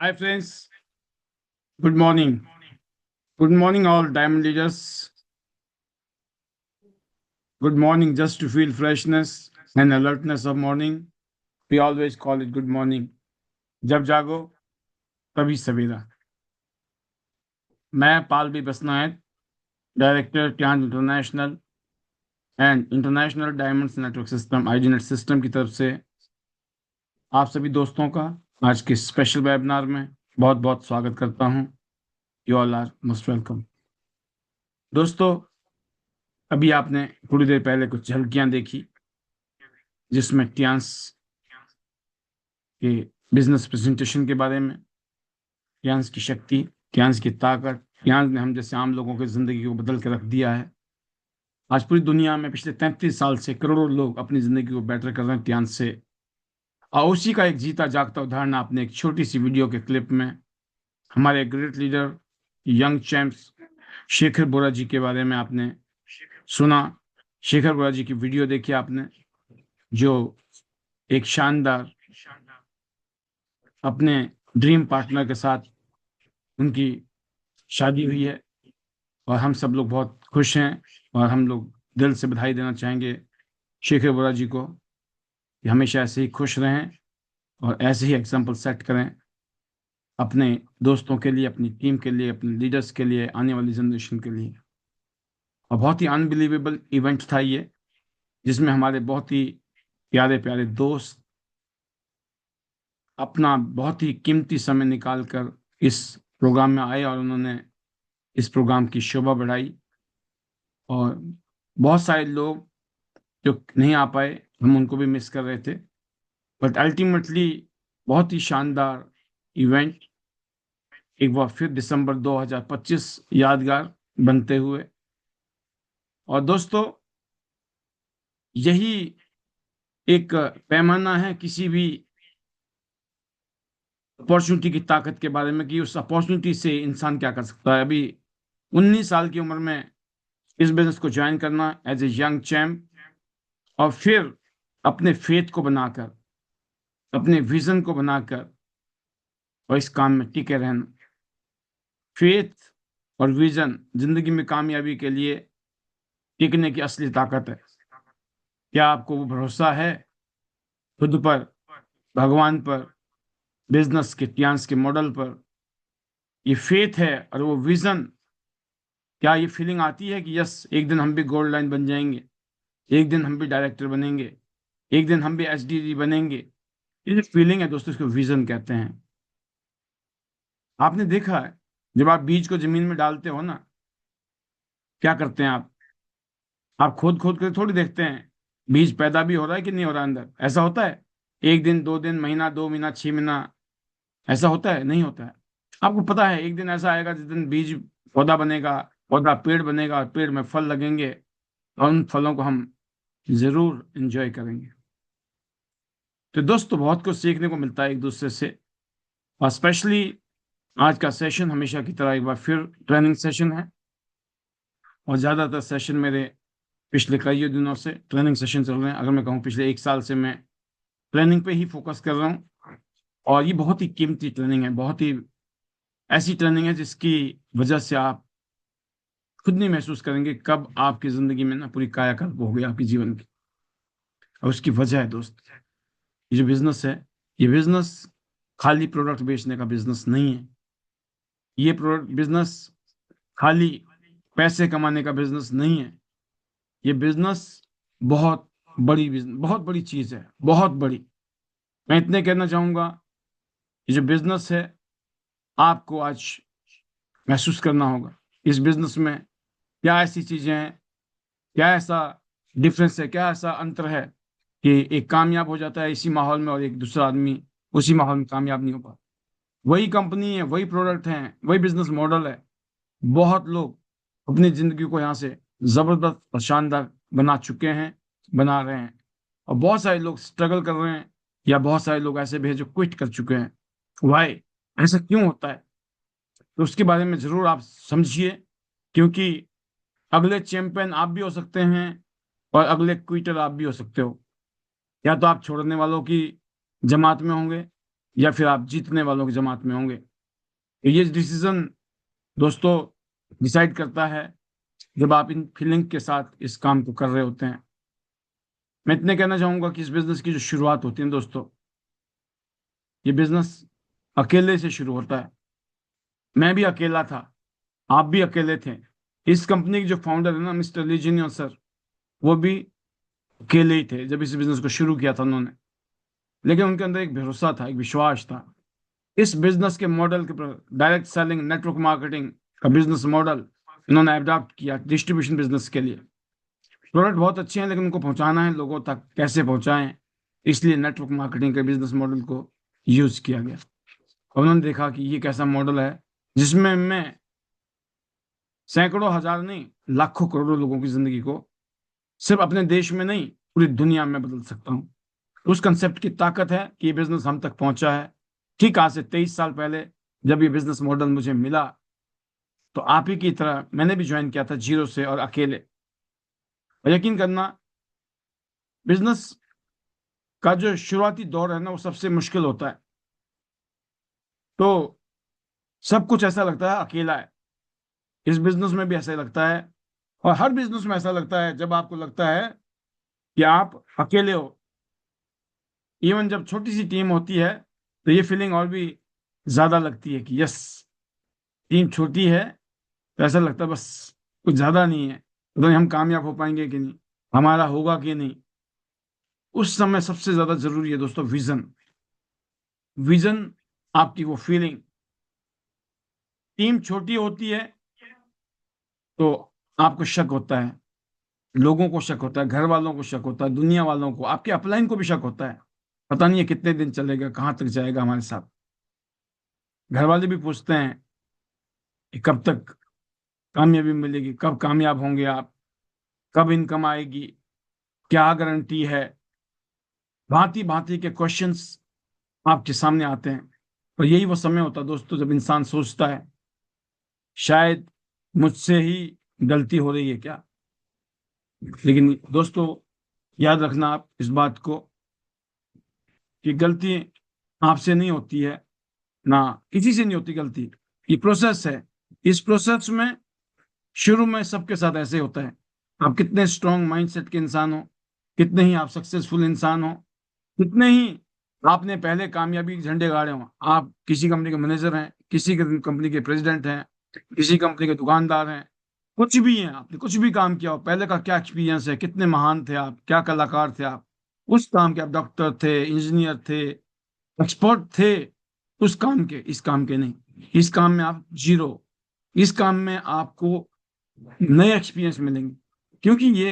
Hi friends, good morning. Good morning all diamond leaders. Good morning just to feel freshness and alertness of morning. We always call it good morning. जब जागो तभी सवेरा। मैं Pal B Basnayak, director Tiens international and international diamonds network system IDNet system की तरफ से आप सभी दोस्तों का आज के स्पेशल वेबिनार में बहुत बहुत स्वागत करता हूं। You all are most welcome. दोस्तों, अभी आपने थोड़ी देर पहले कुछ झलकियां देखी जिसमें ट्यांस के बिजनेस प्रेजेंटेशन के बारे में, ट्यांस की शक्ति, ट्यांस की ताकत, ट्यांस ने हम जैसे आम लोगों की जिंदगी को बदल के रख दिया है। आज पूरी दुनिया में पिछले 33 साल से करोड़ों लोग अपनी जिंदगी को बेटर कर रहे हैं ट्यांस से। और उसी का एक जीता जागता उदाहरण आपने एक छोटी सी वीडियो के क्लिप में हमारे great leader young champs Shekhar Bora ji के बारे में आपने सुना। शेखर बोरा जी की वीडियो देखी आपने, जो एक शानदार अपने ड्रीम पार्टनर के साथ उनकी शादी हुई है और हम सब लोग बहुत खुश हैं। और हम लोग दिल से बधाई देना चाहेंगे शेखर बोरा जी को कि हमेशा ऐसे ही खुश रहें और ऐसे ही एग्जाम्पल सेट करें अपने दोस्तों के लिए, अपनी टीम के लिए, अपने लीडर्स के लिए, आने वाली जनरेशन के लिए। और बहुत ही अनबिलीवेबल इवेंट था ये, जिसमें हमारे बहुत ही प्यारे प्यारे दोस्त अपना बहुत ही कीमती समय निकाल कर इस प्रोग्राम में आए और उन्होंने इस प्रोग्राम की शोभा बढ़ाई। और बहुत सारे लोग जो नहीं आ पाए, हम उनको भी मिस कर रहे थे, बट अल्टीमेटली बहुत ही शानदार इवेंट एक बार फिर दिसंबर 2025 यादगार बनते हुए। और दोस्तों, यही एक पैमाना है किसी भी अपॉर्चुनिटी की ताकत के बारे में कि उस अपॉर्चुनिटी से इंसान क्या कर सकता है। अभी 19 साल की उम्र में इस बिजनेस को ज्वाइन करना एज ए यंग चैम्प, और फिर अपने फेथ को बनाकर, अपने विजन को बनाकर और इस काम में टिके रहना। फेथ और विजन जिंदगी में कामयाबी के लिए टिकने की असली ताकत है। क्या आपको वो भरोसा है खुद पर, भगवान पर, बिजनेस के ट्यांस के मॉडल पर? ये फेथ है और वो विजन। क्या ये फीलिंग आती है कि यस, एक दिन हम भी गोल्ड लाइन बन जाएंगे, एक दिन हम भी डायरेक्टर बनेंगे, एक दिन हम भी एचडीडी बनेंगे? ये जो फीलिंग है दोस्तों, इसको विजन कहते हैं। आपने देखा है, जब आप बीज को जमीन में डालते हो ना, क्या करते हैं आप खोद खोद कर थोड़ी देखते हैं बीज पैदा भी हो रहा है कि नहीं हो रहा है अंदर। ऐसा होता है? एक दिन, 2 दिन, महीना, 2 महीना, 6 महीना, ऐसा होता है? नहीं होता है। आपको पता है एक दिन ऐसा आएगा जिस दिन बीज पौधा बनेगा, पौधा पेड़ बनेगा और पेड़ में फल लगेंगे और उन फलों को हम जरूर एंजॉय करेंगे। तो दोस्तों, बहुत कुछ सीखने को मिलता है एक दूसरे से। और स्पेशली आज का सेशन हमेशा की तरह एक बार फिर ट्रेनिंग सेशन है। और ज़्यादातर सेशन मेरे पिछले कई दिनों से ट्रेनिंग सेशन चल रहे हैं। अगर मैं कहूँ पिछले 1 साल से मैं ट्रेनिंग पे ही फोकस कर रहा हूँ। और ये बहुत ही कीमती ट्रेनिंग है, बहुत ही ऐसी ट्रेनिंग है जिसकी वजह से आप खुद नहीं महसूस करेंगे कब आपकी जिंदगी में ना पूरी कायाकल्प हो गई आपके जीवन की। और उसकी वजह है दोस्त, ये जो बिजनेस है, ये बिजनेस खाली प्रोडक्ट बेचने का बिजनेस नहीं है। ये प्रोडक्ट बिजनेस खाली पैसे कमाने का बिजनेस नहीं है। ये बिजनेस बहुत बड़ी बिजनेस, बहुत बड़ी चीज है, बहुत बड़ी। मैं इतने कहना चाहूंगा, ये जो बिजनेस है, आपको आज महसूस करना होगा इस बिजनेस में क्या ऐसी चीजें हैं, क्या ऐसा डिफरेंस है, क्या ऐसा अंतर है कि एक कामयाब हो जाता है इसी माहौल में और एक दूसरा आदमी उसी माहौल में कामयाब नहीं हो पाता। वही कंपनी है, वही प्रोडक्ट है, वही बिजनेस मॉडल है। बहुत लोग अपनी जिंदगी को यहाँ से जबरदस्त और शानदार बना चुके हैं, बना रहे हैं। और बहुत सारे लोग स्ट्रगल कर रहे हैं, या बहुत सारे लोग ऐसे भी हैं जो क्विट कर चुके हैं। वाई? ऐसा क्यों होता है? तो उसके बारे में जरूर आप समझिए, क्योंकि अगले चैंपियन आप भी हो सकते हैं और अगले क्विटर आप भी हो सकते हो। या तो आप छोड़ने वालों की जमात में होंगे, या फिर आप जीतने वालों की जमात में होंगे। तो ये डिसीजन दोस्तों डिसाइड करता है जब आप इन फीलिंग के साथ इस काम को कर रहे होते हैं। मैं इतने कहना चाहूंगा कि इस बिजनेस की जो शुरुआत होती है ना दोस्तों, ये बिजनेस अकेले से शुरू होता है। मैं भी अकेला था, आप भी अकेले थे। इस कंपनी के जो फाउंडर है ना, मिस्टर लीजिनियो सर, वो भी अकेले ही थे जब इस बिजनेस को शुरू किया था उन्होंने। लेकिन उनके अंदर एक भरोसा था, एक विश्वास था। इस बिजनेस के मॉडल के डायरेक्ट सेलिंग, नेटवर्क मार्केटिंग का बिजनेस मॉडल इन्होंने अडॉप्ट किया डिस्ट्रीब्यूशन बिजनेस के लिए। प्रोडक्ट बहुत अच्छे हैं लेकिन उनको पहुंचाना है लोगों तक, कैसे पहुंचाएं, इसलिए नेटवर्क मार्केटिंग के बिजनेस मॉडल को यूज किया गया। और उन्होंने देखा कि ये कैसा मॉडल है जिसमें मैं सैकड़ों हजार नहीं, लाखों करोड़ों लोगों की जिंदगी को सिर्फ अपने देश में नहीं, पूरी दुनिया में बदल सकता हूँ। उस कंसेप्ट की ताकत है कि ये बिजनेस हम तक पहुंचा है। ठीक आज से 23 साल पहले जब ये बिजनेस मॉडल मुझे मिला, तो आप ही की तरह मैंने भी ज्वाइन किया था जीरो से और अकेले। और यकीन करना, बिजनेस का जो शुरुआती दौर है ना, वो सबसे मुश्किल होता है। तो सब कुछ ऐसा लगता है अकेला है। इस बिजनेस में भी ऐसा ही लगता है, और हर बिजनेस में ऐसा लगता है जब आपको लगता है कि आप अकेले हो। इवन जब छोटी सी टीम होती है तो ये फीलिंग और भी ज्यादा लगती है कि यस, टीम छोटी है तो ऐसा लगता है बस कुछ ज्यादा नहीं है, तो हम कामयाब हो पाएंगे कि नहीं, हमारा होगा कि नहीं। उस समय सबसे ज्यादा जरूरी है दोस्तों विजन। विजन, आपकी वो फीलिंग। टीम छोटी होती है तो आपको शक होता है, लोगों को शक होता है, घर वालों को शक होता है, दुनिया वालों को, आपके अपलाइन को भी शक होता है। पता नहीं है कितने दिन चलेगा, कहाँ तक जाएगा हमारे साथ। घर वाले भी पूछते हैं कि कब तक कामयाबी मिलेगी, कब कामयाब होंगे आप, कब इनकम आएगी, क्या गारंटी है। भांति भांति के क्वेश्चंस आपके सामने आते हैं। और यही वो समय होता है दोस्तों जब इंसान सोचता है शायद मुझसे ही गलती हो रही है क्या। लेकिन दोस्तों याद रखना आप इस बात को कि गलती आपसे नहीं होती है, ना किसी से नहीं होती गलती। ये प्रोसेस है। इस प्रोसेस में शुरू में सबके साथ ऐसे होता है। आप कितने स्ट्रांग माइंडसेट के इंसान हो, कितने ही आप सक्सेसफुल इंसान हो, कितने ही आपने पहले कामयाबी के झंडे गाड़े हो, आप किसी कंपनी के मैनेजर हैं, किसी के कंपनी के प्रेसिडेंट हैं, किसी कंपनी के दुकानदार हैं, कुछ भी हैं, आपने कुछ भी काम किया हो, पहले का क्या एक्सपीरियंस है, कितने महान थे आप, क्या कलाकार थे आप उस काम के, आप डॉक्टर थे, इंजीनियर थे, एक्सपर्ट थे उस काम के, इस काम के नहीं। इस काम में आप जीरो। इस काम में आपको नए एक्सपीरियंस मिलेंगे, क्योंकि ये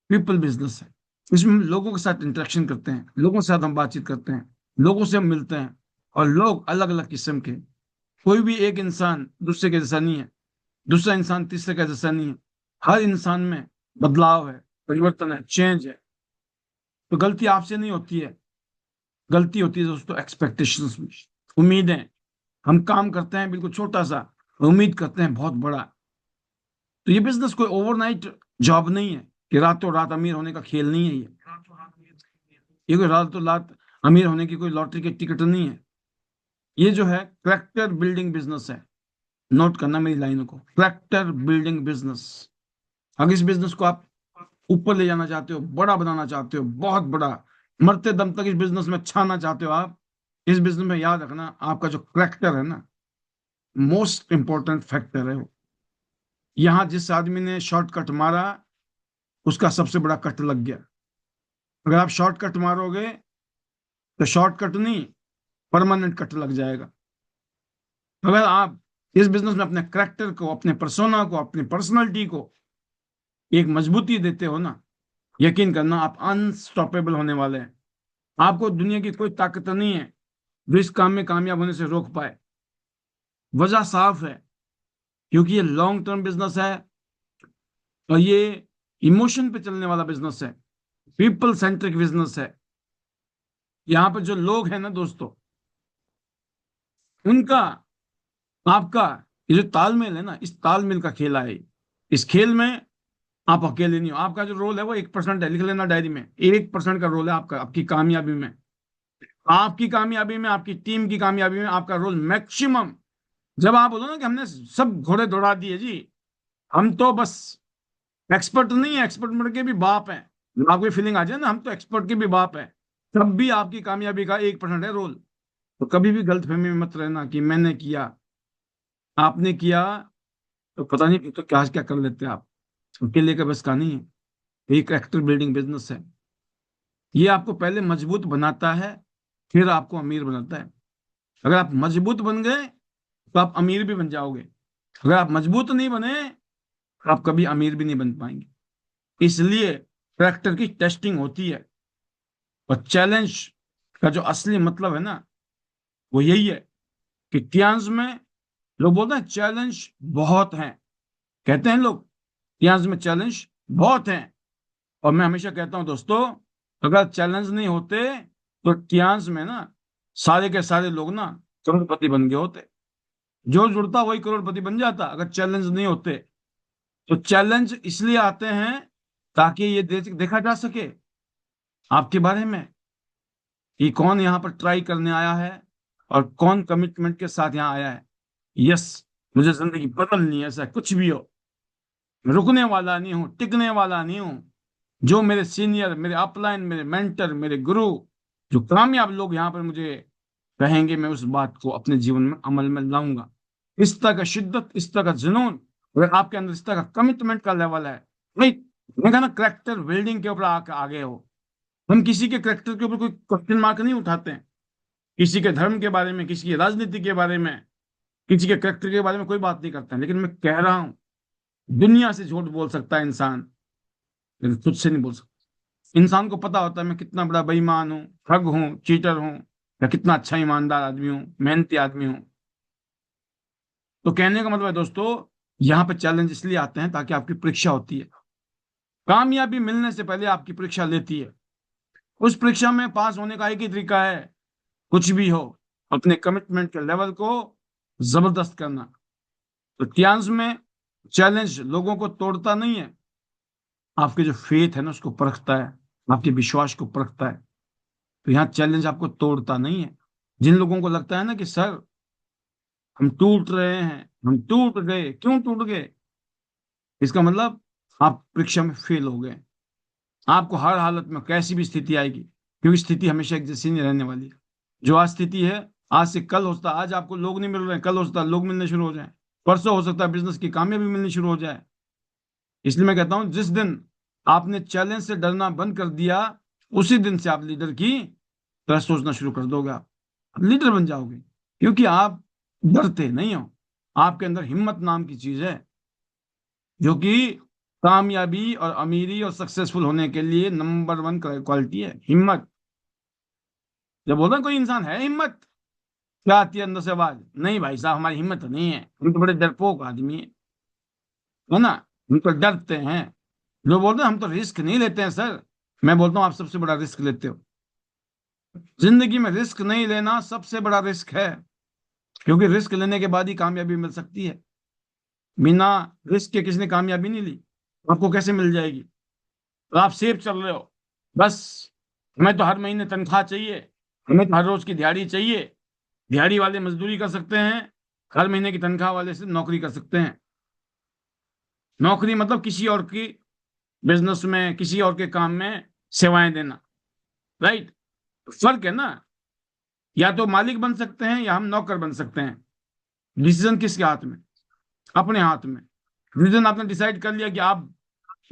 पीपल बिजनेस है। इसमें हम लोगों के साथ इंटरेक्शन करते हैं, लोगों के साथ हम बातचीत करते हैं, लोगों से हम मिलते हैं। और लोग अलग अलग किस्म के, कोई भी एक इंसान दूसरे के जैसा नहीं है, दूसरा इंसान तीसरे का जैसा नहीं है। हर इंसान में बदलाव है, परिवर्तन है, चेंज है। तो गलती आपसे नहीं होती है, गलती होती है दोस्तों एक्सपेक्टेशंस में, उम्मीदें। हम काम करते हैं बिल्कुल छोटा सा, उम्मीद करते हैं बहुत बड़ा। तो ये बिजनेस कोई ओवरनाइट जॉब नहीं है, कि रातों रात अमीर होने का खेल नहीं है ये कोई रातों रात अमीर होने की कोई लॉटरी की टिकट नहीं है। ये जो है करेक्टर बिल्डिंग बिजनेस है। नोट करना मेरी लाइनों को, करेक्टर बिल्डिंग बिजनेस। अगर इस बिजनेस को आप ऊपर ले जाना चाहते हो, बड़ा बनाना चाहते हो, बहुत बड़ा, मरते दम तक इस बिजनेस में छाना चाहते हो आप, इस बिजनेस में याद रखना आपका जो करेक्टर है ना, मोस्ट इंपॉर्टेंट फैक्टर है वो। यहां जिस आदमी ने शॉर्टकट मारा उसका सबसे बड़ा कट लग गया। अगर आप शॉर्टकट मारोगे तो शॉर्टकट नहीं, परमानेंट कट लग जाएगा। अगर आप इस बिजनेस में अपने करेक्टर को, अपने पर्सोना को, अपनी पर्सनालिटी को एक मजबूती देते हो ना, यकीन करना आप अनस्टॉपेबल होने वाले हैं। आपको दुनिया की कोई ताकत नहीं है जो इस काम में कामयाब होने से रोक पाए। वजह साफ है, क्योंकि ये लॉन्ग टर्म बिजनेस है और ये इमोशन पे चलने वाला बिजनेस है, पीपल सेंट्रिक बिजनेस है। यहाँ पे जो लोग हैं ना दोस्तों, उनका, आपका, ये जो तालमेल है ना, इस तालमेल का खेल है। इस खेल में आप अकेले नहीं हो। आपका जो रोल है वो 1% है, लिख लेना डायरी में, 1% का रोल है आपका आपकी कामयाबी में। आपकी कामयाबी में, आपकी टीम की कामयाबी में आपका रोल मैक्सिमम। जब आप बोलो ना कि हमने सब घोड़े दौड़ा दिए जी, हम तो बस एक्सपर्ट नहीं है, एक्सपर्ट बन के भी बाप है, जब आपको फीलिंग आ जाए ना हम तो एक्सपर्ट के भी बाप है, तब भी आपकी कामयाबी का 1% है रोल। तो कभी भी गलतफहमी में मत रहना कि मैंने किया, आपने किया, तो पता नहीं तो क्या क्या कर लेते हैं आप। अकेले का बस का नहीं है, ये कैरेक्टर बिल्डिंग बिजनेस है। ये आपको पहले मजबूत बनाता है, फिर आपको अमीर बनाता है। अगर आप मजबूत बन गए तो आप अमीर भी बन जाओगे, अगर आप मजबूत नहीं बने तो आप कभी अमीर भी नहीं बन पाएंगे। इसलिए कैरेक्टर की टेस्टिंग होती है। और चैलेंज का जो असली मतलब है ना, वो यही है कि इतिहास में लोग बोलते हैं चैलेंज बहुत हैं, कहते हैं लोग इतिहास में चैलेंज बहुत हैं। और मैं हमेशा कहता हूं दोस्तों, अगर चैलेंज नहीं होते तो इतिहास में ना सारे के सारे लोग ना करोड़पति बन गए होते। जो जुड़ता वही करोड़पति बन जाता अगर चैलेंज नहीं होते। तो चैलेंज इसलिए आते हैं ताकि ये देखा जा सके आपके बारे में कि कौन यहाँ पर ट्राई करने आया है और कौन कमिटमेंट के साथ यहाँ आया है। यस, मुझे जिंदगी बदलनी है, ऐसा कुछ भी हो, रुकने वाला नहीं हूं, टिकने वाला नहीं हूं। जो मेरे सीनियर, मेरे अपलाइन, मेरे मेंटर, मेरे गुरु, जो कामयाब लोग यहाँ पर मुझे कहेंगे, मैं उस बात को अपने जीवन में अमल में लाऊंगा। इस तरह का शिद्दत, इस तरह का जुनून, अगर आपके अंदर इस तरह का कमिटमेंट का लेवल है, नहीं, मैं कहना करेक्टर बिल्डिंग के ऊपर आके आगे हो। हम किसी के करेक्टर के ऊपर कोई क्वेश्चन मार्क नहीं उठाते हैं, किसी के धर्म के बारे में, किसी की राजनीति के बारे में, किसी के करेक्टर के बारे में कोई बात नहीं करते हैं। लेकिन मैं कह रहा हूं, दुनिया से झूठ बोल सकता है इंसान, लेकिन खुद से नहीं बोल सकता। इंसान को पता होता है मैं कितना बड़ा बेईमान हूँ, ठग हूँ, चीटर हूँ, या कितना अच्छा ईमानदार आदमी हूँ, मेहनती आदमी हूँ। तो कहने का मतलब है दोस्तों, यहाँ पे चैलेंज इसलिए आते हैं ताकि आपकी परीक्षा होती है। कामयाबी मिलने से पहले आपकी परीक्षा लेती है। उस परीक्षा में पास होने का एक ही तरीका है, कुछ भी हो, अपने कमिटमेंट के लेवल को जबरदस्त करना। तो इतिहास में चैलेंज लोगों को तोड़ता नहीं है, आपके जो फेथ है ना उसको परखता है, आपके विश्वास को परखता है। तो यहाँ चैलेंज आपको तोड़ता नहीं है। जिन लोगों को लगता है ना कि सर हम टूट रहे हैं, हम टूट गए, क्यों टूट गए, इसका मतलब आप परीक्षा में फेल हो गए। आपको हर हालत में कैसी भी स्थिति आएगी, क्योंकि स्थिति हमेशा एक जैसी नहीं रहने वाली है। जो आज स्थिति है, आज से कल हो सकता है, आज आपको लोग नहीं मिल रहे हैं, कल हो सकता है लोग मिलने शुरू हो जाए, परसों हो सकता है बिजनेस की कामयाबी मिलनी शुरू हो जाए। इसलिए मैं कहता हूं, जिस दिन आपने चैलेंज से डरना बंद कर दिया, उसी दिन से आप लीडर की तरह सोचना शुरू कर दोगे। आप लीडर बन जाओगे, क्योंकि आप डरते नहीं हो। आपके अंदर हिम्मत नाम की चीज है, जो कि कामयाबी और अमीरी और सक्सेसफुल होने के लिए नंबर वन क्वालिटी है, हिम्मत। जब बोलते हैं कोई इंसान है हिम्मत, क्या आती है अंदर से आवाज, नहीं भाई साहब हमारी हिम्मत तो नहीं है, हम तो बड़े डरपोक आदमी है ना, हम तो डरते हैं। लोग बोलते हैं हम तो रिस्क नहीं लेते हैं सर। मैं बोलता हूँ आप सबसे बड़ा रिस्क लेते हो। जिंदगी में रिस्क नहीं लेना सबसे बड़ा रिस्क है, क्योंकि रिस्क लेने के बाद ही कामयाबी मिल सकती है। बिना रिस्क के किसी ने कामयाबी नहीं ली, आपको कैसे मिल जाएगी। तो आप सेफ चल रहे हो, बस हमें तो हर महीने तनख्वाह चाहिए, हमें तो हर रोज की दिहाड़ी चाहिए। दिहाड़ी वाले मजदूरी कर सकते हैं, हर महीने की तनख्वाह वाले से नौकरी कर सकते हैं। नौकरी मतलब किसी और की बिजनेस में, किसी और के काम में सेवाएं देना, राइट। फर्क है ना, या तो मालिक बन सकते हैं या हम नौकर बन सकते हैं। डिसीजन किसके हाथ में, अपने हाथ में। डिसीजन आपने डिसाइड कर लिया कि आप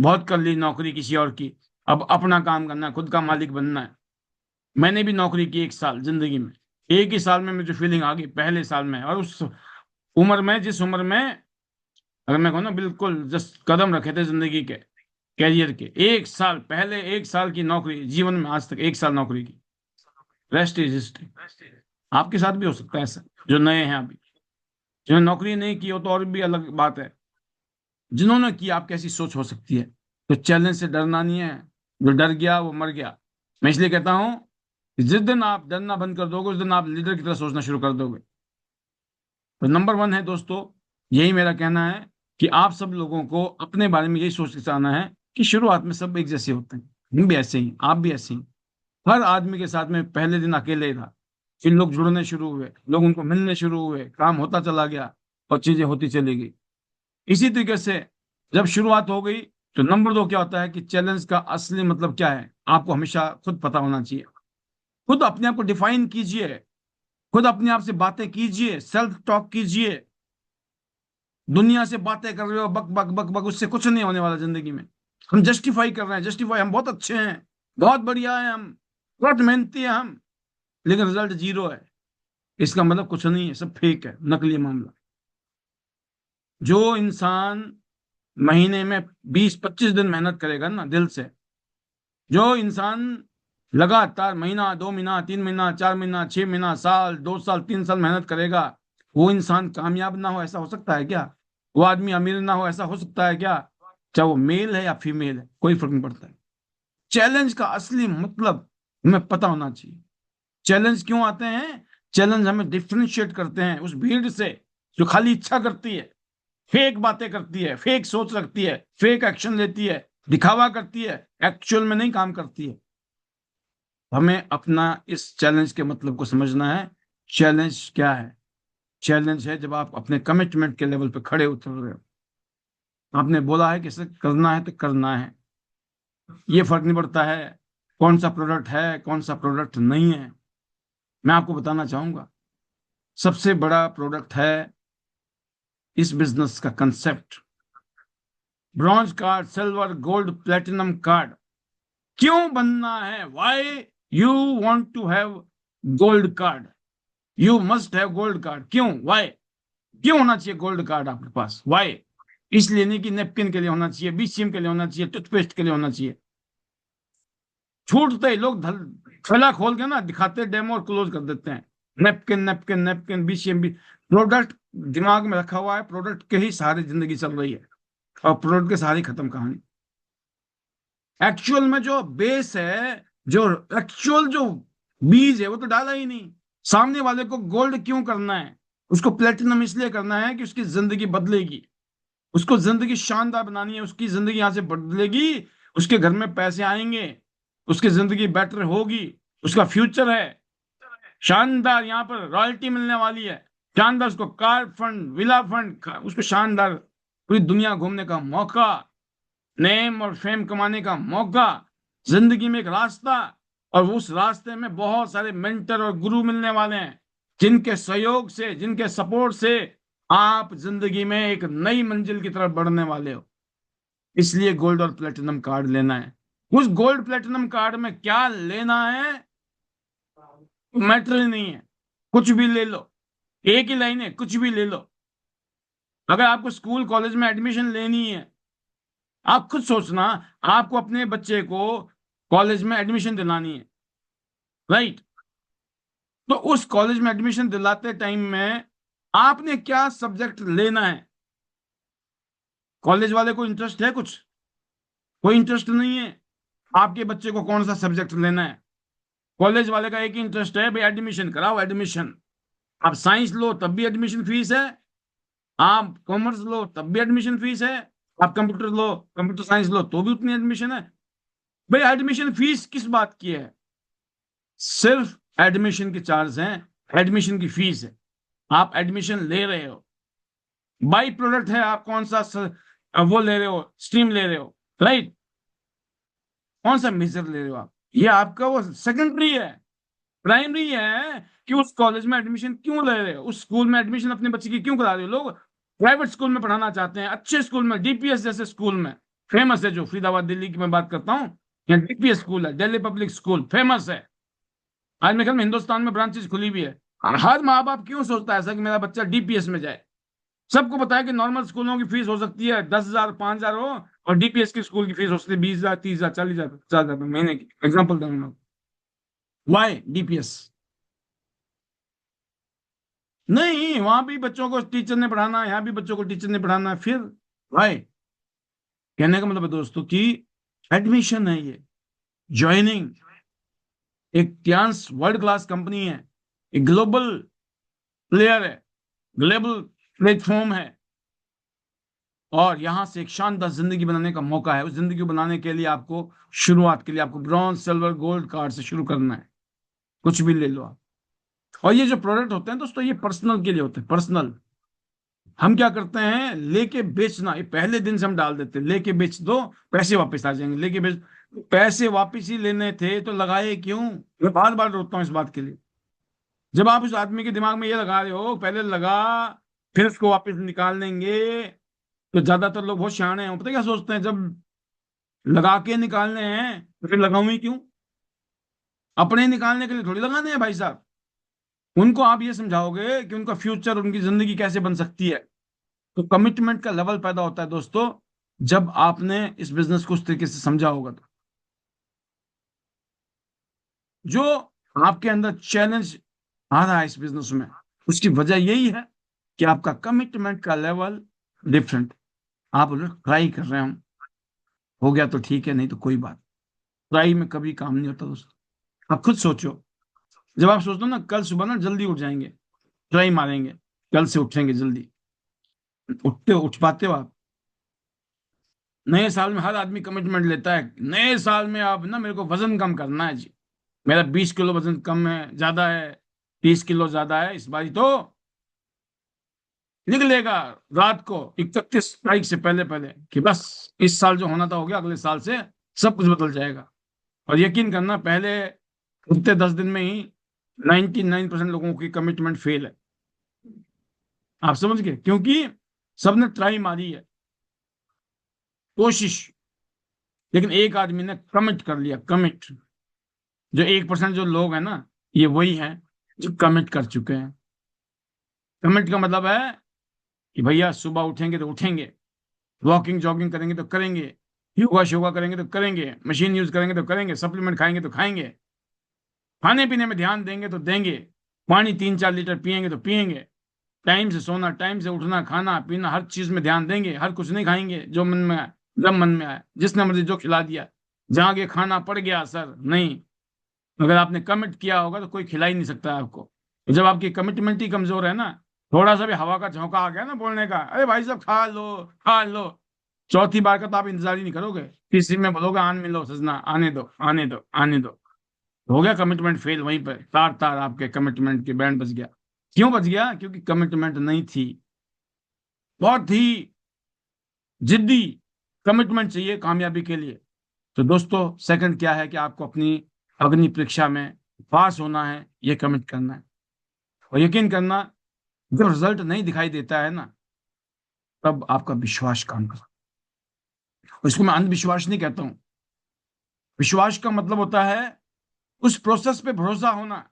बहुत कर ली नौकरी किसी और की, अब अपना काम करना है, खुद का मालिक बनना है। मैंने भी नौकरी की 1 साल जिंदगी में, एक ही साल में मुझे फीलिंग आ गई, पहले साल में। और उस उम्र में, जिस उम्र में, अगर मैं कहूँ ना बिल्कुल जस्ट कदम रखे थे जिंदगी के, कैरियर के, 1 साल पहले, 1 साल की नौकरी जीवन में आज तक 1 साल नौकरी की। Rest is history. आपके साथ भी हो सकता है ऐसा, जो नए हैं अभी, जिन्होंने नौकरी नहीं की हो तो और भी अलग बात है, जिन्होंने की आप कैसी सोच हो सकती है। तो चैलेंज से डरना नहीं है, जो डर गया वो मर गया। मैं इसलिए कहता हूं कि जिस दिन आप डरना बंद कर दोगे, उस दिन आप लीडर की तरह सोचना शुरू कर दोगे। तो नंबर वन है दोस्तों, यही मेरा कहना है कि आप सब लोगों को अपने बारे में यही सोच के चलना है कि शुरुआत में सब एक जैसे होते हैं, हम भी ऐसे ही, आप भी ऐसे ही। हर आदमी के साथ में पहले दिन अकेले ही था, फिर लोग जुड़ने शुरू हुए, लोग उनको मिलने शुरू हुए, काम होता चला गया और चीजें होती चली गई। इसी तरीके से जब शुरुआत हो गई, तो नंबर 2 क्या होता है कि चैलेंज का असली मतलब क्या है आपको हमेशा खुद पता होना चाहिए। खुद अपने आप को डिफाइन कीजिए, खुद अपने आप से बातें कीजिए, सेल्फ टॉक कीजिए। दुनिया से बातें कर रहे हो बक बक बक बक, उससे कुछ नहीं होने वाला जिंदगी में। हम जस्टिफाई कर रहे हैं, जस्टिफाई, हम बहुत अच्छे हैं, बहुत बढ़िया है, हम बहुत मेहनती हैं हम, लेकिन रिजल्ट जीरो है। इसका मतलब कुछ नहीं है, सब फेक है, नकली मामला। जो इंसान महीने में 20-25 दिन मेहनत करेगा ना दिल से, जो इंसान लगातार महीना, 2 महीना, 3 महीना, 4 महीना, 6 महीना, साल, 2 साल, 3 साल मेहनत करेगा, वो इंसान कामयाब ना हो ऐसा हो सकता है क्या? वो आदमी अमीर ना हो ऐसा हो सकता है क्या? चाहे वो मेल है या फीमेल है, कोई फर्क नहीं पड़ता है। चैलेंज का असली मतलब हमें पता होना चाहिए। चैलेंज क्यों आते हैं? चैलेंज हमें डिफ्रेंशिएट करते हैं उस भीड़ से जो खाली इच्छा करती है, फेक बातें करती है, फेक सोच रखती है, फेक एक्शन लेती है, दिखावा करती है, एक्चुअल में नहीं काम करती है। हमें अपना इस चैलेंज के मतलब को समझना है। चैलेंज क्या है? चैलेंज है जब आप अपने कमिटमेंट के लेवल पे खड़े उतर रहे हो। आपने बोला है कि इसे करना है तो करना है। ये फर्क नहीं पड़ता है कौन सा प्रोडक्ट है, कौन सा प्रोडक्ट नहीं है। मैं आपको बताना चाहूंगा, सबसे बड़ा प्रोडक्ट है इस बिजनेस का concept. Bronze card, silver, gold, platinum card. क्यों बनना है? Why you want to have gold card? You must have gold card. क्यों? वाई? क्यों होना चाहिए गोल्ड कार्ड आपके पास? वाई? इसलिए नहीं कि नेपकिन के लिए होना चाहिए, बीसीएम के लिए होना चाहिए, टूथपेस्ट के लिए होना चाहिए। छूटते ही लोग थैला खोल के ना दिखाते, डेमो और क्लोज कर देते हैं। नेपकिन नेपकिन नेपकिन, बीसीएम भी। प्रोडक्ट दिमाग में रखा हुआ है, प्रोडक्ट के ही सहारे जिंदगी चल रही है, और प्रोडक्ट के सहारे खत्म कहानी। एक्चुअल में जो बेस है, जो एक्चुअल जो बीज है, वो तो डाला ही नहीं। सामने वाले को गोल्ड क्यों करना है? उसको प्लेटिनम इसलिए करना है कि उसकी जिंदगी बदलेगी, उसको जिंदगी शानदार बनानी है, उसकी जिंदगी यहां से बदलेगी, उसके घर में पैसे आएंगे, उसकी जिंदगी बेटर होगी, उसका फ्यूचर है शानदार, यहाँ पर रॉयल्टी मिलने वाली है शानदार, उसको कार फंड, विला फंड, उसको शानदार पूरी दुनिया घूमने का मौका, नेम और फेम कमाने का मौका, जिंदगी में एक रास्ता। और उस रास्ते में बहुत सारे मेंटर और गुरु मिलने वाले हैं, जिनके सहयोग से, जिनके सपोर्ट से आप जिंदगी में एक नई मंजिल की तरफ बढ़ने वाले हो। इसलिए गोल्ड और प्लेटिनम कार्ड लेना है। उस गोल्ड प्लेटिनम कार्ड में क्या लेना है मैटर ही नहीं है, कुछ भी ले लो। एक ही लाइन है, कुछ भी ले लो। अगर आपको स्कूल कॉलेज में एडमिशन लेनी है, आप खुद सोचना, आपको अपने बच्चे को कॉलेज में एडमिशन दिलानी है, राइट? तो उस कॉलेज में एडमिशन दिलाते टाइम में आपने क्या सब्जेक्ट लेना है? कॉलेज वाले को इंटरेस्ट है कुछ? कोई इंटरेस्ट नहीं है आपके बच्चे को कौन सा सब्जेक्ट लेना है। कॉलेज वाले का एक ही इंटरेस्ट है, भाई एडमिशन कराओ, एडमिशन। आप साइंस लो तब भी एडमिशन फीस है, आप कॉमर्स लो तब भी एडमिशन फीस है, आप कंप्यूटर लो, कंप्यूटर साइंस लो तो भी उतनी एडमिशन है। भाई एडमिशन फीस किस बात की है? सिर्फ एडमिशन के चार्ज हैं, एडमिशन की फीस है। आप एडमिशन ले रहे हो, बाई प्रोडक्ट है आप कौन सा वो ले रहे हो, स्ट्रीम ले रहे हो, राइट? कौन सा मेजर ले रहे हो आप, ये आपका वो सेकेंडरी है। प्राइमरी है कि उस कॉलेज में एडमिशन क्यों ले रहे हो, उस स्कूल में एडमिशन अपने बच्चे की क्यों करा रहे हो। लोग प्राइवेट स्कूल में पढ़ाना चाहते हैं, अच्छे स्कूल में, डीपीएस जैसे स्कूल में, फेमस है जो फरीदाबाद दिल्ली की मैं बात करता हूँ, यहाँ डीपीएस स्कूल है, दिल्ली पब्लिक स्कूल फेमस है। आज मेरे ख्याल में हिंदुस्तान में ब्रांचेस खुली भी है। हर माँ बाप क्यों सोचता है ऐसा कि मेरा बच्चा डीपीएस में जाए? सबको पता है कि नॉर्मल स्कूलों की फीस हो सकती है 10,000, 5,000 हो, और डीपीएस की स्कूल की फीस हो सकती है 20,000, 30,000, 40,000, 50,000 महीने की। एग्जाम्पल दूंगा, वाई डीपीएस? नहीं, वहां भी बच्चों को टीचर ने पढ़ाना है, यहाँ भी बच्चों को टीचर ने पढ़ाना है, फिर वाई? कहने का मतलब है दोस्तों कि एडमिशन है ये, ज्वाइनिंग। एक ट्रांस वर्ल्ड क्लास कंपनी है, एक ग्लोबल प्लेयर है, ग्लोबल प्लेटफॉर्म है। और यहां से एक शानदार जिंदगी बनाने का मौका है। उस जिंदगी को बनाने के लिए आपको शुरुआत के लिए आपको ब्रॉन्ज सिल्वर गोल्ड कार्ड से शुरू करना है। कुछ भी ले लो आप। और ये जो प्रोडक्ट होते हैं दोस्तों, ये पर्सनल के लिए होते हैं, पर्सनल। हम क्या करते हैं, लेके बेचना, ये पहले दिन से हम डाल देते हैं, लेके बेच दो, पैसे वापस आ जाएंगे, लेके बेच। पैसे वापस ही लेने थे तो लगाए क्यों? मैं बार बार रोकता हूँ इस बात के लिए। जब आप उस आदमी के दिमाग में ये लगा रहे हो, पहले लगा फिर उसको वापस निकाल लेंगे, तो ज्यादातर लोग बहुत सियाने हैं, पता है क्या सोचते हैं, जब लगा के निकालने हैं तो फिर लगाऊं ही क्यों? अपने निकालने के लिए थोड़ी लगाने हैं भाई साहब। उनको आप ये समझाओगे कि उनका फ्यूचर, उनकी जिंदगी कैसे बन सकती है। तो कमिटमेंट का लेवल पैदा होता है दोस्तों, जब आपने इस बिजनेस को उस तरीके से समझा होगा। तो जो आपके अंदर चैलेंज आ रहा है इस बिजनेस में, उसकी वजह यही है कि आपका कमिटमेंट का लेवल डिफरेंट। आप लोग ट्राई कर रहे हो, हो गया तो ठीक है, नहीं तो कोई बात। ट्राई में कभी काम नहीं होता दोस्तों। आप खुद सोचो, जब आप सोचते हो ना कल सुबह ना जल्दी उठ जाएंगे, ट्राई मारेंगे, कल से उठेंगे जल्दी, उठते हो, उठ पाते हो आप? नए साल में हर आदमी कमिटमेंट लेता है, नए साल में आप ना, मेरे को वजन कम करना है जी, मेरा 20 किलो वजन कम है, ज्यादा है, 30 किलो ज्यादा है इस बारी तो निकलेगा रात को 31 तारीख से पहले पहले, कि बस इस साल जो होना था हो गया, अगले साल से सब कुछ बदल जाएगा। और यकीन करना, पहले हफ्ते 10 दिन में ही 99% लोगों की कमिटमेंट फेल है। आप समझ गए? क्योंकि सबने ट्राई मारी है, कोशिश, लेकिन एक आदमी ने कमिट कर लिया, कमिट। जो 1% जो लोग हैं ना, ये वही हैं जो कमिट कर चुके हैं। कमिट का मतलब है कि भैया सुबह उठेंगे तो उठेंगे, वॉकिंग जॉगिंग करेंगे तो करेंगे, योगा शोगा करेंगे तो करेंगे, मशीन यूज करेंगे तो करेंगे, सप्लीमेंट खाएंगे तो खाएंगे, खाने पीने में ध्यान देंगे तो देंगे, पानी 3-4 लीटर पियेंगे तो पियेंगे, टाइम से सोना, टाइम से उठना, खाना पीना, हर चीज में ध्यान देंगे। हर कुछ नहीं खाएंगे जो मन में आए, जब मन में आए, जिसने मर्जी जो खिला दिया, जहां के खाना पड़ गया सर, नहीं। अगर आपने कमिट किया होगा तो कोई खिला ही नहीं सकता आपको। तो जब आपकी कमिटमेंट ही कमजोर है ना, थोड़ा सा भी हवा का झोंका आ गया ना बोलने का, अरे भाई साहब खा लो, खा लो, चौथी बार का तो आप इंतजार ही नहीं करोगे, तीसरी में बोलोगे आन मिलो सजना, आने दो, आने दो, आने दो। हो गया कमिटमेंट फेल, वहीं पर तार तार आपके कमिटमेंट की बैंड बज गया। क्यों बज गया? क्योंकि कमिटमेंट नहीं थी। बहुत ही जिद्दी कमिटमेंट चाहिए कामयाबी के लिए। तो दोस्तों, सेकंड क्या है कि आपको अपनी अग्नि परीक्षा में पास होना है, ये कमिट करना है। और यकीन करना, जब रिजल्ट नहीं दिखाई देता है ना, तब आपका विश्वास काम करता है। इसको मैं अंधविश्वास नहीं कहता हूं। विश्वास का मतलब होता है उस प्रोसेस पे भरोसा होना।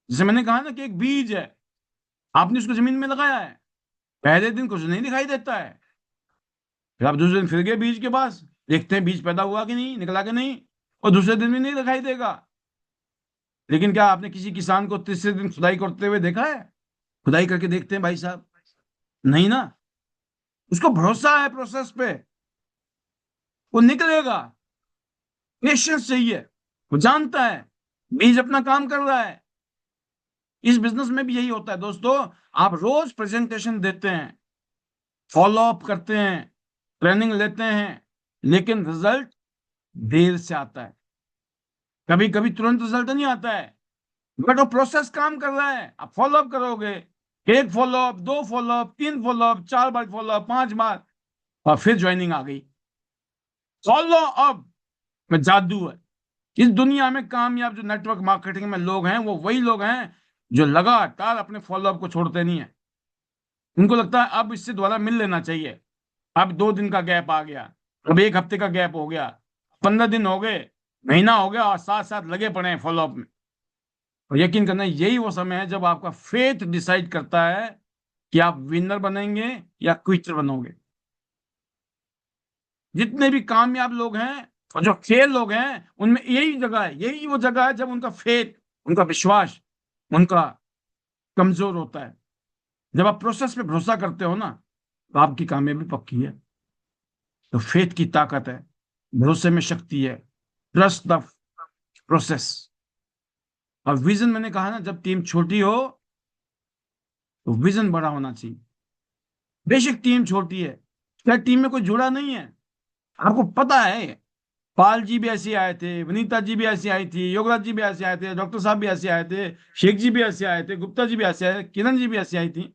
जैसे मैंने कहा ना कि एक बीज है, आपने उसको जमीन में लगाया है, पहले दिन कुछ नहीं दिखाई देता है, फिर आप दूसरे दिन फिर गए बीज के पास, देखते हैं बीज पैदा हुआ कि नहीं, निकला कि नहीं, और दूसरे दिन भी नहीं दिखाई देगा। लेकिन क्या आपने किसी किसान को तीसरे दिन खुदाई करते हुए देखा है? खुदाई करके देखते हैं भाई साहब, नहीं ना। उसको भरोसा है प्रोसेस पे, वो निकलेगा। पेशेंस चाहिए, वो जानता है बीज अपना काम कर रहा है। इस बिजनेस में भी यही होता है दोस्तों। आप रोज प्रेजेंटेशन देते हैं, फॉलो अप करते हैं, ट्रेनिंग लेते हैं, लेकिन रिजल्ट देर से आता है। कभी कभी तुरंत रिजल्ट नहीं आता है, बट वो प्रोसेस काम कर रहा है। आप फॉलो अप करोगे, एक फॉलो अप, दो फॉलो अप, तीन फॉलो अप, 4 बार फॉलो अप, 5 बार, और फिर ज्वाइनिंग आ गई। फॉलो अप में जादू है। इस दुनिया में कामयाब जो नेटवर्क मार्केटिंग में लोग हैं, वो वही लोग हैं जो लगातार अपने फॉलोअप को छोड़ते नहीं है। उनको लगता है अब इससे दोबारा मिल लेना चाहिए, अब 2 दिन का गैप आ गया, अब एक हफ्ते का गैप हो गया, 15 दिन हो गए, महीना हो गया, और साथ साथ लगे पड़े हैं फॉलोअप में। और यकीन करना, यही वो समय है जब आपका फेथ डिसाइड करता है कि आप विनर बनेंगे या क्विटर बनोगे। जितने भी कामयाब लोग हैं और जो फेल लोग हैं, उनमें यही जगह है, यही वो जगह है जब उनका फेथ, उनका विश्वास, उनका कमजोर होता है। जब आप प्रोसेस पे भरोसा करते हो ना, तो आपकी कामयाबी पक्की है। तो फेथ की ताकत है, भरोसे में शक्ति है, ट्रस्ट द प्रोसेस। और विजन, मैंने कहा ना, जब टीम छोटी हो तो विजन बड़ा होना चाहिए। बेशक टीम छोटी है, क्या टीम में कोई जुड़ा नहीं है? आपको पता है पाल जी भी ऐसे आए थे, वनीता जी भी ऐसी आई थी, योगराज जी भी ऐसे आए थे, डॉक्टर साहब भी ऐसे आए थे, शेख जी भी ऐसे आए थे, गुप्ता जी भी ऐसे आए, किरण जी भी ऐसी आई थी,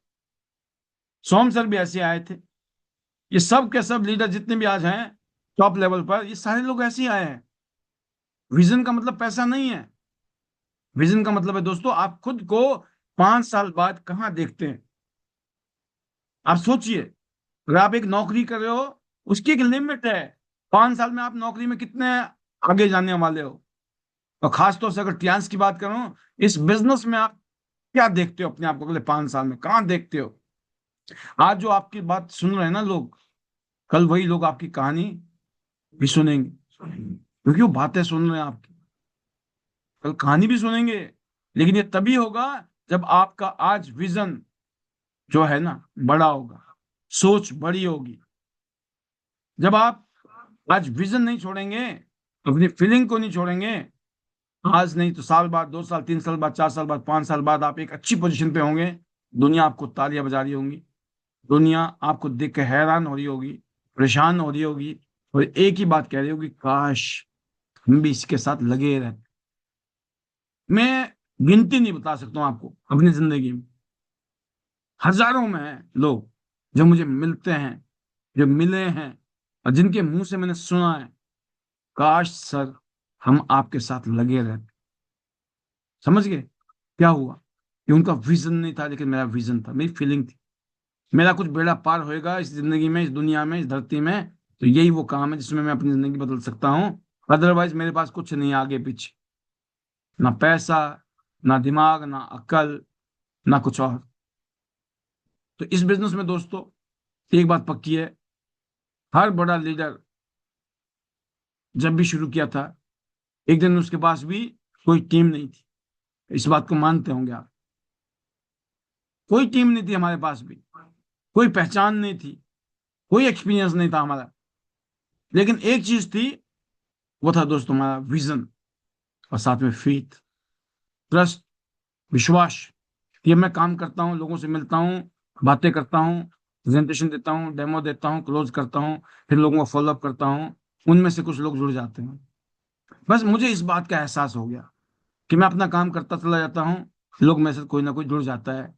सोम सर भी ऐसे आए थे। ये सब के सब लीडर जितने भी आज हैं टॉप लेवल पर, ये सारे लोग ऐसे ही आए हैं। विजन का मतलब पैसा नहीं है। विजन का मतलब है दोस्तों, आप खुद को 5 साल बाद कहाँ देखते हैं। आप सोचिए, अगर आप एक नौकरी कर रहे हो, उसकी एक लिमिट है। 5 साल में आप नौकरी में कितने आगे जाने वाले हो। और खासतौर से अगर टियांस की बात करूं, इस बिजनेस में आप क्या देखते हो अपने आप को अगले 5 साल में, कहाँ देखते हो? आज जो आपकी बात सुन रहे हैं ना लोग, कल वही लोग आपकी कहानी भी सुनेंगे, क्योंकि वो बातें सुन रहे हैं आपकी, कल कहानी भी सुनेंगे। लेकिन ये तभी होगा जब आपका आज विजन जो है ना बड़ा होगा, सोच बड़ी होगी। जब आप आज विजन नहीं छोड़ेंगे, अपनी फीलिंग को नहीं छोड़ेंगे, आज नहीं तो साल बाद, 2 साल, 3 साल बाद, 4 साल बाद, 5 साल बाद आप एक अच्छी पोजीशन पे होंगे। दुनिया आपको तालियां बजा रही होंगी, दुनिया आपको देख के हैरान हो रही होगी, परेशान हो रही होगी, और एक ही बात कह रही होगी, काश हम भी इसके साथ लगे रहते। मैं गिनती नहीं बता सकता हूँ आपको अपनी जिंदगी में, हजारों में हैं लोग जो मुझे मिलते हैं, जो मिले हैं, और जिनके मुंह से मैंने सुना है, काश सर हम आपके साथ लगे रहते। समझ गए क्या हुआ? कि उनका विजन नहीं था, लेकिन मेरा विजन था, मेरी फीलिंग थी। मेरा कुछ बेड़ा पार होएगा इस जिंदगी में, इस दुनिया में, इस धरती में, तो यही वो काम है जिसमें मैं अपनी जिंदगी बदल सकता हूँ। अदरवाइज मेरे पास कुछ नहीं है आगे पीछे, ना पैसा, ना दिमाग, ना अक्ल, ना कुछ और। तो इस बिजनेस में दोस्तों एक बात पक्की है, हर बड़ा लीडर जब भी शुरू किया था, एक दिन उसके पास भी कोई टीम नहीं थी। इस बात को मानते होंगे आप। कोई टीम नहीं थी हमारे पास भी, कोई पहचान नहीं थी, कोई एक्सपीरियंस नहीं था हमारा। लेकिन एक चीज थी, वो था दोस्तों हमारा विजन, और साथ में फेथ, ट्रस्ट, विश्वास। कि मैं काम करता हूँ, लोगों से मिलता हूँ, बातें करता हूँ, प्रेजेंटेशन देता हूँ, डेमो देता हूँ, क्लोज करता हूँ, फिर लोगों को फॉलोअप करता हूँ, उनमें से कुछ लोग जुड़ जाते हैं। बस मुझे इस बात का एहसास हो गया कि मैं अपना काम करता चला जाता हूँ, लोग में से कोई ना कोई जुड़ जाता है।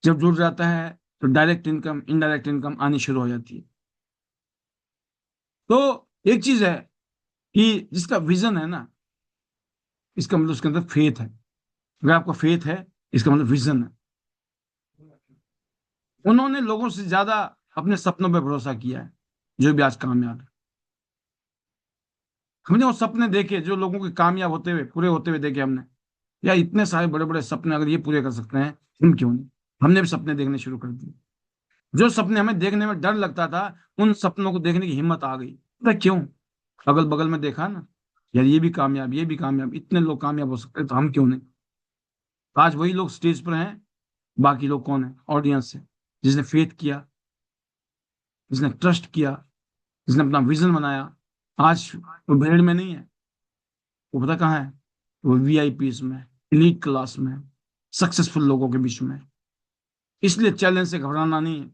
जब जुड़ जाता है तो डायरेक्ट इनकम, इनडायरेक्ट इनकम आनी शुरू हो जाती है। तो एक चीज है कि जिसका विजन है ना, इसका मतलब उसके अंदर फेथ है। अगर आपका फेथ है, इसका मतलब विजन है। उन्होंने लोगों से ज्यादा अपने सपनों पर भरोसा किया है, जो भी आज कामयाब है। हमने वो सपने देखे जो लोगों के कामयाब होते हुए, पूरे होते हुए देखे हमने। यार इतने सारे बड़े बड़े सपने अगर ये पूरे कर सकते हैं, हम क्यों नहीं? हमने भी सपने देखने शुरू कर दिए। जो सपने हमें देखने में डर लगता था, उन सपनों को देखने की हिम्मत आ गई। पता है क्यों? अगल बगल में देखा ना, यार ये भी कामयाब, ये भी कामयाब, इतने लोग कामयाब हो सकते हैं, तो हम क्यों नहीं? आज वही लोग स्टेज पर हैं, बाकी लोग कौन है? ऑडियंस है। जिसने फेथ किया, जिसने ट्रस्ट किया, जिसने अपना विजन बनाया, आज वो भीड़ में नहीं है। वो पता कहाँ है? वो वीआईपी में, एलीट क्लास में, सक्सेसफुल लोगों के बीच में। इसलिए चैलेंज से घबराना नहीं है।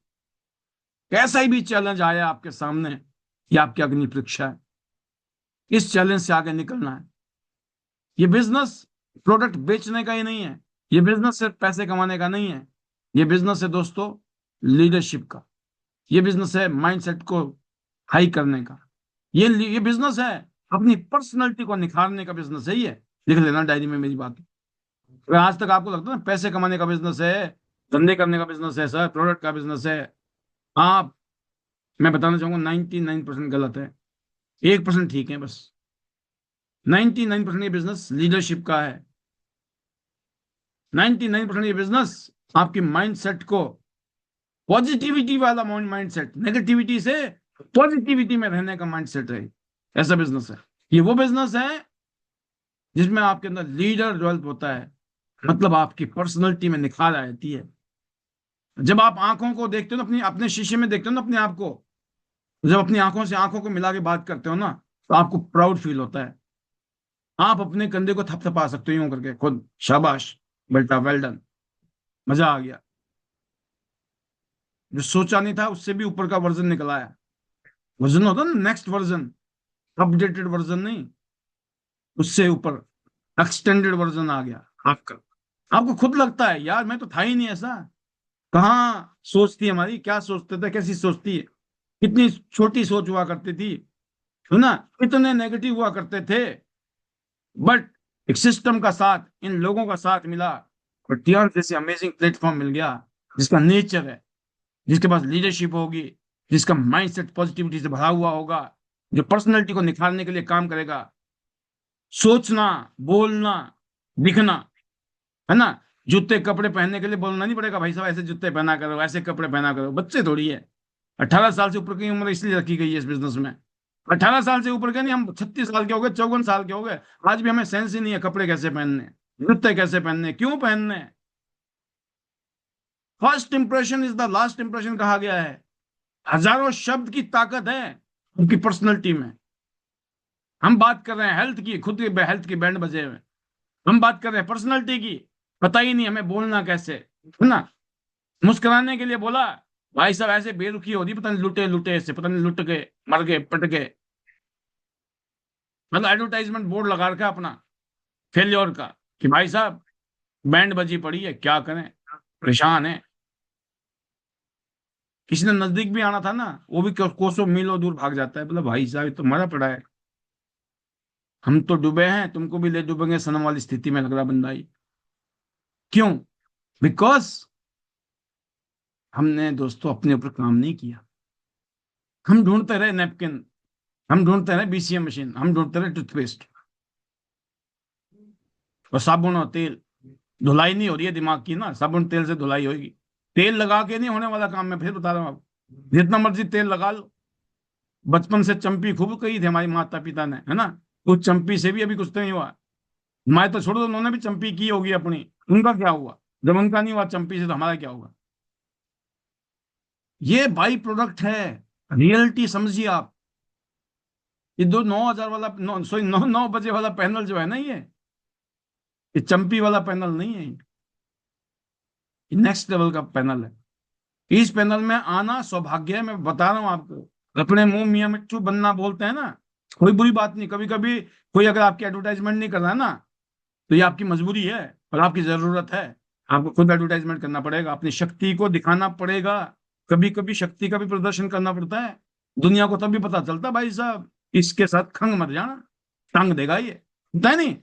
कैसा ही भी चैलेंज आया आपके सामने, ये आपकी अग्नि परीक्षा है। इस चैलेंज से आगे निकलना है। ये बिजनेस प्रोडक्ट बेचने का ही नहीं है। ये बिजनेस सिर्फ पैसे कमाने का नहीं है। ये बिजनेस है दोस्तों लीडरशिप का। ये बिजनेस है माइंडसेट को हाई करने का। ये बिजनेस है अपनी पर्सनैलिटी को निखारने का बिजनेस है ये। लिख लेना डायरी में मेरी बात। अगर आज तक आपको लगता है ना पैसे कमाने का बिजनेस है, धंधे करने का बिजनेस है सर, प्रोडक्ट का बिजनेस है, आप, मैं बताना चाहूंगा 99% गलत है। 1% ठीक है बस। 99% ये बिजनेस लीडरशिप का है। 99% ये बिजनेस आपकी माइंडसेट को, पॉजिटिविटी वाला माइंडसेट, नेगेटिविटी से पॉजिटिविटी में रहने का माइंडसेट है। ऐसा बिजनेस है ये। वो बिजनेस है जिसमें आपके अंदर लीडर डेवलप होता है, मतलब आपकी पर्सनैलिटी में निखार आ जाती है। जब आप आंखों को देखते हो ना, अपनी अपने शीशे में देखते हो ना अपने आप को, जब अपनी आंखों से आंखों को मिला के बात करते हो ना, तो आपको प्राउड फील होता है। आप अपने कंधे को थपथपा सकते हो यूं करके खुद, शाबाश बेटा, वेल डन, मजा आ गया। जो सोचा नहीं था उससे भी ऊपर का वर्जन निकला है। वर्जन होता है ना, नेक्स्ट वर्जन, अपडेटेड वर्जन नहीं, उससे ऊपर एक्सटेंडेड वर्जन आ गया आपका। आपको खुद लगता है यार मैं तो था ही नहीं ऐसा। कहाँ सोचती है हमारी, क्या सोचते थे, कैसी सोचती है, कितनी छोटी सोच हुआ करती थी, है ना, कितने नेगेटिव हुआ करते थे। बट एक सिस्टम का साथ, इन लोगों का साथ मिला, और टीआर जैसे अमेजिंग प्लेटफॉर्म मिल गया, जिसका नेचर है, जिसके पास लीडरशिप होगी, जिसका माइंडसेट पॉजिटिविटी से भरा हुआ होगा, जो पर्सनैलिटी को निखारने के लिए काम करेगा, सोचना, बोलना, दिखना, है ना। जूते कपड़े पहनने के लिए बोलना नहीं पड़ेगा भाई साहब ऐसे जूते पहना करो, ऐसे कपड़े पहना करो, बच्चे थोड़ी है। 18 साल से ऊपर की उम्र इसलिए रखी गई है इस बिजनेस में। 18 साल से ऊपर के नहीं, हम 36 साल के हो गए, 54 साल के हो गए, आज भी हमें सेंस ही नहीं है कपड़े कैसे पहनने, जूते कैसे पहनने, क्यों पहनने। First impression is the last impression कहा गया है। हजारों शब्द की ताकत है उनकी पर्सनैलिटी में। हम बात कर रहे हैं हेल्थ की, खुद के हेल्थ की बैंड बजे हुए, हम बात कर रहे हैं पर्सनैलिटी की, पता ही नहीं हमें बोलना कैसे, है ना। मुस्कुराने के लिए बोला, भाई साहब ऐसे बेरुखी होती, पता नहीं लुटे लुटे से, पता नहीं लुट गए, मर गए, पट गए। मतलब एडवर्टाइजमेंट बोर्ड लगा रखा है अपना फेल्योर का, कि भाई साहब बैंड बजी पड़ी है, क्या करें, परेशान है। किसी ने नजदीक भी आना था ना, वो भी कोसों मीलों दूर भाग जाता है, बोला भाई साहब ये तो मरा पड़ा है, हम तो डूबे हैं, तुमको भी ले डूबेंगे सनम वाली स्थिति में लग रहा बंदा ही। क्यों? बिकॉज हमने दोस्तों अपने ऊपर काम नहीं किया। हम ढूंढते रहे नैपकिन, हम ढूंढते रहे बीसीएम मशीन, हम ढूंढते रहे टूथपेस्ट और साबुन और तेल। धुलाई नहीं हो रही है दिमाग की ना, साबुन तेल से धुलाई होगी। तेल लगा के नहीं होने वाला काम, मैं फिर बता रहा हूँ आपको, जितना मर्जी तेल लगा लो। बचपन से चंपी खूब कही थी हमारी माता पिता ने, है ना, उस चंपी से भी अभी कुछ तो नहीं हुआ। मैं तो छोड़ दो, उन्होंने भी चंपी की होगी अपनी, उनका क्या हुआ? जब उनका नहीं हुआ चंपी से, तो हमारा क्या होगा? ये बाई प्रोडक्ट है, रियलिटी समझिए आप। ये दो 9 हजार वाला, सॉरी 9 बजे वाला पैनल जो है ना, ये चंपी वाला पैनल नहीं है, ये नेक्स्ट लेवल का पैनल है। इस पैनल में आना सौभाग्य है, मैं बता रहा हूं आपको। अपने मुंह मियां मिट्टू बनना बोलते हैं ना, कोई बुरी बात नहीं। कभी कभी कोई अगर आपकी एडवर्टाइजमेंट नहीं कर रहा है ना, तो ये आपकी मजबूरी है और आपकी जरूरत है। आपको खुद एडवर्टाइजमेंट करना पड़ेगा, अपनी शक्ति को दिखाना पड़ेगा। कभी कभी शक्ति का भी प्रदर्शन करना पड़ता है। दुनिया को तभी पता चलता भाई साहब, इसके साथ खंग मत जाना, टांग देगा ये, होता है नहीं।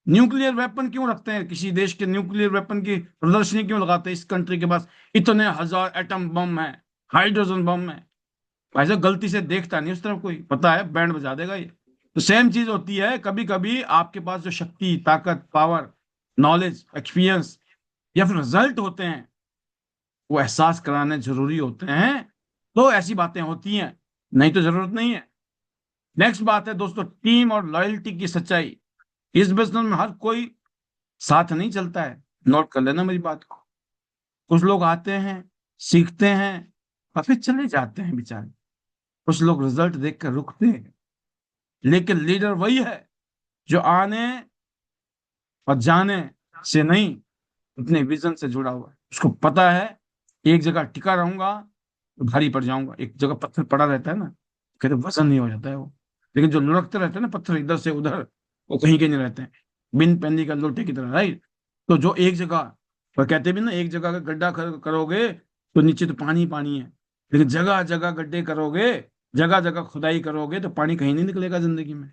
न्यूक्लियर वेपन क्यों रखते हैं, किसी देश के न्यूक्लियर वेपन की प्रदर्शनी क्यों लगाते हैं? इस कंट्री के पास इतने हजार एटम बम है, हाइड्रोजन बम है। भाई साहब गलती से देखता नहीं उस तरफ कोई, पता है बैंड बजा देगा ये। तो सेम चीज होती है, कभी कभी आपके पास जो शक्ति, ताकत, पावर, नॉलेज, एक्सपीरियंस या फिर रिजल्ट होते हैं, वो एहसास कराने जरूरी होते हैं, तो ऐसी बातें होती हैं, नहीं तो जरूरत नहीं है। नेक्स्ट बात है दोस्तों, टीम और लॉयल्टी की सच्चाई। इस बिजनेस में हर कोई साथ नहीं चलता है, नोट कर लेना मेरी बात को। कुछ लोग आते हैं, सीखते हैं और फिर चले जाते हैं बेचारे। कुछ लोग रिजल्ट देखकर रुकते हैं। लेकिन लीडर वही है जो आने और जाने से नहीं, अपने विजन से जुड़ा हुआ है। उसको पता है एक जगह टिका रहूंगा तो भारी पड़ जाऊंगा। एक जगह पत्थर पड़ा रहता है ना, कहते वजन नहीं हो जाता है वो। लेकिन जो लुढ़कते रहते हैं ना पत्थर इधर से उधर, वो कहीं के नहीं रहते हैं, बिन पैंदी का लोटे की तरह, राइट। तो जो एक जगह, और कहते भी ना, एक जगह का गड्ढा करोगे तो नीचे तो पानी पानी है, लेकिन जगह जगह गड्ढे करोगे, जगह जगह खुदाई करोगे तो पानी कहीं नहीं निकलेगा जिंदगी में।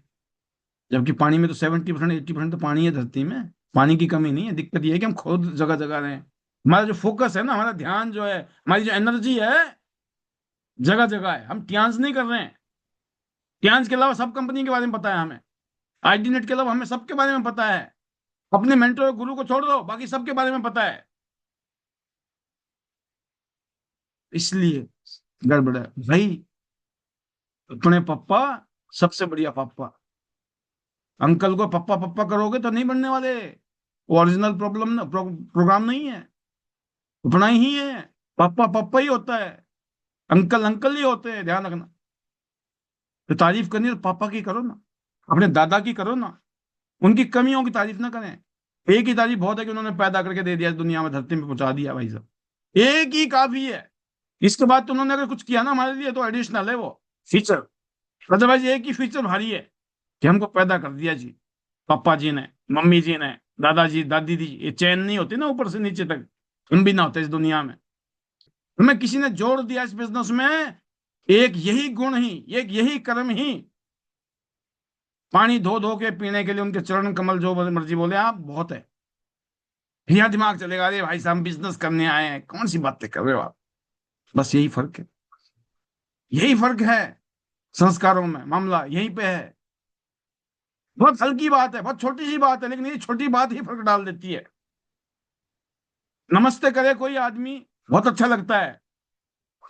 जबकि पानी में तो 70% 80% तो पानी है धरती में। पानी की कमी नहीं है, दिक्कत ये है कि हम खुद जगह जगह रहे हैं। हमारा जो फोकस है ना, हमारा ध्यान जो है, हमारी जो एनर्जी है, जगह जगह है। हम ट्यांस नहीं कर रहे हैं। ट्यांस के अलावा सब कंपनी के बारे में पता है हमें, आईडी नेट के अलावा हमें सबके बारे में पता है। अपने मेंटर और गुरु को छोड़ दो, बाकी सबके बारे में पता है। इसलिए गड़बड़ है भाई। अपने पप्पा सबसे बढ़िया पापा। अंकल को पप्पा पप्पा करोगे तो नहीं बनने वाले। ओरिजिनल प्रोग्राम नहीं है, अपना ही है। पापा पापा ही होता है, अंकल अंकल ही होते हैं, ध्यान रखना। तो तारीफ करनी है तो पापा की करो ना, अपने दादा की करो ना। उनकी कमियों की तारीफ ना करें। एक ही तारीफ बहुत है कि उन्होंने पैदा करके दे दिया, दुनिया में धरती में पहुंचा दिया, भाई साहब एक ही काफी है। इसके बाद तो उन्होंने अगर कुछ किया ना हमारे लिए, तो एडिशनल है वो। फीचर। अदरवाइज एक ही फीचर भारी है कि हमको पैदा कर दिया जी, पापा जी ने, मम्मी जी ने, दादाजी दादी जी, ये चैन नहीं होती ना ऊपर से नीचे तक, हम भी ना होते इस दुनिया में। हमें किसी ने जोड़ दिया इस बिजनेस में, एक यही गुण ही, एक यही कर्म ही, पानी धो धो के पीने के लिए उनके चरण कमल जो मर्जी बोले आप, बहुत है। यहाँ दिमाग चलेगा, अरे भाई साहब बिजनेस करने आए हैं, कौन सी बातें कर रहे हो आप। बस यही फर्क है, यही फर्क है, संस्कारों में मामला यहीं पे है। बहुत हल्की बात है, बहुत छोटी सी बात है, लेकिन ये छोटी बात ही फर्क डाल देती है। नमस्ते करे कोई आदमी, बहुत अच्छा लगता है,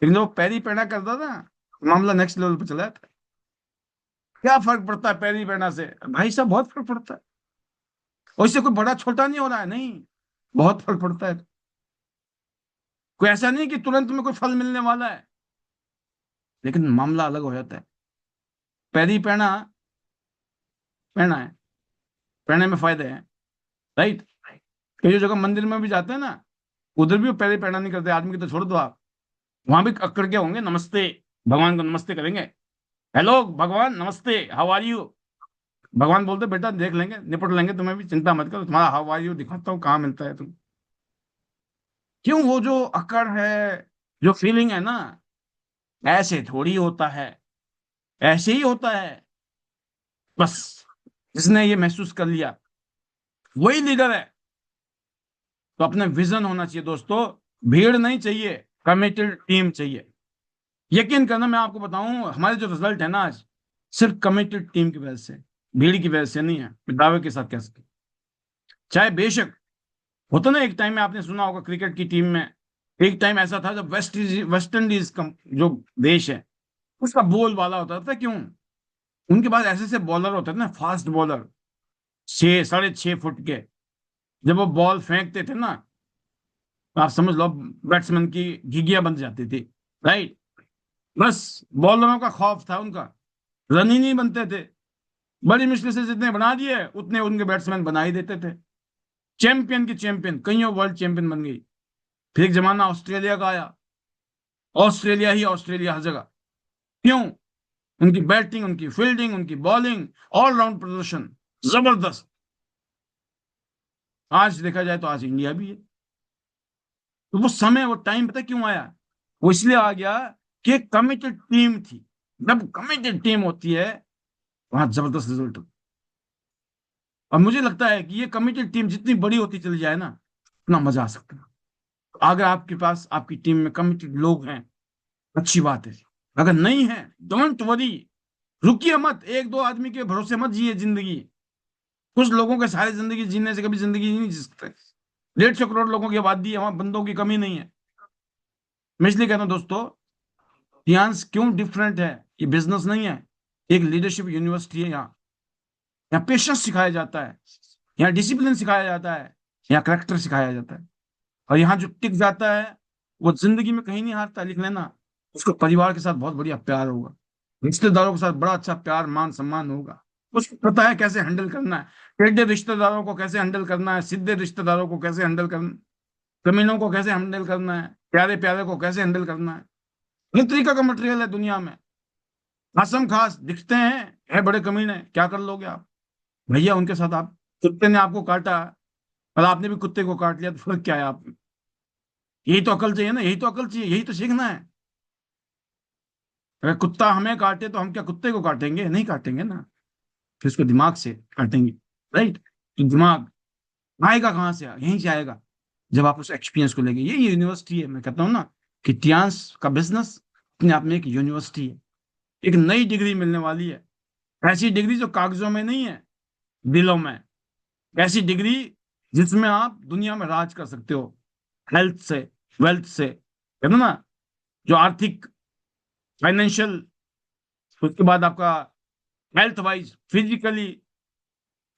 लेकिन जब वो पैरी पैना करता था, मामला नेक्स्ट लेवल पे चला जाता है। क्या फर्क पड़ता है पैरी पैना से, भाई साहब बहुत फर्क पड़ता है। और इससे कोई बड़ा छोटा नहीं हो रहा है, नहीं, बहुत फर्क पड़ता है। कोई ऐसा नहीं कि तुरंत में कोई फल मिलने वाला है, लेकिन मामला अलग हो जाता है। पैरी पैना पहना है, पहने में फायदे हैं, राइट। कई जगह मंदिर में भी जाते हैं ना, उधर भी वो पैरी पैना नहीं करते आदमी की, तो छोड़ दो आप, वहां भी अक्कड़ के होंगे, नमस्ते, भगवान को नमस्ते करेंगे, हेलो भगवान नमस्ते, हाउ आर यू। भगवान बोलते बेटा देख लेंगे, निपट लेंगे, तुम्हें भी चिंता मत करो, तुम्हारा हाउ आर यू दिखाता हूँ कहाँ मिलता है तुम। क्यों, वो जो अकड़ है, जो फीलिंग है ना, ऐसे थोड़ी होता है, ऐसे ही होता है। बस जिसने ये महसूस कर लिया वही लीडर है। तो अपने विजन होना चाहिए दोस्तों, भीड़ नहीं चाहिए, कमिटेड टीम चाहिए। यकीन करना, मैं आपको बताऊं, हमारे जो रिजल्ट है ना आज, सिर्फ कमिटेड टीम की वजह से, भीड़ की वजह से नहीं है, मैं दावे के साथ कह सकता हूं। चाहे बेशक होता ना, एक टाइम में आपने सुना होगा क्रिकेट की टीम में, एक टाइम ऐसा था जब वेस्ट इंडीज जो देश है, उसका बोल वाला होता था। क्यों? उनके पास ऐसे ऐसे बॉलर होते थे ना, फास्ट बॉलर, 6 साढ़े 6 फुट के, जब वो बॉल फेंकते थे ना, तो आप समझ लो बैट्समैन की घिघिया बन जाती थी, राइट। बस बॉलरों का खौफ था उनका, रन ही नहीं बनते थे। बड़ी मुश्किल से जितने बना दिए उतने उनके बैट्समैन बना ही देते थे। चैंपियन की चैंपियन, कईयों वर्ल्ड चैंपियन बन गई। फिर एक जमाना ऑस्ट्रेलिया का आया, ऑस्ट्रेलिया ही ऑस्ट्रेलिया हर जगह। क्यों? उनकी बैटिंग, उनकी फील्डिंग, उनकी बॉलिंग, ऑलराउंड प्रदर्शन जबरदस्त। आज देखा जाए तो आज इंडिया भी है। तो वो समय, वो टाइम पता क्यों आया? वो इसलिए आ गया कि कमिटेड टीम थी। जब कमिटेड टीम होती है, वहां जबरदस्त रिजल्ट होता है। और मुझे लगता है कि ये कमिटेड टीम जितनी बड़ी होती चली जाए ना, उतना मजा आ सकता है। अगर आपके पास, आपकी टीम में कमिटेड लोग हैं, अच्छी बात है। अगर नहीं है, डोंट वरी, रुकिए मत, एक दो आदमी के भरोसे मत जिए जिंदगी। कुछ लोगों के सारे जिंदगी जीने से कभी जिंदगी नहीं जी सकते। 150 करोड़ लोगों की आबादी है, वहां बंदों की कमी नहीं है। मैं इसलिए कहता हूं दोस्तों, ध्यान क्यों डिफरेंट है, ये बिजनेस नहीं है, एक लीडरशिप यूनिवर्सिटी है। यहाँ, यहाँ पेशेंस सिखाया जाता है, यहाँ डिसिप्लिन सिखाया जाता है, यहाँ करेक्टर सिखाया जाता है। और यहाँ जो टिक जाता है, वो जिंदगी में कहीं नहीं हारता, लिख लेना। उसको परिवार के साथ बहुत बढ़िया प्यार होगा, रिश्तेदारों के साथ बड़ा अच्छा प्यार मान सम्मान होगा, उसको पता है कैसे हैंडल करना है, टेढ़े रिश्तेदारों को कैसे हैंडल करना है, सीधे रिश्तेदारों को कैसे हैंडल करना, कमीनों को कैसे हैंडल करना है, प्यारे प्यारे को कैसे हैंडल करना है। हर तरीका का मटेरियल है दुनिया में। खासम खास दिखते हैं, है बड़े कमीने, क्या कर लोगे आप भैया उनके साथ। आप, कुत्ते ने आपको काटा और आपने भी कुत्ते को काट लिया, तो फर्क क्या है आप? यही तो अकल चाहिए ना, यही तो अकल चाहिए, यही तो सीखना है। अगर कुत्ता हमें काटे तो हम क्या कुत्ते को काटेंगे? नहीं काटेंगे ना, फिर उसको दिमाग से काटेंगे, राइट। तो दिमाग आएगा कहाँ से? यहीं से आएगा जब आप उस एक्सपीरियंस को लेंगे। ये यूनिवर्सिटी है, मैं कहता हूँ ना कि टियांस का बिजनेस अपने आप में एक यूनिवर्सिटी है। एक नई डिग्री मिलने वाली है, ऐसी डिग्री जो कागजों में नहीं है, दिलों में। ऐसी डिग्री जिसमें आप दुनिया में राज कर सकते हो, हेल्थ से, वेल्थ से, कहते ना, जो आर्थिक, फाइनेंशियल, उसके बाद आपका health wise, physically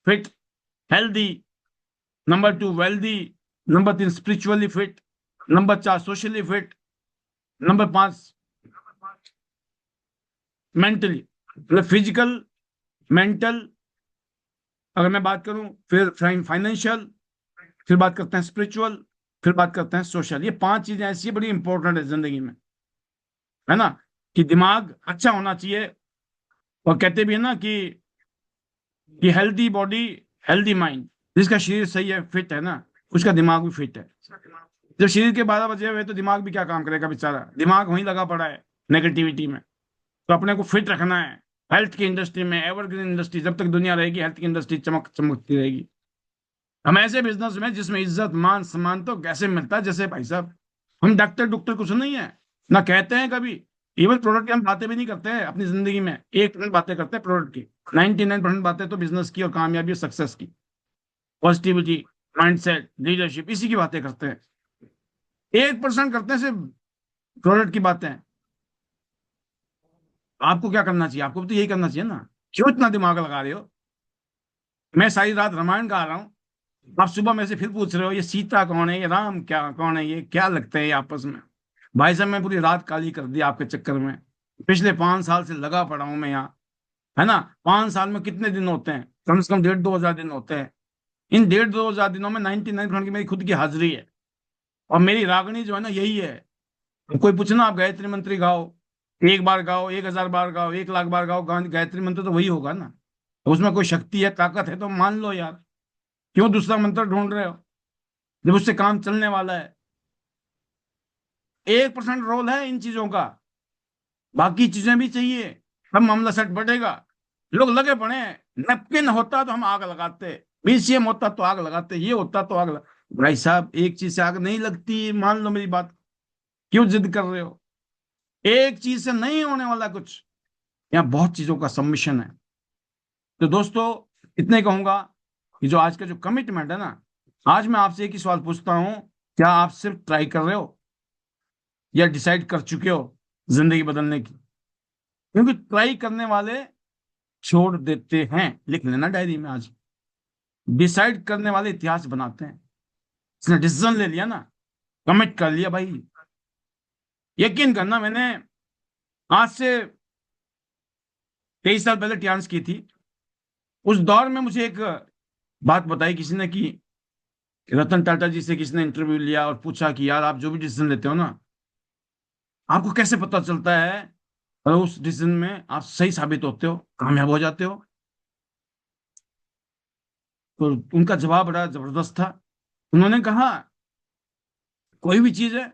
fit, healthy, number 2 wealthy, number 3 spiritually fit, number 4 socially fit, number 5 mentally, मतलब फिजिकल, मेंटल, अगर मैं बात करूं, फिर फाइनेंशियल, फिर बात करते हैं स्पिरिचुअल, फिर बात करते हैं सोशल। ये 5 चीजें ऐसी बड़ी इंपॉर्टेंट है जिंदगी में, है ना। कि दिमाग अच्छा होना चाहिए। और कहते भी है ना कि हेल्दी बॉडी हेल्दी माइंड। जिसका शरीर सही है, फिट है ना, उसका दिमाग भी फिट है। जब शरीर के 12 बजे हुए तो दिमाग भी क्या काम करेगा बेचारा, दिमाग वहीं लगा पड़ा है नेगेटिविटी में। तो अपने को फिट रखना है। हेल्थ की इंडस्ट्री में, एवरग्रीन इंडस्ट्री, जब तक दुनिया रहेगी हेल्थ की इंडस्ट्री चमकती रहेगी। हम ऐसे बिजनेस में जिसमें इज्जत मान सम्मान तो कैसे मिलता है, जैसे भाई साहब हम डॉक्टर डॉक्टर कुछ नहीं है ना, कहते हैं कभी। इवन प्रोडक्ट की हम बातें भी नहीं करते हैं अपनी जिंदगी में, 1% बातें करते हैं प्रोडक्ट की। 99% बातें तो बिजनेस की और कामयाबी और सक्सेस की, पॉजिटिविटी, माइंडसेट, लीडरशिप, इसी की बातें करते हैं। 1% करते हैं सिर्फ प्रोडक्ट की बातें। आपको क्या करना चाहिए, आपको भी तो यही करना चाहिए ना। क्यों इतना दिमाग लगा रहे हो। मैं सारी रात रामायण गा रहा हूँ, आप सुबह में से फिर पूछ रहे हो ये सीता कौन है, ये राम क्या कौन है, ये क्या लगते हैं ये आपस में। भाई साहब मैं पूरी रात काली कर दी आपके चक्कर में। पिछले 5 साल से लगा पड़ा हूं मैं यहाँ, है ना। 5 साल में कितने दिन होते हैं, कम से कम 1,500-2,000 दिन होते हैं। इन 1,500-2,000 दिनों में 99% की मेरी खुद की हाजिरी है। और मेरी रागनी जो है ना यही है। कोई पूछना आप गायत्री मंत्री गाओ, 1 बार गाओ, 1,000 बार गाओ, 1 लाख बार गाओ, गायत्री मंत्र तो वही होगा ना। तो उसमें कोई शक्ति है, ताकत है तो मान लो यार। क्यों दूसरा मंत्र ढूंढ रहे हो जब उससे काम चलने वाला है। 1% रोल है इन चीजों का, बाकी चीजें भी चाहिए, तब मामला सेट बढ़ेगा। लोग लगे पड़े हैं। नैपकिन होता तो हम आग लगाते, बीसीएम होता तो आग लगाते, ये होता तो भाई साहब एक चीज से आग नहीं लगती, मान लो मेरी बात। क्यों जिद कर रहे हो। एक चीज से नहीं होने वाला कुछ, यहाँ बहुत चीजों का सम्मिश्रण है। तो दोस्तों इतने कहूंगा कि जो आज का जो कमिटमेंट है ना, आज मैं आपसे एक ही सवाल पूछता हूं, क्या आप सिर्फ ट्राई कर रहे हो या डिसाइड कर चुके हो जिंदगी बदलने की। क्योंकि ट्राई करने वाले छोड़ देते हैं, लिख लेना डायरी में आज। डिसाइड करने वाले इतिहास बनाते हैं। इसने डिसीजन ले लिया ना, कमिट कर लिया भाई। यकीन करना, मैंने आज से 23 साल पहले टियान्स की थी। उस दौर में मुझे एक बात बताई किसी ने कि रतन टाटा जी से किसी ने इंटरव्यू लिया और पूछा कि यार आप जो भी डिसीजन लेते हो ना, आपको कैसे पता चलता है और उस डिसीजन में आप सही साबित होते हो, कामयाब हो जाते हो। तो उनका जवाब बड़ा जबरदस्त था। उन्होंने कहा कोई भी चीज है,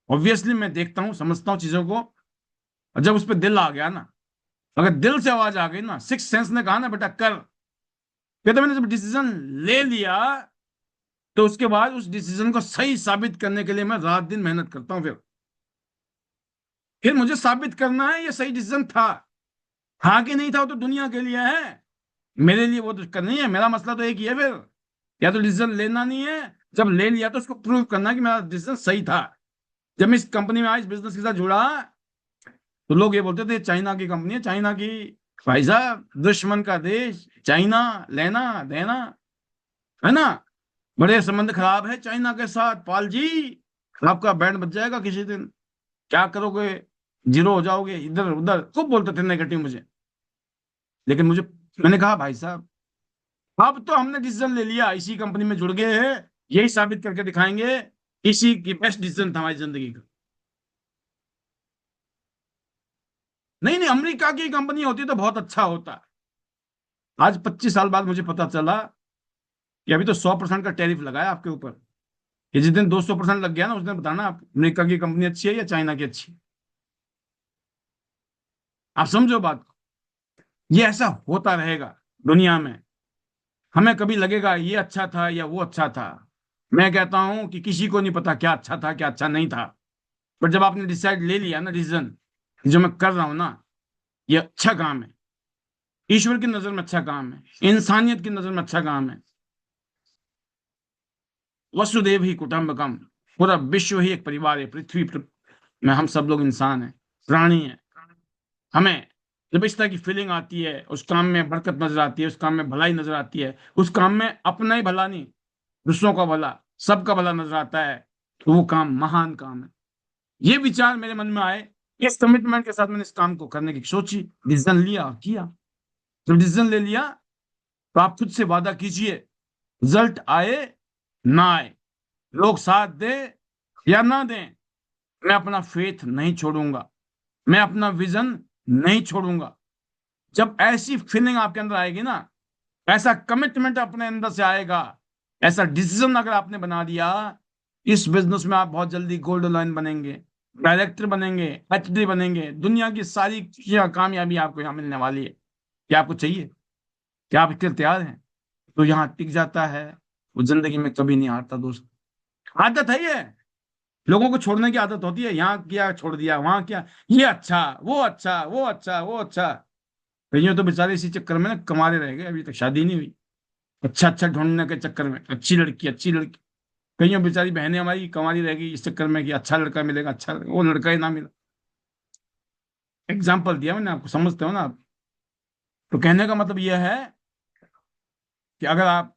ऑब्वियसली मैं देखता हूँ समझता हूँ चीजों को, और जब उस पर दिल आ गया ना, अगर दिल से आवाज आ गई ना, सिक्स सेंस ने कहा ना बेटा कर, कहते मैंने जब डिसीजन ले लिया तो उसके बाद उस डिसीजन को सही साबित करने के लिए मैं रात दिन मेहनत करता हूँ। फिर मुझे साबित करना है ये सही डिसीजन था कि नहीं था, वो तो दुनिया के लिए है, मेरे लिए वो तो नहीं है। मेरा मसला तो एक ही है फिर, या तो डिसीजन लेना नहीं है, जब ले लिया तो उसको प्रूव करना कि मेरा डिसीजन सही था। जब मैं इस कंपनी में आज बिजनेस के साथ जुड़ा, तो लोग ये बोलते थे चाइना की कंपनी है, चाइना की। भाई साहब दुश्मन का देश चाइना, लेना देना, है ना। बड़े संबंध खराब है चाइना के साथ पाल जी, आपका बैंड बज जाएगा किसी दिन, क्या करोगे, जीरो हो जाओगे, इधर उधर खूब बोलते थे नेगेटिव मुझे। लेकिन मुझे, मैंने कहा भाई साहब अब तो हमने डिसीजन ले लिया, इसी कंपनी में जुड़ गए हैं, यही साबित करके दिखाएंगे, इसी की बेस्ट डिसीजन था हमारी जिंदगी का। नहीं नहीं, अमेरिका की कंपनी होती तो बहुत अच्छा होता। आज 25 साल बाद मुझे पता चला कि अभी तो 100% का टैरिफ लगाया आपके ऊपर। ये जिस दिन 200% लग गया ना, उस दिन बताना आप अमेरिका की कंपनी अच्छी है या चाइना की अच्छी है। आप समझो बात को। ये ऐसा होता रहेगा दुनिया में। हमें कभी लगेगा ये अच्छा था या वो अच्छा था। मैं कहता हूं कि किसी को नहीं पता क्या अच्छा था क्या अच्छा नहीं था। पर जब आपने डिसाइड ले लिया ना डिसीजन, जो मैं कर रहा हूं ना, ये अच्छा काम है, ईश्वर की नजर में अच्छा काम है, इंसानियत की नजर में अच्छा काम है। वसुदेव ही कुटुंबकम, पूरा विश्व ही एक परिवार है। पृथ्वी में हम सब लोग इंसान हैं, प्राणी हैं। हमें जब इस तरह की फीलिंग आती है, उस काम में बरकत नजर आती है, उस काम में भलाई नजर आती है, उस काम में अपना ही भला नहीं, दूसरों का भला, सबका भला नजर आता है, तो वो काम महान काम है। ये विचार मेरे मन में आए, इस कमिटमेंट के साथ मैंने इस काम को करने की सोची, डिसीजन लिया और किया। जब डिसीजन ले लिया तो आप खुद से वादा कीजिए, रिजल्ट आए ना आए, लोग साथ दे या ना दें, मैं अपना फेथ नहीं छोड़ूंगा। मैं अपना विजन नहीं छोड़ूंगा। जब ऐसी फीलिंग आपके अंदर आएगी ना, ऐसा कमिटमेंट अपने अंदर से आएगा, ऐसा डिसीजन अगर आपने बना दिया, इस बिजनेस में आप बहुत जल्दी गोल्ड लाइन बनेंगे, डायरेक्टर बनेंगे, एचडी बनेंगे, दुनिया की सारी चीजें कामयाबी आपको यहाँ मिलने वाली है। क्या आपको चाहिए? क्या आप इसके लिए तैयार हैं? तो यहाँ टिक जाता है, वो जिंदगी में कभी नहीं हारता दोस्त। आदत है ये, लोगों को छोड़ने की आदत होती है, यहाँ किया छोड़ दिया, वहां किया, ये अच्छा वो अच्छा वो अच्छा वो अच्छा। कईयों तो बेचारे इसी चक्कर में ना कमारे रह गए, अभी तक शादी नहीं हुई, अच्छा अच्छा ढूंढने के चक्कर में, अच्छी लड़की अच्छी लड़की। कईयों बेचारी बहनें हमारी कमारी रह गई इस चक्कर में कि अच्छा लड़का मिलेगा, अच्छा लड़का, वो लड़का ही ना मिला। एग्जाम्पल दिया मैंने आपको, समझते हो ना आप? तो कहने का मतलब यह है कि अगर आप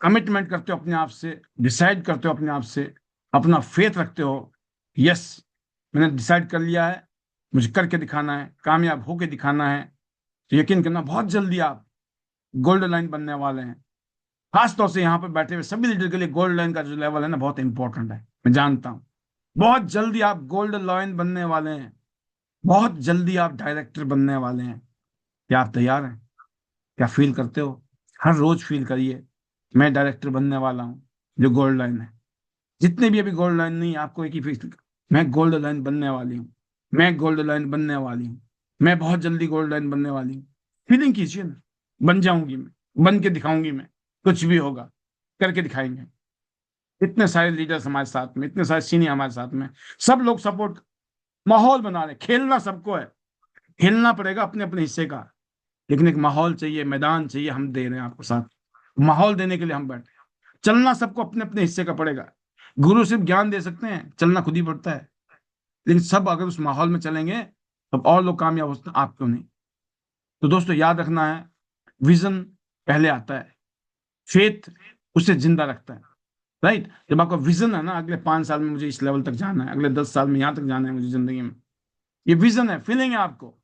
कमिटमेंट करते हो अपने आप से, डिसाइड करते हो अपने आप से, अपना फेथ रखते हो, यस मैंने डिसाइड कर लिया है, मुझे करके दिखाना है, कामयाब होके दिखाना है, तो यकीन करना बहुत जल्दी आप गोल्ड लाइन बनने वाले हैं। खास तौर से यहाँ पर बैठे हुए सभी लीडर के लिए गोल्ड लाइन का जो लेवल है ना, बहुत इंपॉर्टेंट है, मैं जानता हूँ। बहुत जल्दी आप गोल्ड लाइन बनने वाले हैं, बहुत जल्दी आप डायरेक्टर बनने वाले हैं। क्या आप तैयार हैं? क्या फील करते हो? हर रोज फील करिए, मैं डायरेक्टर बनने वाला हूँ, जो गोल्ड लाइन है। जितने भी अभी गोल्ड लाइन नहीं, आपको एक ही फिक्स, मैं गोल्ड लाइन बनने वाली हूँ, मैं गोल्ड लाइन बनने वाली हूँ, मैं बहुत जल्दी गोल्ड लाइन बनने वाली हूँ। फीलिंग कीजिए ना, बन जाऊंगी मैं, बन के दिखाऊंगी मैं, कुछ भी होगा करके दिखाएंगे। इतने सारे लीडर्स हमारे साथ में, इतने सारे सीनियर हमारे साथ में, सब लोग सपोर्ट, माहौल बना रहे। खेलना सबको है, खेलना पड़ेगा अपने अपने हिस्से का, लेकिन एक माहौल चाहिए, मैदान चाहिए, हम दे रहे हैं आपको साथ, माहौल देने के लिए हम बैठे हैं। चलना सबको अपने अपने हिस्से का पड़ेगा। गुरु सिर्फ ज्ञान दे सकते हैं, चलना खुद ही पड़ता है। लेकिन सब अगर उस माहौल में चलेंगे, तब और लोग कामयाब होते हैं, आप क्यों नहीं? तो दोस्तों याद रखना है, विजन पहले आता है, फेथ उसे जिंदा रखता है। राइट? जब आपका विजन है ना, अगले 5 साल में मुझे इस लेवल तक जाना है, अगले 10 साल में यहाँ तक जाना है मुझे जिंदगी में, ये विजन है, फीलिंग है आपको,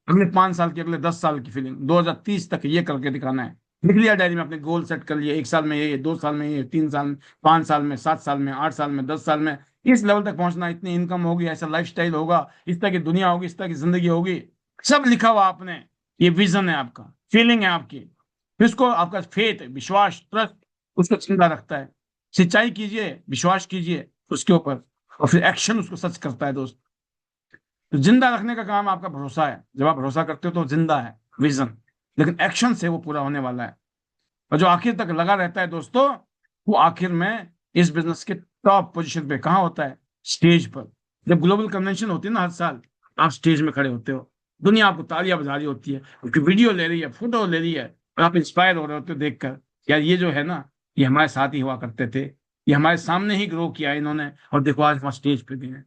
अगले 5 साल की, अगले 10 साल की फीलिंग, 2030 तक ये करके दिखाना है। लिख लिया डायरी में, अपने गोल सेट कर लिए, 1 साल में ये, 2 साल में ये, 3 साल में, 5 साल में, 7 साल में, 8 साल में, 10 साल में, इस लेवल तक पहुंचना, इतनी इनकम होगी, ऐसा लाइफस्टाइल होगा, इस तरह की दुनिया होगी, इस तरह की जिंदगी होगी। सब लिखा हुआ आपने, ये विजन है आपका, फीलिंग है आपकी। फिर उसको आपका फेथ, विश्वास, ट्रस्ट, उसको जिंदा रखता है। सिंचाई कीजिए, विश्वास कीजिए उसके ऊपर, और फिर एक्शन उसको सच करता है दोस्त। तो जिंदा रखने का काम आपका भरोसा है, जब आप भरोसा करते हो तो जिंदा है विजन, लेकिन एक्शन से वो पूरा होने वाला है। और जो आखिर तक लगा रहता है दोस्तों, वो आखिर में इस बिजनेस के टॉप पोजीशन पे कहाँ होता है? स्टेज पर। जब ग्लोबल कन्वेंशन होती है ना हर साल, आप स्टेज में खड़े होते हो, दुनिया आपको तालियां बजा रही होती है, उसकी वीडियो ले रही है, फोटो ले रही है, और आप इंस्पायर हो रहे होते हो देखकर, यार ये जो है ना, ये हमारे साथ ही हुआ करते थे, ये हमारे सामने ही ग्रो किया इन्होंने, और देखो आज वहाँ स्टेज पे भी है।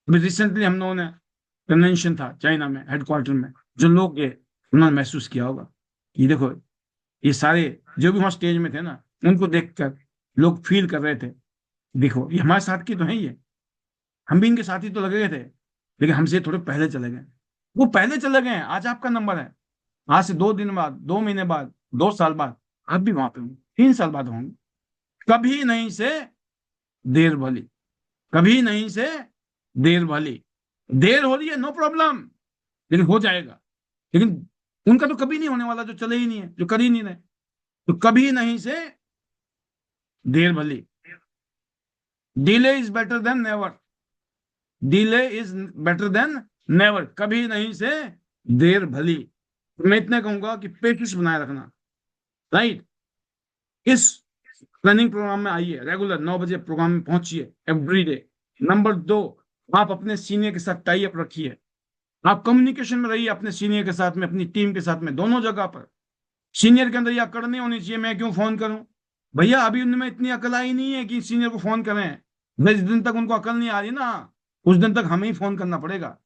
अभी रिसेंटली हम लोगों ने कन्वेंशन था चाइना में, हेडक्वार्टर में, जो लोग गए उन्होंने महसूस किया होगा कि देखो, ये सारे जो भी वहां स्टेज में थे ना, उनको देखकर लोग फील कर रहे थे, देखो ये हमारे साथ की तो है, ये हम भी इनके साथ ही तो लगे गए थे, लेकिन हमसे थोड़े पहले चले गए। वो पहले चले गए हैं, आज आपका नंबर है। आज से 2 दिन बाद, 2 महीने बाद, 2 साल बाद आप भी वहां पे होंगे, 3 साल बाद होंगे। कभी नहीं से देर भली, कभी नहीं से देर भली। देर हो रही है, नो प्रॉब्लम, लेकिन हो जाएगा। लेकिन उनका तो कभी नहीं होने वाला, जो चले ही नहीं है, जो कर ही नहीं रहे। तो कभी नहीं से देर भली, delay is better than never, delay is better than never, कभी नहीं से देर भली। मैं इतना कहूंगा कि पेशेंस बनाए रखना। राइट? इस रनिंग प्रोग्राम में आइए, रेगुलर 9 बजे प्रोग्राम में पहुंचिए एवरी डे। नंबर 2, आप अपने सीनियर के साथ टाई अप रखिए, आप कम्युनिकेशन में रहिए अपने सीनियर के साथ में, अपनी टीम के साथ में, दोनों जगह पर। सीनियर के अंदर ये अकड़ नहीं होनी चाहिए, मैं क्यों फोन करूं भैया, अभी उनमें इतनी अकल आई नहीं है कि सीनियर को फोन करें। जिस दिन तक उनको अकल नहीं आ रही ना, उस दिन तक हमें ही फोन करना पड़ेगा,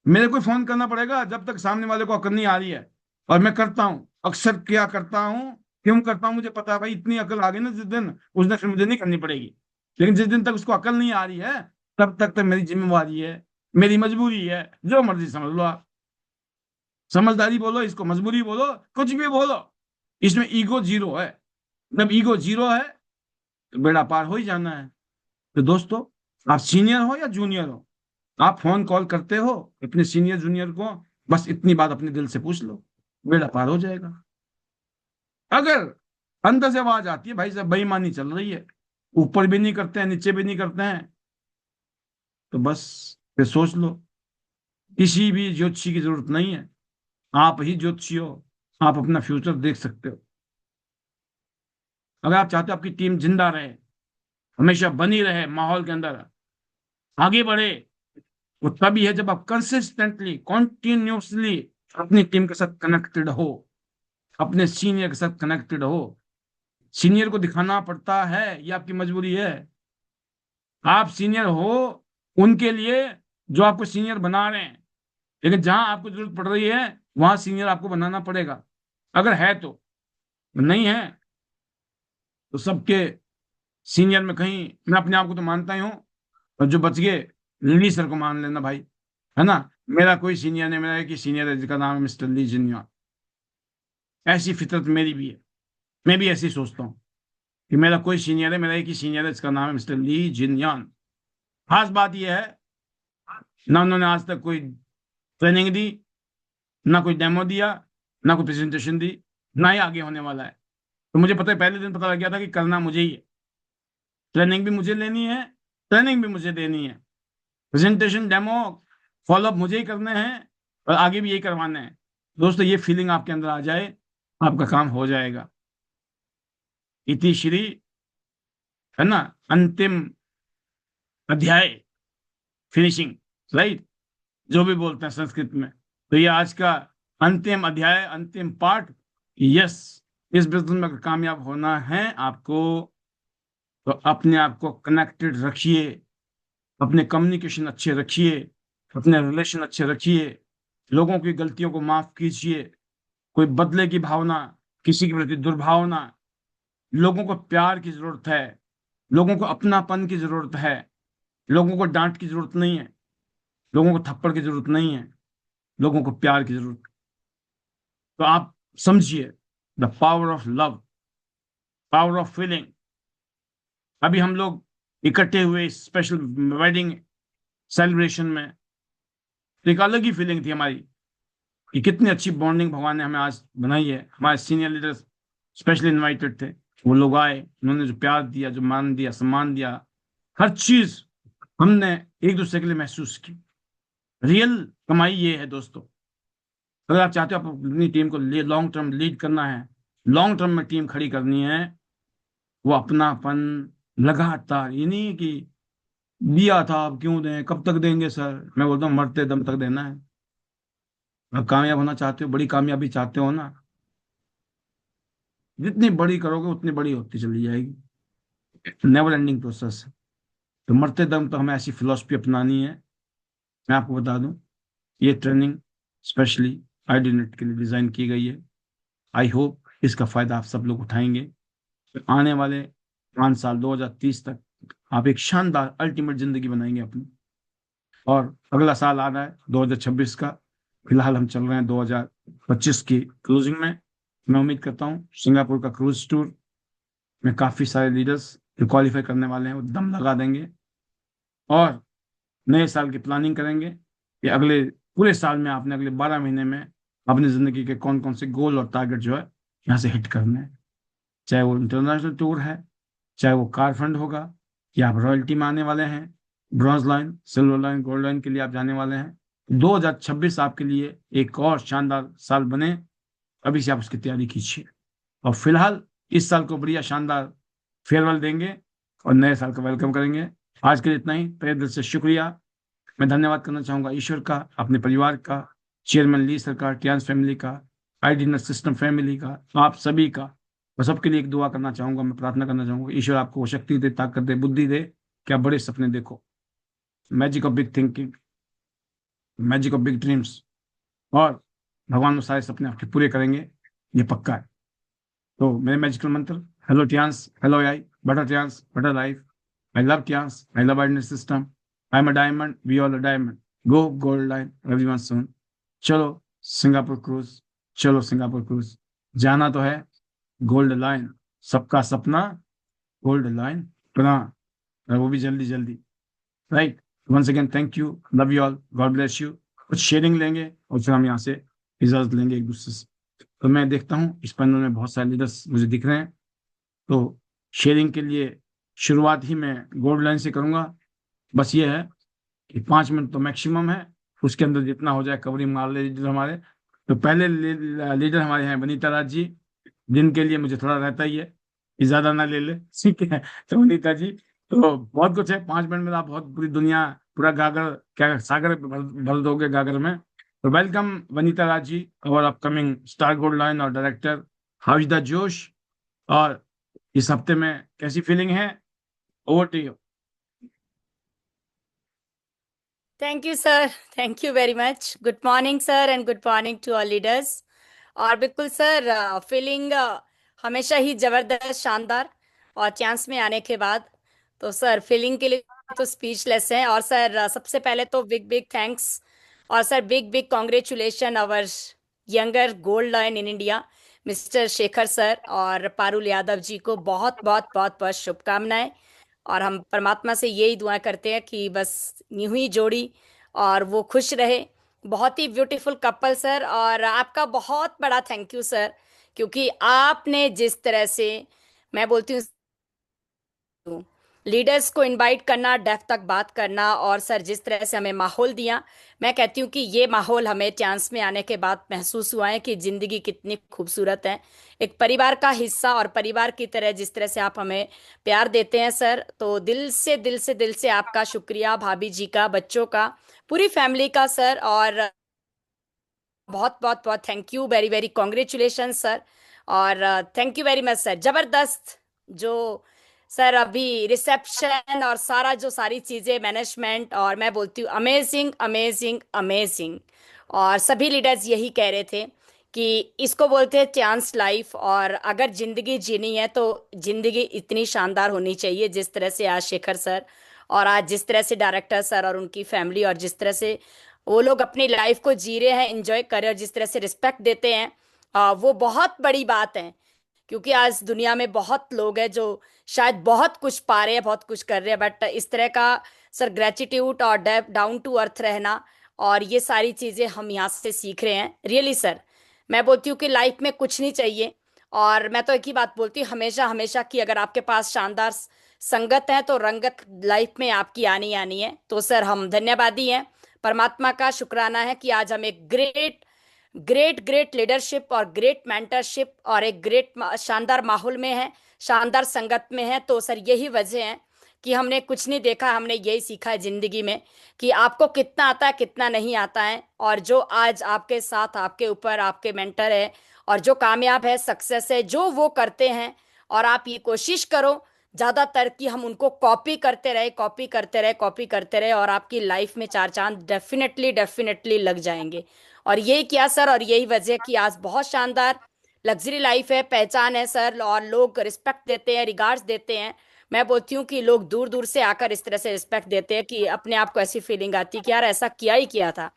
मेरे को फोन करना पड़ेगा, जब तक सामने वाले को अकल नहीं आ रही है। और मैं करता हूँ अक्सर, क्या करता हूँ, क्यों करता हूँ, मुझे पता है भाई, इतनी अकल आ गई ना जिस दिन, उस दिन फिर मुझे नहीं करनी पड़ेगी। लेकिन जिस दिन तक उसको अकल नहीं आ रही है, तब तक तो मेरी जिम्मेवारी है, मेरी मजबूरी है, जो मर्जी समझ लो आप, समझदारी बोलो इसको, मजबूरी बोलो, कुछ भी बोलो, इसमें ईगो जीरो है। जब ईगो जीरो है तो बेड़ा पार हो ही जाना है। तो दोस्तों, आप सीनियर हो या जूनियर हो, आप फोन कॉल करते हो अपने सीनियर जूनियर को, बस इतनी बात अपने दिल से पूछ लो, बेड़ा पार हो जाएगा। अगर अंदर से आवाज आती है भाई साहब बेईमानी चल रही है, ऊपर भी नहीं करते हैं नीचे भी नहीं करते हैं, तो बस फिर सोच लो, किसी भी ज्योतिषी की जरूरत नहीं है, आप ही ज्योतिषी हो, आप अपना फ्यूचर देख सकते हो। अगर आप चाहते हो आपकी टीम जिंदा रहे, हमेशा बनी रहे माहौल के अंदर, आगे बढ़े, वो तभी है जब आप कंसिस्टेंटली कॉन्टिन्यूसली अपनी टीम के साथ कनेक्टेड हो, अपने सीनियर के साथ कनेक्टेड हो। सीनियर को दिखाना पड़ता है, ये आपकी मजबूरी है। आप सीनियर हो उनके लिए जो आपको सीनियर बना रहे हैं, लेकिन जहां आपको जरूरत पड़ रही है वहां सीनियर आपको बनाना पड़ेगा, अगर है तो। नहीं है तो सबके सीनियर में कहीं, मैं अपने आप को तो मानता ही हूँ, और जो बच गए ली सर को मान लेना भाई, है ना। मेरा कोई सीनियर नहीं, मेरा एक ही सीनियर है जिसका नाम है मिस्टर ली जिन्योन। ऐसी फितरत मेरी भी है, मैं भी ऐसी सोचता हूँ कि मेरा कोई सीनियर है, मेरा एक ही सीनियर है जिसका नाम है मिस्टर ली जिन्योन। खास बात यह है, ना उन्होंने आज तक कोई ट्रेनिंग दी, ना कोई डेमो दिया, ना कोई प्रेजेंटेशन दी, ना ही आगे होने वाला है। तो मुझे पता है, पहले दिन पता लग गया था कि करना मुझे ही है, ट्रेनिंग भी मुझे लेनी है, ट्रेनिंग भी मुझे देनी है, प्रेजेंटेशन डेमो फॉलोअप मुझे ही करने हैं, और आगे भी यही करवाने हैं। दोस्तों ये फीलिंग आपके अंदर आ जाए, आपका काम हो जाएगा। इति श्री, है ना, अंतिम अध्याय, फिनिशिंग, राइट, जो भी बोलते हैं संस्कृत में। तो ये आज का अंतिम अध्याय, अंतिम पार्ट। यस, इस बिजनेस में अगर कामयाब होना है आपको, तो अपने आप को कनेक्टेड रखिए, अपने कम्युनिकेशन अच्छे रखिए, अपने रिलेशन अच्छे रखिए, लोगों की गलतियों को माफ कीजिए। कोई बदले की भावना, किसी के प्रति दुर्भावना, लोगों को प्यार की जरूरत है, लोगों को अपनापन की जरूरत है, लोगों को डांट की जरूरत नहीं है, लोगों को थप्पड़ की जरूरत नहीं है, लोगों को प्यार की जरूरत। तो आप समझिए the power of love, power of feeling. अभी हम लोग इकट्ठे हुए स्पेशल वेडिंग सेलिब्रेशन में, तो एक अलग ही फीलिंग थी हमारी, कि कितनी अच्छी बॉन्डिंग भगवान ने हमें आज बनाई है। हमारे सीनियर लीडर्स स्पेशली इनवाइटेड थे, वो लोग आए, उन्होंने जो प्यार दिया, जो मान दिया, सम्मान दिया, हर चीज हमने एक दूसरे के लिए महसूस की। रियल कमाई ये है दोस्तों। अगर आप चाहते हो आप अपनी टीम को लॉन्ग टर्म लीड करना है, लॉन्ग टर्म में टीम खड़ी करनी है, वो अपनापन, लगातार, ये नहीं कि दिया था अब क्यों दें, कब तक देंगे सर, मैं बोलता हूँ मरते दम तक देना है। अब कामयाब होना चाहते हो, बड़ी कामयाबी चाहते हो ना, जितनी बड़ी करोगे उतनी बड़ी होती चली जाएगी, नेवर एंडिंग प्रोसेस है। तो मरते दम तो हमें ऐसी फिलॉसफी अपनानी है। मैं आपको बता दूं, ये ट्रेनिंग स्पेशली आईडीनेट के लिए डिजाइन की गई है। आई होप इसका फायदा आप सब लोग उठाएंगे। तो आने वाले 5 साल 2030 तक आप एक शानदार अल्टीमेट जिंदगी बनाएंगे अपनी। और अगला साल आ रहा है 2026 का, फिलहाल हम चल रहे हैं 2025 की क्रूजिंग में। मैं उम्मीद करता हूँ सिंगापुर का क्रूज टूर में काफी सारे लीडर्स जो क्वालिफाई करने वाले हैं वो दम लगा देंगे, और नए साल की प्लानिंग करेंगे कि अगले पूरे साल में आपने अगले 12 महीने में अपनी जिंदगी के कौन कौन से गोल और टारगेट जो है यहाँ से हिट करने हैं। चाहे वो इंटरनेशनल टूर है, चाहे वो कार फंड होगा, या आप रॉयल्टी में आने वाले हैं, bronze line, silver line, gold line के लिए आप जाने वाले हैं। 2026 आपके लिए एक और शानदार साल बने, अभी से आप उसकी तैयारी कीजिए। और फिलहाल इस साल को बढ़िया शानदार फेयरवेल देंगे और नए साल का वेलकम करेंगे। आज के लिए इतना ही, तहे दिल से शुक्रिया। मैं धन्यवाद करना चाहूंगा ईश्वर का, अपने परिवार का, चेयरमैन ली सरकार, टियान्स फैमिली का, आईडी सिस्टम फैमिली का, आप सभी का। मैं सबके लिए एक दुआ करना चाहूंगा, मैं प्रार्थना करना चाहूंगा, ईश्वर आपको वो शक्ति दे, ताकत दे, बुद्धि दे कि आप बड़े सपने देखो, magic of big thinking, magic of big dreams, और भगवान वो सारे सपने आपके पूरे करेंगे, ये पक्का है। तो मेरे magical mantra, hello Tiens, hello I, better Tiens, better life, I love Tiens, I love IDNS system, I am a diamond, we all a diamond, go gold line everyone soon. चलो सिंगापुर क्रूज, चलो Singapore cruise, जाना तो है gold line, सबका सपना gold line बना, और वो भी जल्दी जल्दी, right. Once again thank you, love you all, God bless you. कुछ शेयरिंग लेंगे और फिर हम यहाँ से इजाजत लेंगे एक दूसरे से। तो मैं देखता हूँ इस पैनल में बहुत सारे लीडर्स मुझे दिख रहे हैं, तो शेयरिंग के लिए शुरुआत ही मैं गोल्ड लाइन से करूंगा। बस ये है कि 5 मिनट तो मैक्सिमम है, उसके अंदर जितना हो जाए कवरिंग मार ले लीडर हमारे। तो पहले लीडर हमारे हैं वनीता राज जी, जिनके लिए मुझे थोड़ा रहता ही है कि ज्यादा ना ले ले, ठीक है। तो वनीता जी, तो बहुत कुछ है, 5 मिनट में आप बहुत पूरी दुनिया, पूरा गागर, क्या सागर भर दोगे गागर में। तो वेलकम वनीता राज जी, और अपकमिंग स्टार गोल्ड लाइन और डायरेक्टर। हाउ इज द जोश, और इस हफ्ते में कैसी फीलिंग है? Over to you. Thank you sir, thank you very much. Good morning sir and good morning to all leaders. और बिल्कुल सर, फीलिंग हमेशा ही जबरदस्त, शानदार। और चांस में आने के बाद तो सर फीलिंग के लिए तो स्पीचलेस है। और सर सबसे पहले तो बिग बिग थैंक्स, और sir big big congratulation our younger gold lion in India mister Shekhar sir और पारुल यादव जी को बहुत बहुत बहुत बहुत शुभकामनाएं। और हम परमात्मा से यही दुआ करते हैं कि बस यूं ही जोड़ी और वो खुश रहे। बहुत ही ब्यूटीफुल कपल सर, और आपका बहुत बड़ा थैंक यू सर, क्योंकि आपने जिस तरह से, मैं बोलती हूँ, लीडर्स को इनवाइट करना, डेफ तक बात करना, और सर जिस तरह से हमें माहौल दिया, मैं कहती हूँ कि ये माहौल हमें चांस में आने के बाद महसूस हुआ है कि जिंदगी कितनी खूबसूरत है। एक परिवार का हिस्सा और परिवार की तरह जिस तरह से आप हमें प्यार देते हैं सर, तो दिल से दिल से दिल से आपका शुक्रिया, भाभी जी का, बच्चों का, पूरी फैमिली का सर। और बहुत बहुत बहुत thank you, very very congratulation sir. और thank you very much sir, जबरदस्त। जो सर अभी रिसेप्शन और सारा जो सारी चीजें मैनेजमेंट, और मैं बोलती हूँ अमेजिंग अमेजिंग अमेजिंग। और सभी लीडर्स यही कह रहे थे कि इसको बोलते हैं चांस लाइफ, और अगर जिंदगी जीनी है तो जिंदगी इतनी शानदार होनी चाहिए जिस तरह से आज शेखर सर, और आज जिस तरह से डायरेक्टर सर और उनकी फैमिली, और जिस तरह से वो लोग अपनी लाइफ को जी रहे हैं, एंजॉय कर रहे हैं, और जिस तरह से रिस्पेक्ट देते हैं, वो बहुत बड़ी बात है। क्योंकि आज दुनिया में बहुत लोग हैं जो शायद बहुत कुछ पा रहे हैं, बहुत कुछ कर रहे हैं, बट इस तरह का सर ग्रेटिट्यूड और डाउन टू अर्थ रहना, और ये सारी चीजें हम यहाँ से सीख रहे हैं रियली सर। मैं बोलती हूँ कि लाइफ में कुछ नहीं चाहिए, और मैं तो एक ही बात बोलती हूँ हमेशा हमेशा कि अगर आपके पास शानदार संगत है तो रंगत लाइफ में आपकी आनी आनी है। तो सर हम धन्यवादी हैं, परमात्मा का शुक्राना है कि आज हम एक ग्रेट ग्रेट ग्रेट लीडरशिप और ग्रेट मेंटरशिप और एक ग्रेट शानदार माहौल में है, शानदार संगत में है। तो सर यही वजह है कि हमने कुछ नहीं देखा, हमने यही सीखा है जिंदगी में कि आपको कितना आता है कितना नहीं आता है। और जो आज आपके साथ, आपके ऊपर, आपके मेंटर है, और जो कामयाब है, सक्सेस है, जो वो करते हैं, और आप ये कोशिश करो ज्यादातर कि हम उनको कॉपी करते रहे, कॉपी करते रहे, कॉपी करते रहे, और आपकी लाइफ में चार चांद डेफिनेटली डेफिनेटली लग जाएंगे। और यही किया सर, और यही वजह कि आज बहुत शानदार लग्जरी लाइफ है, पहचान है सर, और लोग रिस्पेक्ट देते हैं, रिगार्ड्स देते हैं। मैं बोलती हूँ कि लोग दूर दूर से आकर इस तरह से रिस्पेक्ट देते हैं कि अपने आप को ऐसी फीलिंग आती है कि यार ऐसा किया ही किया था।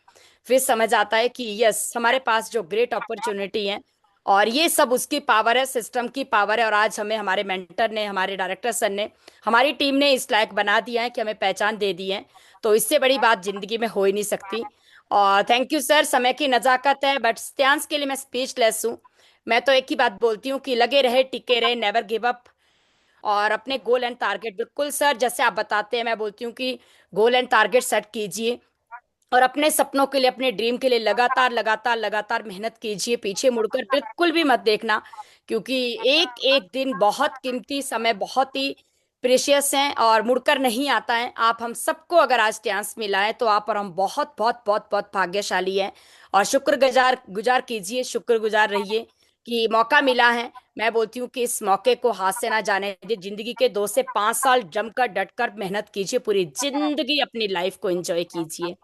फिर समझ आता है कि यस, हमारे पास जो ग्रेट अपॉर्चुनिटी है, और ये सब उसकी पावर है, सिस्टम की पावर है। और आज हमें हमारे मेंटर ने, हमारे डायरेक्टर सर ने, हमारी टीम ने इस लायक बना दिया है कि हमें पहचान दे दी है। तो इससे बड़ी बात जिंदगी में हो ही नहीं सकती। और थैंक यू सर, समय की नजाकत है, बट स्टैंस के लिए मैं स्पीचलेस हूँ। मैं तो एक ही बात बोलती हूँ कि लगे रहे, टिके रहे, नेवर गिव अप, और अपने गोल एंड टारगेट, बिल्कुल सर जैसे आप बताते हैं, मैं बोलती हूँ कि गोल एंड टारगेट सेट कीजिए, और अपने सपनों के लिए, अपने ड्रीम के लिए लगातार लगातार लगातार मेहनत कीजिए, पीछे मुड़कर बिल्कुल भी मत देखना। क्योंकि एक एक दिन बहुत कीमती, समय बहुत ही प्रेशियस है, और मुड़कर नहीं आता है। आप हम सबको अगर आज चांस मिला है तो आप और हम बहुत बहुत बहुत बहुत भाग्यशाली हैं। और शुक्रगुजार गुजार कीजिए, शुक्रगुजार रहिए कि मौका मिला है। मैं बोलती हूँ कि इस मौके को हाथ से ना जाने दीजिए। जिंदगी के 2 से 5 साल जमकर डटकर मेहनत कीजिए, पूरी जिंदगी अपनी लाइफ को एंजॉय कीजिए।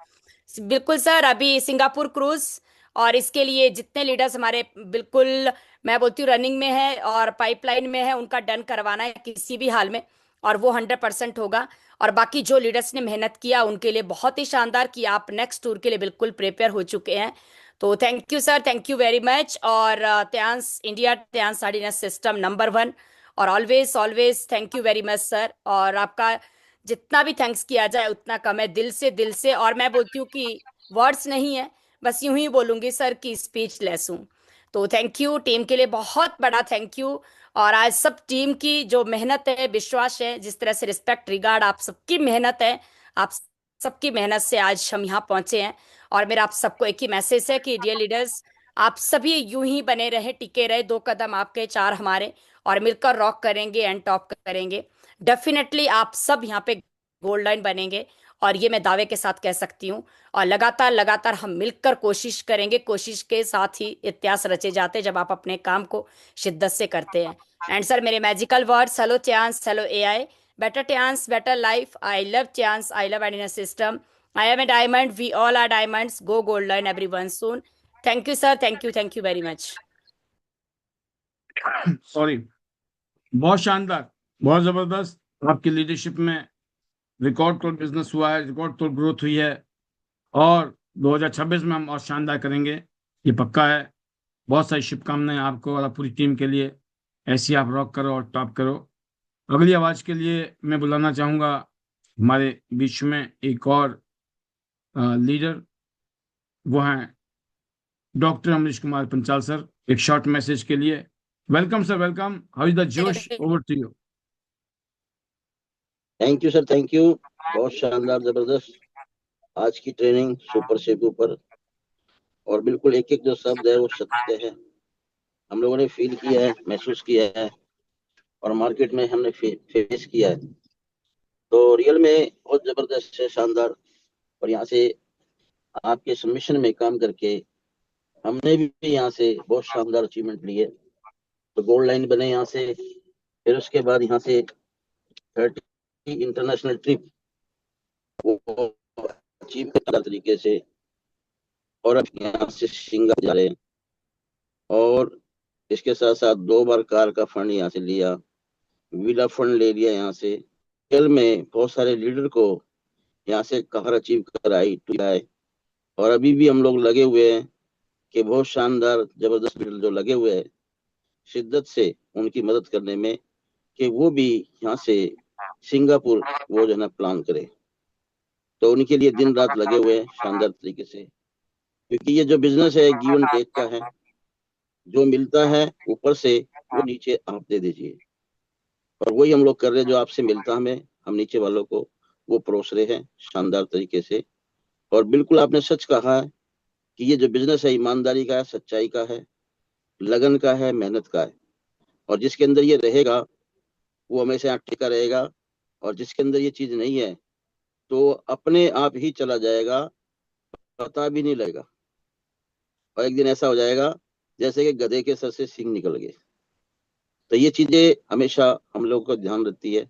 बिल्कुल सर, अभी सिंगापुर क्रूज, और इसके लिए जितने लीडर्स हमारे बिल्कुल, मैं बोलती हूँ रनिंग में है और पाइपलाइन में है, उनका डन करवाना है किसी भी हाल में, और वो 100% होगा। और बाकी जो लीडर्स ने मेहनत किया उनके लिए बहुत ही शानदार कि आप नेक्स्ट टूर के लिए बिल्कुल प्रिपेयर हो चुके हैं। तो thank you sir, thank you very much. और त्यांस इंडिया, त्यांस साड़ीनेस सिस्टम नंबर 1, और always always thank you very much sir. और आपका जितना भी थैंक्स किया जाए उतना कम है, दिल से। और मैं बोलती हूँ कि वर्ड्स नहीं है, बस यूं ही बोलूंगी सर कि स्पीचलेस हूँ। तो थैंक यू टीम के लिए, बहुत बड़ा थैंक यू। और आज सब टीम की जो मेहनत है, विश्वास है, जिस तरह से रिस्पेक्ट रिगार्ड आप सबकी मेहनत है, आप सबकी मेहनत से आज हम यहाँ पहुंचे हैं। और मेरा आप सबको एक ही मैसेज है कि डियर लीडर्स, आप सभी यूं ही बने रहे, टिके रहे, 2 कदम आपके, 4 हमारे, और मिलकर रॉक करेंगे एंड टॉप करेंगे। डेफिनेटली आप सब यहाँ पे गोल्ड लाइन बनेंगे, और ये मैं दावे के साथ कह सकती हूँ। और लगातार लगातार हम मिलकर कोशिश करेंगे, कोशिश के साथ ही इतिहास रचे जाते हैं जब आप अपने काम को शिद्दत से करते हैं। एंड सर, मेरे magical words, hello chance, hello AI, better chance, better life, I love chance, I love Adina system, I am a diamond, we all are diamonds, go gold line everyone soon. Thank you sir, thank you very much. Sorry. बहुत शानदार, बहुत जबरदस्त। आपकी leadership में record तोड़ business हुआ है, record तोड़ ग्रोथ हुई है, और 2026 में हम और शानदार करेंगे, ये पक्का है। बहुत सारी शुभकामनाएं आपको और पूरी टीम के लिए। ऐसी आप रॉक करो और टॉप करो। अगली आवाज के लिए मैं बुलाना चाहूंगा हमारे बीच में एक और लीडर, वो हैं डॉक्टर अमरीश कुमार पंचाल सर, एक शॉर्ट मैसेज के लिए। Welcome sir, welcome. How is the जोश, over to you. Thank you sir, thank you. बहुत शानदार, जबरदस्त आज की ट्रेनिंग, सुपर से ऊपर। और बिल्कुल एक एक जो शब्द है वो सत्य है, हम लोगों ने फील किया है, महसूस किया है, और मार्केट में हमने फेस किया है। तो रियल में बहुत जबरदस्त है, शानदार। और यहाँ से आपके सबमिशन में काम करके हमने भी यहाँ से बहुत शानदार अचीवमेंट लिए। तो गोल्ड लाइन बने यहाँ से, फिर उसके बाद यहाँ से 30 इंटरनेशनल ट्रिप वो अचीव कर तरीके से। और अब यहाँ से सिंगापुर जा रहे हैं, और इसके साथ साथ 2 बार कार का फंड यहाँ से लिया, विला फंड ले लिया यहाँ से। कल में बहुत सारे लीडर को यहाँ से कार अचीव कराई है। और अभी भी हम लोग लगे हुए हैं कि बहुत शानदार जबरदस्त लीडर जो लगे हुए हैं शिद्दत से उनकी मदद करने में, कि वो भी यहाँ से सिंगापुर वो जो है ना प्लान करे। तो उनके लिए दिन रात लगे हुए हैं शानदार तरीके से, क्योंकि ये जो बिजनेस है गिव एंड टेक का है। जो मिलता है ऊपर से वो नीचे आप दे दीजिए, और वही हम लोग कर रहे हैं। जो आपसे मिलता हमें, हम नीचे वालों को वो परोस रहे हैं शानदार तरीके से। और बिल्कुल आपने सच कहा है कि ये जो बिजनेस है ईमानदारी का है, सच्चाई का है, लगन का है, मेहनत का है। और जिसके अंदर ये रहेगा वो हमेशा टिका रहेगा, और जिसके अंदर ये चीज नहीं है तो अपने आप ही चला जाएगा, पता भी नहीं लगेगा। और एक दिन ऐसा हो जाएगा जैसे कि गधे के सर से सींग निकल गए। तो ये चीजें हमेशा हम लोगों को ध्यान रखती है,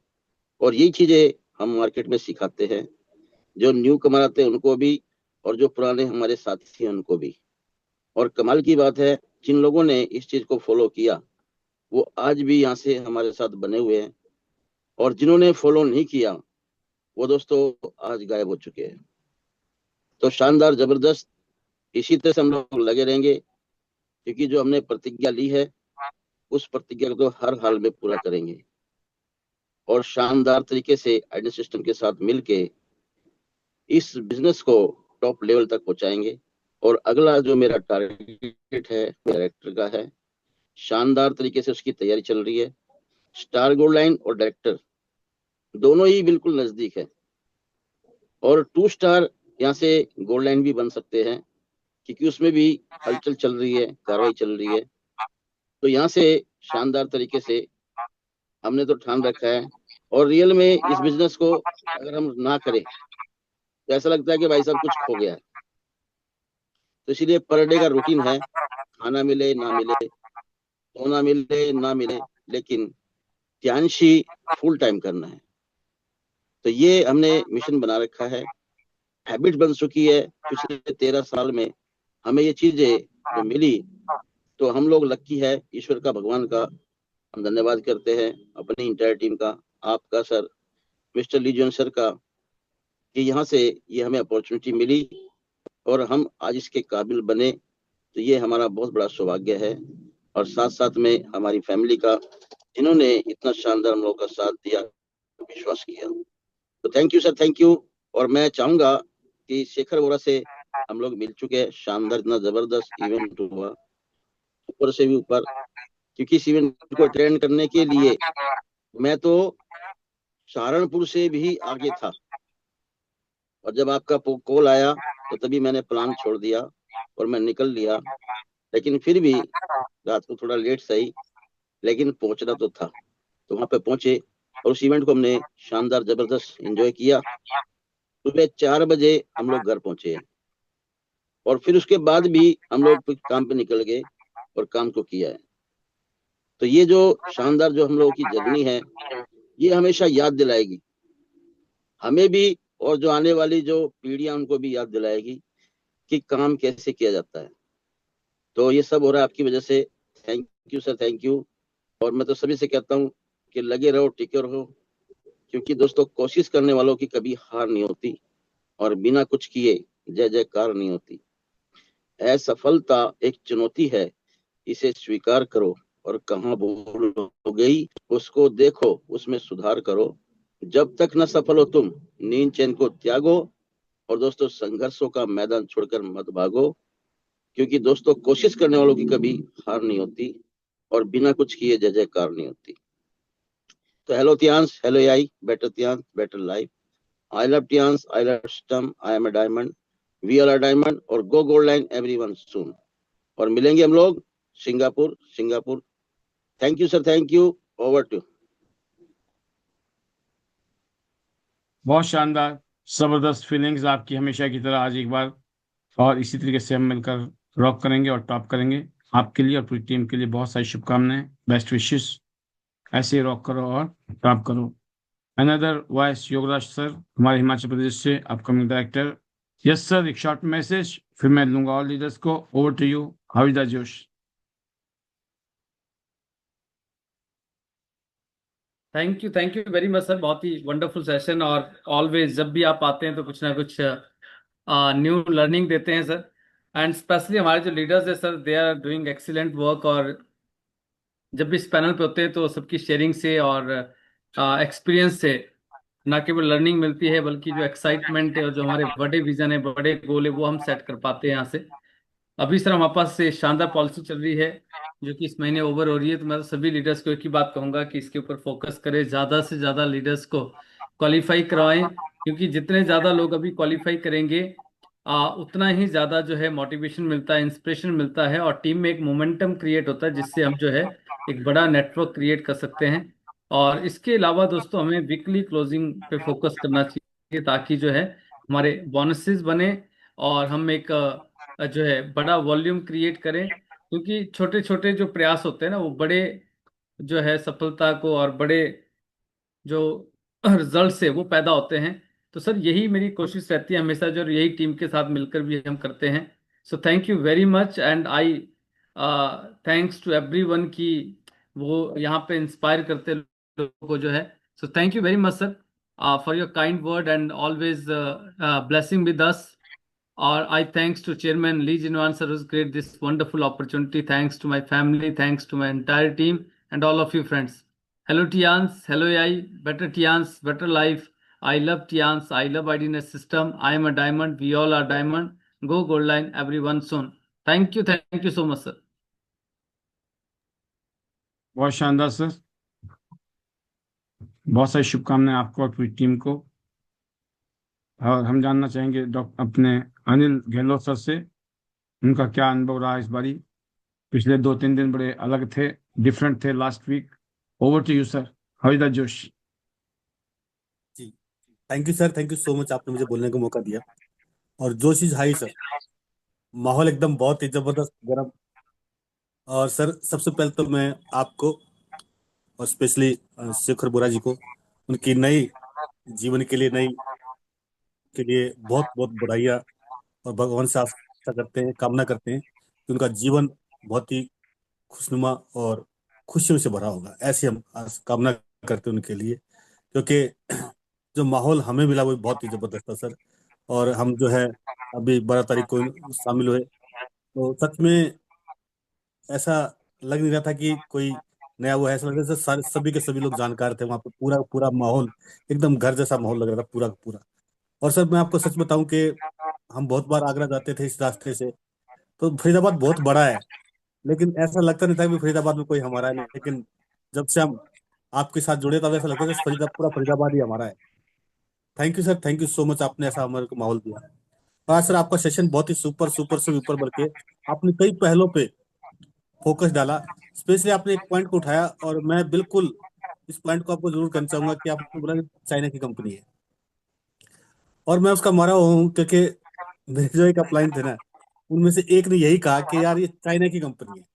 और यही चीजें हम मार्केट में सिखाते हैं, जो न्यू कमर आते हैं उनको भी, और जो पुराने हमारे साथी हैं उनको भी। और कमाल की बात है, जिन लोगों ने इस चीज को फॉलो किया वो आज भी यहाँ से हमारे साथ बने हुए हैं, और जिन्होंने फॉलो नहीं किया वो दोस्तों आज गायब हो चुके हैं। तो शानदार, जबरदस्त, इसी तरह से हम लोग लगे रहेंगे, क्योंकि जो हमने प्रतिज्ञा ली है उस प्रतिज्ञा को तो हर हाल में पूरा करेंगे, और शानदार तरीके से आइडिया सिस्टम के साथ मिलके इस बिजनेस को टॉप लेवल तक पहुंचाएंगे। और अगला जो मेरा टारगेट है डायरेक्टर का है, शानदार तरीके से उसकी तैयारी चल रही है। स्टार गोल्ड लाइन और डायरेक्टर दोनों ही बिल्कुल नजदीक है, और 2 स्टार यहाँ से गोल्ड लाइन भी बन सकते हैं, क्योंकि उसमें भी हलचल चल रही है, कार्रवाई चल रही है। तो यहाँ से शानदार तरीके से हमने तो ठान रखा है। और रियल में इस बिजनेस को अगर हम ना करें तो ऐसा लगता है कि भाई साहब कुछ खो गया है। तो इसीलिए पर डे का रूटीन है, खाना मिले ना मिले, सोना मिले ना मिले, लेकिन ध्यानशी फुल टाइम करना है। तो ये हमने मिशन बना रखा है, हैबिट बन चुकी है। पिछले 13 साल में हमें ये चीजें जो मिली, तो हम लोग लक्की है, ईश्वर का, भगवान का हम धन्यवाद करते हैं, अपनी इंटायर टीम का, आपका सर, मिस्टर लीजन सर का, कि यहाँ से ये हमें अपॉर्चुनिटी मिली और हम आज इसके काबिल बने। तो ये हमारा बहुत बड़ा सौभाग्य है। और साथ साथ में हमारी फैमिली का, जिन्होंने इतना शानदार हम लोग का साथ दिया, विश्वास किया। तो thank you sir, thank you. और मैं चाहूंगा कि शेखर वोरा से हम लोग मिल चुके हैं, शानदार, इतना जबरदस्त इवेंट हुआ, ऊपर से भी ऊपर, क्योंकि इस इवेंट को अटेंड करने के लिए मैं तो सहारनपुर से भी आगे था, और जब आपका कॉल आया तो तभी मैंने प्लान छोड़ दिया और मैं निकल लिया। लेकिन फिर भी रात को थोड़ा लेट सही, लेकिन पहुंचना तो था, तो वहां पे पहुंचे और उस इवेंट को हमने शानदार जबरदस्त एंजॉय किया। सुबह 4 बजे हम लोग घर पहुंचे, और फिर उसके बाद भी हम लोग फिर काम पे निकल गए और काम को किया है। तो ये जो शानदार जो हम लोगों की जर्नी है, ये हमेशा याद दिलाएगी हमें भी, और जो आने वाली जो पीढ़ियां उनको भी याद दिलाएगी कि काम कैसे किया जाता है। तो ये सब हो रहा है आपकी वजह से। Thank you sir, thank you. और मैं तो सभी से कहता हूँ कि लगे रहो, टिके रहो, क्योंकि दोस्तों कोशिश करने वालों की कभी हार नहीं होती, और बिना कुछ किए जय जयकार नहीं होती। असफलता एक चुनौती है, इसे स्वीकार करो, और कहाँ भूल हो गई उसको देखो, उसमें सुधार करो। जब तक न सफल हो तुम, नींद चैन को त्यागो, और दोस्तों संघर्षों का मैदान छोड़कर मत भागो, क्योंकि दोस्तों कोशिश करने वालों की कभी हार नहीं होती, और बिना कुछ किए जय जयकार नहीं होती। तो hello Tiens, hello I, better Tiens, better life. I love Tiens, I love stem, I am a diamond, we are a diamond, और go gold line everyone soon. और मिलेंगे हम लोग Singapore, Singapore. Thank you sir, thank you. Over to. बहुत शानदार, जबरदस्त feelings आपकी हमेशा की तरह आज एक बार, और इसी तरीके से हम मिलकर रॉक करेंगे और टॉप करेंगे। आपके लिए और पूरी टीम के लिए बहुत सारी शुभकामनाएं, बेस्ट विशेस। ऐसे ही रॉक करो और टॉप करो। अनदर वॉइस योगराज सर, हमारे हिमाचल प्रदेश से अपकमिंग डायरेक्टर। यस सर, एक शॉर्ट मैसेज, फिर मैं लूंगा ऑल लीडर्स को। Over to you, how is the josh? Thank you very much sir, बहुत ही वंडरफुल सेशन। और ऑलवेज जब भी आप आते हैं तो कुछ ना कुछ न्यू लर्निंग देते हैं सर। एंड स्पेशली हमारे जो लीडर्स हैं sir, they are doing excellent work. और जब भी इस पैनल पे होते हैं तो सबकी शेयरिंग से और एक्सपीरियंस से ना केवल लर्निंग मिलती है, बल्कि जो एक्साइटमेंट है और जो हमारे बड़े विजन है, बड़े गोल है, वो हम सेट कर पाते हैं यहाँ से। अभी सर हमारे पास से शानदार पॉलिसी चल रही है जो कि इस महीने ओवर हो रही है। तो मैं तो सभी लीडर्स को एक ही बात कहूंगा कि इसके ऊपर फोकस करें, ज्यादा से ज्यादा लीडर्स को क्वालिफाई करवाएं, क्योंकि जितने ज्यादा लोग अभी क्वालिफाई करेंगे उतना ही ज्यादा जो है मोटिवेशन मिलता है, इंस्पिरेशन मिलता है, और टीम में एक मोमेंटम क्रिएट होता है, जिससे हम जो है एक बड़ा नेटवर्क क्रिएट कर सकते हैं। और इसके अलावा दोस्तों हमें वीकली क्लोजिंग पे फोकस करना चाहिए, ताकि जो है हमारे बोनसेस बने और हम एक जो है बड़ा वॉल्यूम क्रिएट करें। क्योंकि छोटे छोटे जो प्रयास होते हैं ना, वो बड़े जो है सफलता को और बड़े जो रिजल्ट से वो पैदा होते हैं। तो सर यही मेरी कोशिश रहती है हमेशा, जो यही टीम के साथ मिलकर भी हम करते हैं। So thank you very much, and I thanks to everyone की वो यहाँ पे इंस्पायर करते लोगों को जो है। सो thank you very much sir for your kind word and always blessing with us. Or I thanks to Chairman Lee Jinwan sir who's created this wonderful opportunity. Thanks to my family, thanks to my entire team, and all of you friends. Hello Tians, hello AI, better Tians, better life. I love Tians, I love IDNS system. I am a diamond, we all are diamond. Go gold line, everyone soon. Thank you so much, sir. बहुत शानदार sir, बहुत सारी शुभकामनाएं आपको और पूरी team को। और हम जानना चाहेंगे डॉक्टर अपने अनिल गहलोत सर से, उनका क्या अनुभव रहा इस बारी। पिछले 2-3 दिन बड़े अलग थे, डिफरेंट थे last week. Over to you sir, how is the josh? जी, thank you sir, thank you so much, आपने मुझे बोलने का मौका दिया। और जो चीज हाई सर, माहौल एकदम बहुत ही जबरदस्त गर्म। और सर सबसे पहले तो मैं आपको और स्पेशली शेखर बोरा जी को उनकी नई जीवन के लिए, नई के लिए बहुत बहुत बधाइयाँ, और भगवान से आशा करते हैं, कामना करते हैं कि उनका जीवन बहुत ही खुशनुमा और खुशियों से भरा होगा। ऐसी हम कामना करते हैं उनके लिए, क्योंकि जो माहौल हमें मिला वो बहुत ही जबरदस्त था सर। और हम जो है अभी 12 तारीख को शामिल हुए, तो सच में ऐसा लग नहीं रहा था कि कोई नया वो है, ऐसा लग रहा था सारे सभी के सभी लोग जानकार थे वहाँ पे, पूरा पूरा माहौल एकदम घर जैसा माहौल लग रहा था पूरा का पूरा। और सर मैं आपको सच बताऊं कि हम बहुत बार आगरा जाते थे इस रास्ते से, तो फरीदाबाद बहुत बड़ा है, लेकिन ऐसा लगता नहीं था कि फरीदाबाद में कोई हमारा है, लेकिन जब से हम आपके साथ जुड़े तब ऐसा लगता है कि पूरा फरीदाबाद ही हमारा है। Thank you sir, thank you so much, आपने ऐसा हमारे को माहौल दिया। आज सर आपका सेशन बहुत ही सुपर सुपर से ऊपर बढ़ के आपने कई पहलों पे फोकस डाला। स्पेशली आपने एक पॉइंट को उठाया और मैं बिल्कुल इस पॉइंट को आपको जरूर कहना चाहूंगा कि आपने बोला कि चाइना की कंपनी है, और मैं उसका मारा हुआ हूँ क्योंकि मेरे जो एक अपलाइन थे ना, उनमें से एक ने यही कहा कि यार ये चाइना की कंपनी है,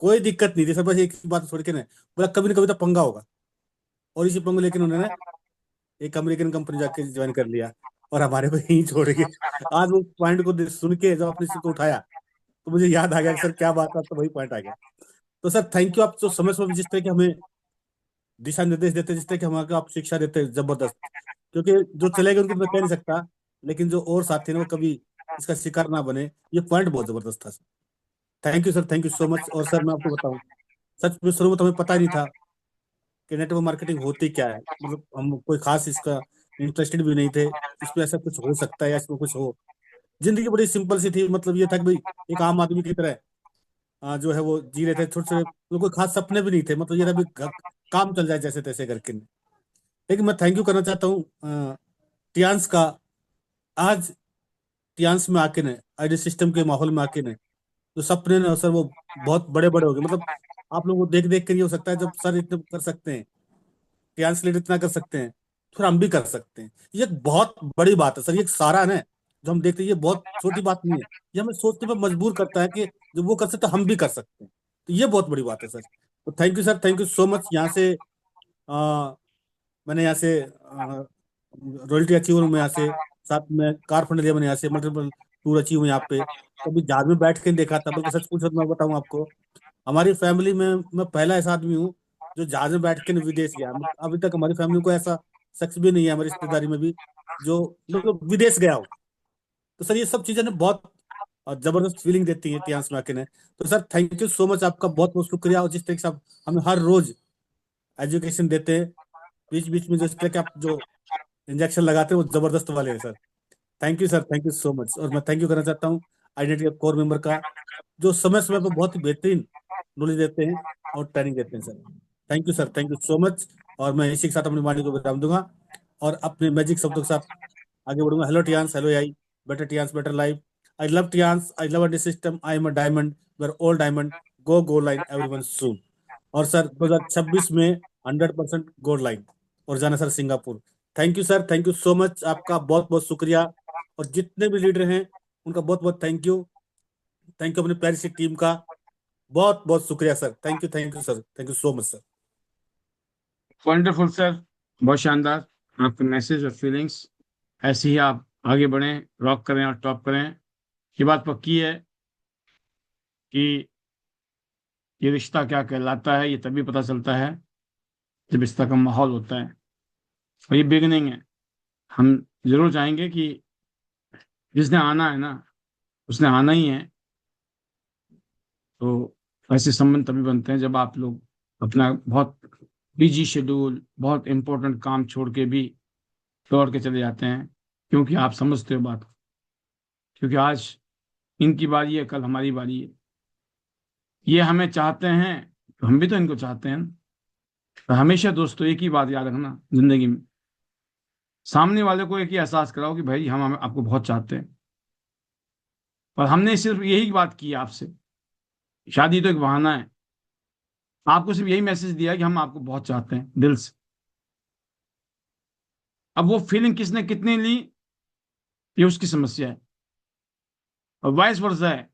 कोई दिक्कत नहीं थी सर, बस एक ही बात छोड़ के ना, बोला कभी ना कभी तो पंगा होगा। और इसी पंगे लेकिन उन्होंने एक अमेरिकन कंपनी जाके ज्वाइन कर लिया और हमारे को यहीं छोड़ के। आज वो पॉइंट को सुन के जब आपने इसको उठाया तो मुझे याद आ गया कि सर क्या बात है, तो वही पॉइंट आ गया। तो सर थैंक यू, आप जो समय समय जिस तरह के हमें दिशा निर्देश देते, जिस तरह की हमारे को आप शिक्षा देते हैं, जबरदस्त। क्योंकि जो चले गए उनको तो मैं कह नहीं सकता, लेकिन जो और साथी ने वो कभी इसका शिकार ना बने, ये पॉइंट बहुत जबरदस्त था sir. Thank you sir, thank you so much. और सर मैं आपको बताऊं, सच में शुरू में तो हमें पता ही नहीं था कि नेटवर्क मार्केटिंग होती क्या है, मतलब हम कोई खास इसका इंटरेस्टेड भी नहीं थे, इसमें ऐसा कुछ हो सकता है या इसमें कुछ हो। जिंदगी बड़ी सिंपल सी थी, मतलब ये था कि भाई एक आम आदमी की तरह जो है वो जी रहे थे, छोटे छोटे, कोई खास सपने भी नहीं थे, मतलब ये था भी काम चल जाए जैसे तैसे करके। लेकिन मैं थैंक यू करना चाहता हूँ टियांस का। आज टियांस में आके ने आईडी सिस्टम के माहौल में आके ने जो सपने ने सर वो बहुत बड़े बड़े हो गए, मतलब आप लोगों को देख देख कर ये हो सकता है जब सर इतने कर सकते हैं, टियांस लीडर इतना कर सकते हैं, फिर हम भी कर सकते हैं। ये एक बहुत बड़ी बात है सर, ये एक सराहना है जो हम देखते हैं, ये बहुत छोटी बात नहीं है, ये हमें सोचने पर मजबूर करता है कि जो वो कर सकते हैं हम भी कर सकते हैं। तो ये बहुत बड़ी बात है सर। तो thank you sir, thank you so much. यहाँ से मैंने यहाँ से रॉयल्टी अचीव हूँ, मैं यहाँ से साथ में कार फंड लिया मैंने, यहाँ से मल्टीपल टूर अचीव हूँ यहाँ पे। कभी जहाज में बैठ के नहीं देखा था, बल्कि सच पूछो तो मैं बताऊँ आपको, हमारी फैमिली में मैं पहला ऐसा आदमी हूँ जो जहाज में बैठ के विदेश गया। अभी तक हमारी फैमिली को ऐसा शख्स भी नहीं है हमारी रिश्तेदारी में भी जो मतलब विदेश गया हो। तो सर ये सब चीजें ना बहुत जबरदस्त फीलिंग देती है इतिहास में आके ने। तो sir thank you so much, आपका बहुत बहुत शुक्रिया। और जिस तरीके से आप हमें हर रोज एजुकेशन देते हैं, बीच बीच में जो इस तरह के आप जो इंजेक्शन लगाते हैं वो जबरदस्त वाले हैं sir. Thank you sir, thank you so much. और मैं थैंक यू करना चाहता हूँ आइडेंटिटी कोर मेंबर का, जो समय समय पर बहुत ही बेहतरीन नॉलेज देते हैं और ट्रेनिंग देते हैं sir. Thank you sir, thank you so much. और मैं इसी के साथ अपनी वाणी को विराम दूंगा और अपने मैजिक शब्दों के साथ आगे बढ़ूंगा। Hello Tiens, hello I, better Tiens better life. I love Tiens, I love the system, I am a diamond, we're all diamond go go line everyone soon. और सर 2026 में 100% गोल्ड लाइन और जाना sir Singapore. Thank you sir, thank you so much, आपका बहुत बहुत शुक्रिया। और जितने भी लीडर हैं उनका बहुत बहुत थैंक यू। थैंक यू अपनी प्यारी सी टीम का, बहुत बहुत शुक्रिया sir. Thank you sir, thank you so much sir. Wonderful sir, बहुत शानदार आपके मैसेज और फीलिंग्स। ऐसे ही आप आगे बढ़ें, रॉक करें और टॉप करें। ये बात पक्की है कि ये रिश्ता क्या कहलाता है ये तभी पता चलता है जब रिश्ता का माहौल होता है, और ये बिगनिंग है। हम जरूर चाहेंगे कि जिसने आना है ना उसने आना ही है। तो ऐसे संबंध तभी बनते हैं जब आप लोग अपना बहुत बिजी शेड्यूल, बहुत इंपॉर्टेंट काम छोड़ के भी दौड़ के चले जाते हैं, क्योंकि आप समझते हो बात को। क्योंकि आज इनकी बारी है, कल हमारी बारी है। ये हमें चाहते हैं तो हम भी तो इनको चाहते हैं। तो हमेशा दोस्तों एक ही बात याद रखना जिंदगी में, सामने वाले को एक ही एहसास कराओ कि भाई हम आपको बहुत चाहते हैं। और हमने सिर्फ यही बात की है आपसे, शादी तो एक बहाना है। आपको सिर्फ यही मैसेज दिया है कि हम आपको बहुत चाहते हैं दिल से। अब वो फीलिंग किसने कितनी ली ये उसकी समस्या है, और वाइस वर्सा है।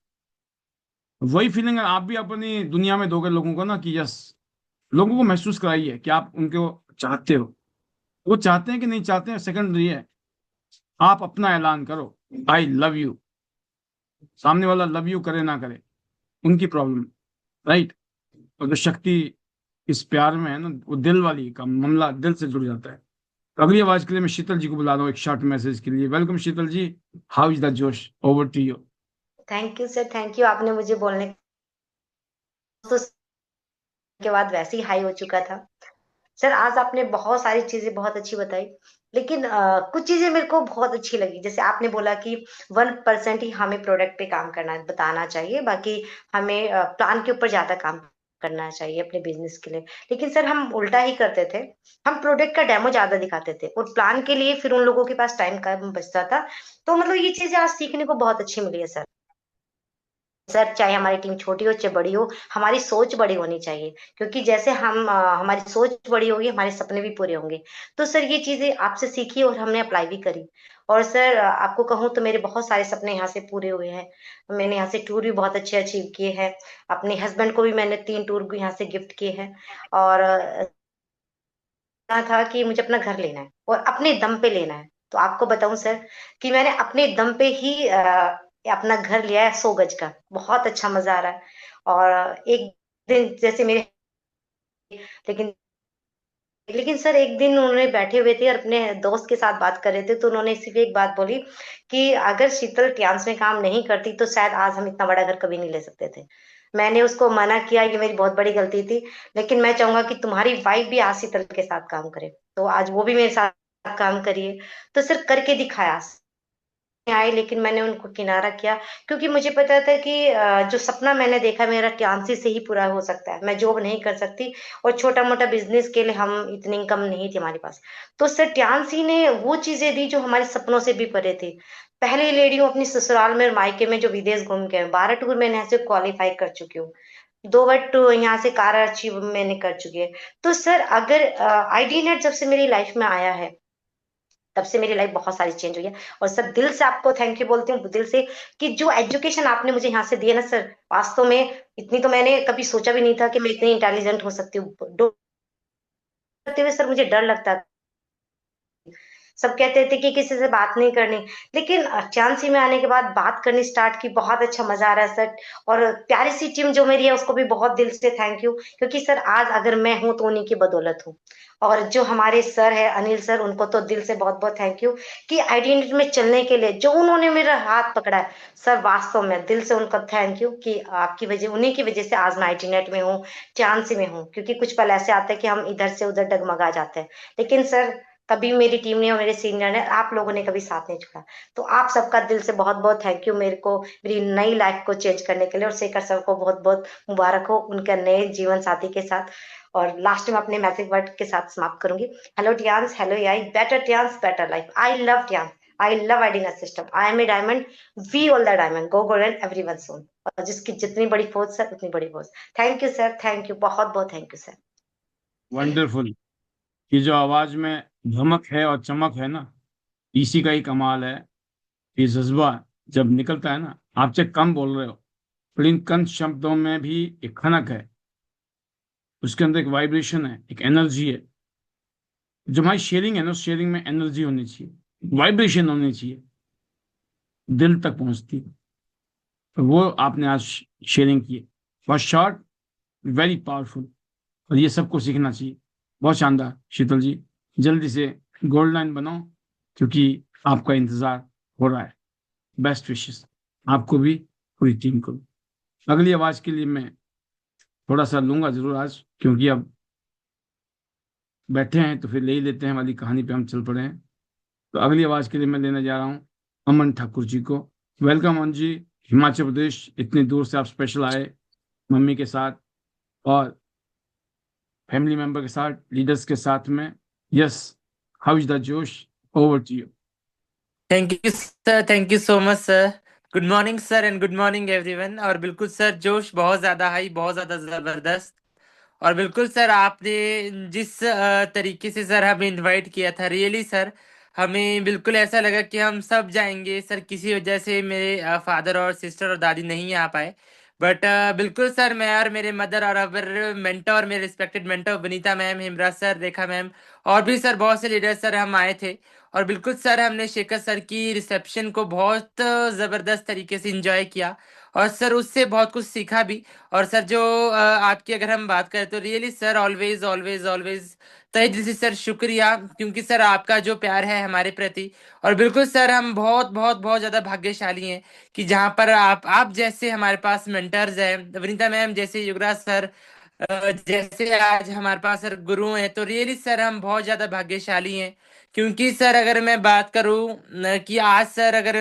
वही फीलिंग आप भी अपनी दुनिया में दोगे लोगों को ना, कि यस, लोगों को महसूस कराइए कि आप उनको चाहते हो। वो चाहते हैं कि नहीं चाहते हैं सेकेंडरी है। आप अपना ऐलान करो, आई लव यू। सामने वाला लव यू करे ना करे उनकी प्रॉब्लम, राइट। और जो शक्ति इस प्यार में है ना, वो दिल वाली का मामला दिल से जुड़ जाता है। तो अगली आवाज के लिए मैं शीतल जी को बुला रहा हूँ एक शॉर्ट मैसेज के लिए। Welcome Sheetal ji, how is the जोश, over to you. Thank you sir, thank you आपने मुझे बोलने तो के बाद वैसे ही हाई हो चुका था। सर आज आपने बहुत सारी चीजें बहुत अच्छी बताई, लेकिन कुछ चीजें मेरे को बहुत अच्छी लगी। जैसे आपने बोला कि 1% ही हमें प्रोडक्ट पे काम करना बताना चाहिए, बाकी हमें प्लान के ऊपर ज्यादा काम करना चाहिए अपने बिजनेस के लिए। लेकिन सर हम उल्टा ही करते थे, हम प्रोडक्ट का डेमो ज्यादा दिखाते थे और प्लान के लिए फिर उन लोगों के पास टाइम कम बचता था। तो मतलब ये चीजें आज सीखने को बहुत अच्छी मिली है सर। सर चाहे हमारी टीम छोटी हो चाहे बड़ी हो, हमारी सोच बड़ी होनी चाहिए, क्योंकि जैसे हमारी सोच बड़ी होगी हमारे सपने भी पूरे होंगे। तो सर ये चीजें आपसे सीखी और हमने अप्लाई भी करी। और सर आपको कहूँ तो मेरे बहुत सारे सपने यहाँ से पूरे हुए हैं। मैंने यहाँ से टूर भी बहुत अच्छे अचीव किए हैं। अपने हस्बैंड को भी मैंने 3 टूर यहाँ से गिफ्ट किए हैं। और कहा था कि मुझे अपना घर लेना है और अपने दम पे लेना है। तो आपको बताऊं सर कि मैंने अपने दम पे ही अपना घर लिया है 100 गज का। बहुत अच्छा मजा आ रहा है। और एक दिन जैसे मेरे, लेकिन लेकिन सर एक दिन उन्होंने बैठे हुए थे और अपने दोस्त के साथ बात कर रहे थे, तो उन्होंने सिर्फ एक बात बोली कि अगर शीतल ट्रांस में काम नहीं करती तो शायद आज हम इतना बड़ा घर कभी नहीं ले सकते थे। मैंने उसको मना किया, ये मेरी बहुत बड़ी गलती थी, लेकिन मैं चाहूंगा कि तुम्हारी वाइफ भी आज शीतल के साथ काम करे। तो आज वो भी मेरे साथ काम करिए। तो सर करके दिखाया आए, लेकिन मैंने उनको किनारा किया, क्योंकि मुझे पता था कि जो सपना मैंने देखा मेरा चांसी से ही पूरा हो सकता है। मैं जॉब नहीं कर सकती और छोटा मोटा बिजनेस के लिए हम इतनी इनकम नहीं थी हमारे पास। तो सर ट्यांसी ने वो चीजें दी जो हमारे सपनों से भी परे थी। पहली लेडी हूँ अपनी ससुराल में और मायके में जो विदेश घूम के 12 टूर मैंने यहाँ से क्वालिफाई कर चुकी हूँ। 2 बार टू यहाँ से कार अचीव मैंने कर चुकी है। तो सर अगर आईडी नेट जब से मेरी लाइफ में आया है, तब से मेरी लाइफ बहुत सारी चेंज हुई है। और सर दिल से आपको थैंक यू बोलती हूँ, दिल से, कि जो एजुकेशन आपने मुझे यहाँ से दिया ना सर, वास्तव में इतनी तो मैंने कभी सोचा भी नहीं था कि मैं इतनी इंटेलिजेंट हो सकती हूँ। करते हुए सर मुझे डर लगता। सब कहते थे कि किसी से बात नहीं करनी, लेकिन चांसी में आने के बाद बात करनी स्टार्ट की। बहुत अच्छा मजा आ रहा है सर। और प्यारी सी टीम जो मेरी है उसको भी बहुत दिल से थैंक यू, क्योंकि सर आज अगर मैं हूं तो उन्हीं की बदौलत हूँ। और जो हमारे सर है अनिल सर, उनको तो दिल से बहुत बहुत थैंक यू कि आइडेंटिटी में चलने के लिए जो उन्होंने मेरा हाथ पकड़ा है। सर वास्तव में दिल से उनका थैंक यू कि आपकी वजह, उन्हीं की वजह से आज मैं आईटी नेट में हूँ, चांसी में हूँ। क्योंकि कुछ पल ऐसे आते हैं कि हम इधर से उधर डगमगा जाते हैं, लेकिन सर कभी मेरी टीम ने और मेरे सीनियर ने, आप लोगों ने कभी साथ नहीं छोड़ा। तो आप सबका दिल से बहुत बहुत थैंक यू मेरे को मेरी नई लाइफ को चेंज करने के लिए। और शेखर सर को बहुत बहुत मुबारक हो उनके नए जीवन साथी के साथ। और लास्ट में अपने मैजिक वर्ड के साथ समाप्त करूंगी। Hello Tiens, hello AI, better Tiens better life. I love Tiens, I love idea system, I am a diamond, we all the diamond, go golden everyone soon. और जिसकी जितनी बड़ी फोर्स है उतनी बड़ी force. Thank you sir, thank you, बहुत बहुत thank you sir. Wonderful. ये जो आवाज में धमक है और चमक है ना, इसी का ही कमाल है। ये जज्बा जब निकलता है ना, आप चाहे कम बोल रहे हो, पर इन कम शब्दों में भी एक खनक है, उसके अंदर एक वाइब्रेशन है, एक एनर्जी है। जो हमारी शेयरिंग है ना, उस शेयरिंग में एनर्जी होनी चाहिए, वाइब्रेशन होनी चाहिए, दिल तक पहुंचती है। तो वो आपने आज शेयरिंग की है, बहुत शॉर्ट, वेरी पावरफुल। और ये सबको सीखना चाहिए। बहुत शानदार शीतल जी, जल्दी से गोल्ड लाइन बनाओ, क्योंकि आपका इंतजार हो रहा है। बेस्ट विशेस आपको भी, पूरी टीम को भी। अगली आवाज के लिए मैं थोड़ा सा लूंगा जरूर आज, क्योंकि अब बैठे हैं तो फिर ले ही लेते हैं वाली कहानी पे हम चल पड़े हैं। तो अगली आवाज के लिए मैं लेने जा रहा हूँ अमन ठाकुर जी को। वेलकम अमन जी, हिमाचल प्रदेश, इतनी दूर से आप स्पेशल आए, मम्मी के साथ और फैमिली मेंबर के साथ, लीडर्स के साथ में। यस, हाउ इज द जोश, over to you. Thank you sir, thank you so much sir. Good morning sir and good morning everyone. और बिल्कुल सर, जोश बहुत ज़्यादा हाई, बहुत ज़्यादा ज़बरदस्त। और बिल्कुल सर, आपने जिस तरीके से सर हमें इनवाइट किया था, रियली सर हमें बिल्कुल ऐसा लगा कि हम सब जाएंगे सर। किसी वजह से मेरे फादर और सिस्टर और दादी नहीं आ पाए, बट बिल्कुल सर, मैं और मेरे मदर और अवर मेंटर, मेरे respected mentor Vanita ma'am, Himraj sir, Rekha ma'am और भी सर बहुत से लीडर सर हम आए थे। और बिल्कुल सर, हमने शेखर सर की रिसेप्शन को बहुत ज़बरदस्त तरीके से एंजॉय किया और सर उससे बहुत कुछ सीखा भी। और सर जो आपकी अगर हम बात करें तो really sir, always always always तहे दिल से सर शुक्रिया, क्योंकि सर आपका जो प्यार है हमारे प्रति। और बिल्कुल सर, हम बहुत बहुत बहुत ज़्यादा भाग्यशाली हैं कि जहाँ पर आप जैसे हमारे पास मेंटर्स हैं, वनीता मैम जैसे, युवराज सर, जैसे आज हमारे पास सर गुरु हैं, तो रियली सर हम बहुत ज्यादा भाग्यशाली हैं। क्योंकि सर अगर मैं बात करूं कि आज सर अगर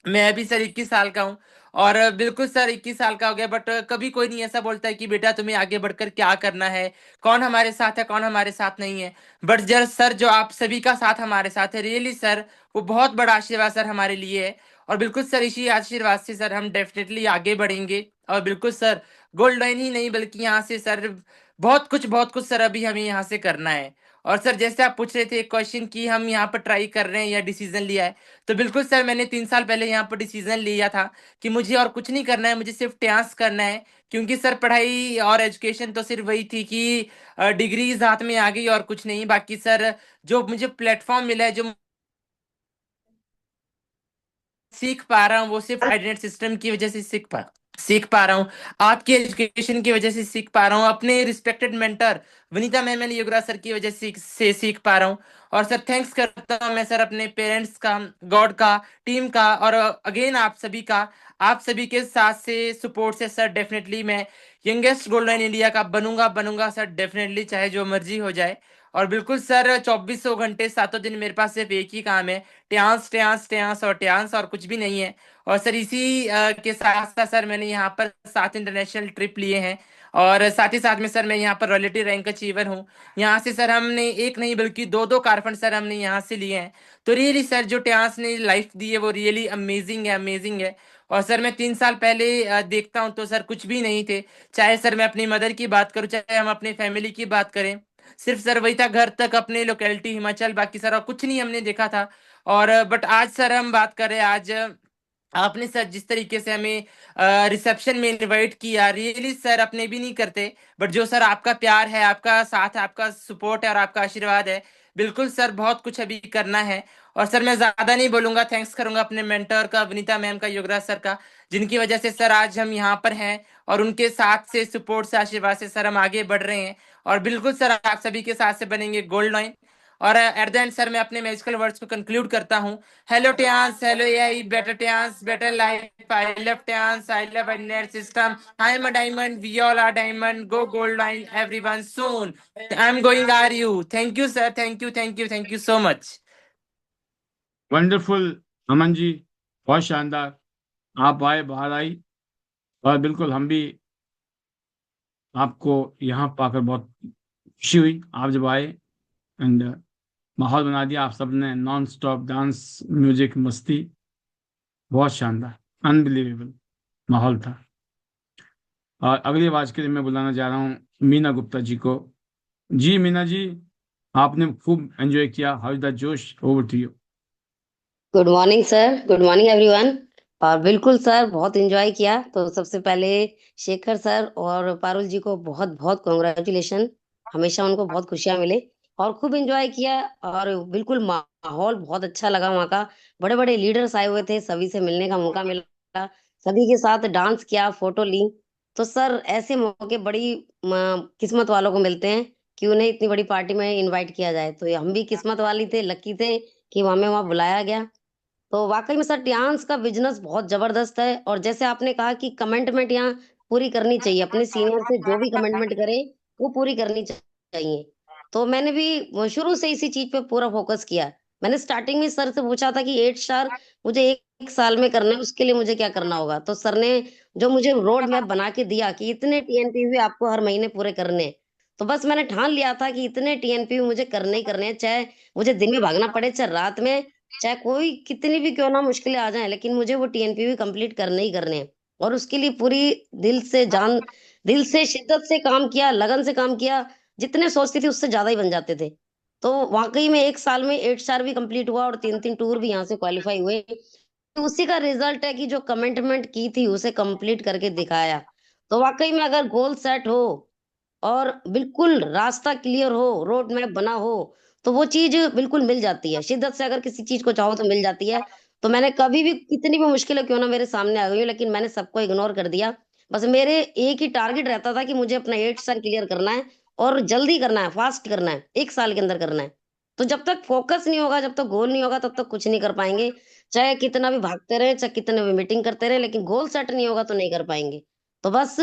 मैं अभी सर 21 साल का हूँ, और बिल्कुल सर 21 साल का हो गया, बट कभी कोई नहीं ऐसा बोलता है कि बेटा तुम्हें आगे बढ़कर क्या करना है, कौन हमारे साथ है कौन हमारे साथ नहीं है। बट जर सर जो आप सभी का साथ हमारे साथ है, रियली सर वो बहुत बड़ा आशीर्वाद सर हमारे लिए है। और बिल्कुल सर इसी आशीर्वाद से सर हम डेफिनेटली आगे बढ़ेंगे। और बिल्कुल सर गोल्ड लाइन ही नहीं बल्कि यहाँ से सर बहुत कुछ सर अभी हमें यहाँ से करना है। और सर जैसे आप पूछ रहे थे क्वेश्चन कि हम यहाँ पर ट्राई कर रहे हैं या डिसीजन लिया है, तो बिल्कुल सर मैंने 3 साल पहले यहाँ पर डिसीजन लिया था कि मुझे और कुछ नहीं करना है, मुझे सिर्फ डांस करना है। क्योंकि सर पढ़ाई और एजुकेशन तो सिर्फ वही थी कि डिग्रीज हाथ में आ गई और कुछ नहीं। बाकी सर जो मुझे प्लेटफॉर्म मिला है, जो सीख पा रहा हूँ, वो सिर्फ आइडेंट सिस्टम की वजह से सीख पा रहा हूँ। आपकी एजुकेशन की वजह से सीख पा रहा हूँ, अपने respected mentor Vanita ma'am and Yograj sir की वजह से सीख पा रहा हूँ। और सर थैंक्स करता हूँ मैं सर अपने पेरेंट्स का, गॉड का, टीम का, और अगेन आप सभी का। आप सभी के साथ से सपोर्ट से सर डेफिनेटली मैं यंगेस्ट गोल्डन इंडिया का बनूंगा सर, डेफिनेटली चाहे जो मर्जी हो जाए। और बिल्कुल सर 2400 घंटे 7 दिन मेरे पास सिर्फ एक ही काम है, ट्यांस ट्यांस ट्यांस और ट्यांस, और कुछ भी नहीं है। और सर इसी के साथ साथ सर मैंने यहाँ पर 7 इंटरनेशनल ट्रिप लिए हैं। और साथ ही साथ में सर मैं यहाँ पर रॉयल्टी रैंक अचीवर हूँ। यहाँ से सर हमने एक नहीं बल्कि दो दो कारफंड सर हमने यहाँ से लिए हैं। तो रियली सर जो ट्यांस ने लाइफ दी है वो रियली अमेजिंग है। और सर मैं 3 साल पहले देखता हूँ तो सर कुछ भी नहीं थे। चाहे सर मैं अपनी मदर की बात करूँ, चाहे हम अपनी फैमिली की बात करें, सिर्फ सर वही था घर तक अपने लोकेलिटी हिमाचल, बाकी सर और कुछ नहीं हमने देखा था। और बट आज सर हम बात करें, आज आपने सर जिस तरीके से हमें रिसेप्शन में इनवाइट किया, रियली सर अपने भी नहीं करते, बट जो सर आपका प्यार है, आपका साथ है, आपका सपोर्ट है और आपका आशीर्वाद है, बिल्कुल सर बहुत कुछ अभी करना है। और सर मैं ज्यादा नहीं बोलूंगा, थैंक्स करूंगा अपने मेंटर का, वनीता मैम का, योगराज सर का, जिनकी वजह से सर आज हम यहाँ पर हैं। और उनके साथ से सपोर्ट से आशीर्वाद से सर हम आगे बढ़ रहे हैं। और बिल्कुल सर आप सभी के साथ से बनेंगे गोल्ड लाइन। और एट द एंड सर मैं अपने मैजिकल वर्ड्स को कंक्लूड करता हूँ। Hello Tiens, hello AI, better Tiens, better life, I love Tiens, I love net system, I am a diamond, we all are diamond, go gold line everyone soon, I am going are you. Thank you sir, thank you so much. Wonderful Aman ji, बहुत शानदार। आप आए, बाहर आई, और बिल्कुल हम भी आपको यहाँ पाकर बहुत खुशी हुई। आप जब आए एंड माहौल बना दिया आप सबने, नॉन स्टॉप डांस, म्यूजिक, मस्ती, बहुत शानदार, अनबिलीवेबल माहौल था। और अगली आवाज के लिए मैं बुलाना जा रहा हूँ मीना गुप्ता जी को। जी मीना जी, आपने खूब एंजॉय किया, हाउ इज द जोश, over to you. Good morning sir, good morning everyone. और बिल्कुल सर बहुत एंजॉय किया। तो सबसे पहले शेखर सर और पारुल जी को बहुत बहुत कॉन्ग्रेचुलेशन। हमेशा उनको बहुत खुशियां मिले। और खूब एंजॉय किया। और बिल्कुल माहौल बहुत अच्छा लगा वहाँ का। बड़े बड़े लीडर्स आए हुए थे, सभी से मिलने का मौका मिला, सभी के साथ डांस किया, फोटो ली। तो सर ऐसे मौके बड़ी किस्मत वालों को मिलते हैं कि उन्हें इतनी बड़ी पार्टी में इनवाइट किया जाए। तो हम भी किस्मत वाली थे, लकी थे कि हमें वहाँ बुलाया गया। तो वाकई में सर टियान्स का बिजनेस बहुत जबरदस्त है। और जैसे आपने कहा कि कमिटमेंट यहाँ पूरी करनी चाहिए, अपने सीनियर से जो भी कमिटमेंट करे वो पूरी करनी चाहिए। तो मैंने भी वो शुरू से इसी चीज पे पूरा फोकस किया। मैंने स्टार्टिंग में सर से पूछा था कि 8 स्टार मुझे एक साल में करना है, उसके लिए मुझे क्या करना होगा। तो सर ने जो मुझे रोड मैप बना के दिया कि इतने टीएनपीवी आपको हर महीने पूरे करने हैं, तो बस मैंने ठान लिया था कि इतने टीएनपीवी मुझे करने ही करने हैं, चाहे मुझे दिन में भागना पड़े चाहे रात में, चाहे कोई कितनी भी क्यों ना मुश्किलें आ जाएं, लेकिन मुझे वो टीएनपीवी कंप्लीट करने ही करने हैं। और उसके लिए पूरी दिल से शिद्दत से काम किया, लगन से काम किया। जितने सोचती थी उससे ज्यादा ही बन जाते थे। तो वाकई में एक साल में 8 स्टार भी कंप्लीट हुआ और 3 3 टूर भी यहाँ से क्वालिफाई हुए। तो उसी का रिजल्ट है कि जो कमिटमेंट की थी उसे कंप्लीट करके दिखाया। तो वाकई में अगर गोल सेट हो और बिल्कुल रास्ता क्लियर हो, रोड मैप बना हो, तो वो चीज बिल्कुल मिल जाती है। शिद्दत से अगर किसी चीज को चाहो तो मिल जाती है। तो मैंने कभी भी कितनी भी मुश्किलें क्यों ना मेरे सामने आ गई हो, लेकिन मैंने सबको इग्नोर कर दिया। बस मेरे एक ही टारगेट रहता था कि मुझे अपना 8 स्टार क्लियर करना है, और जल्दी करना है, फास्ट करना है, एक साल के अंदर करना है। तो जब तक फोकस नहीं होगा, जब तक गोल नहीं होगा, तब तक कुछ नहीं कर पाएंगे। चाहे कितना भी भागते रहे, चाहे कितने भी मीटिंग करते रहे, लेकिन गोल सेट नहीं होगा तो नहीं कर पाएंगे। तो बस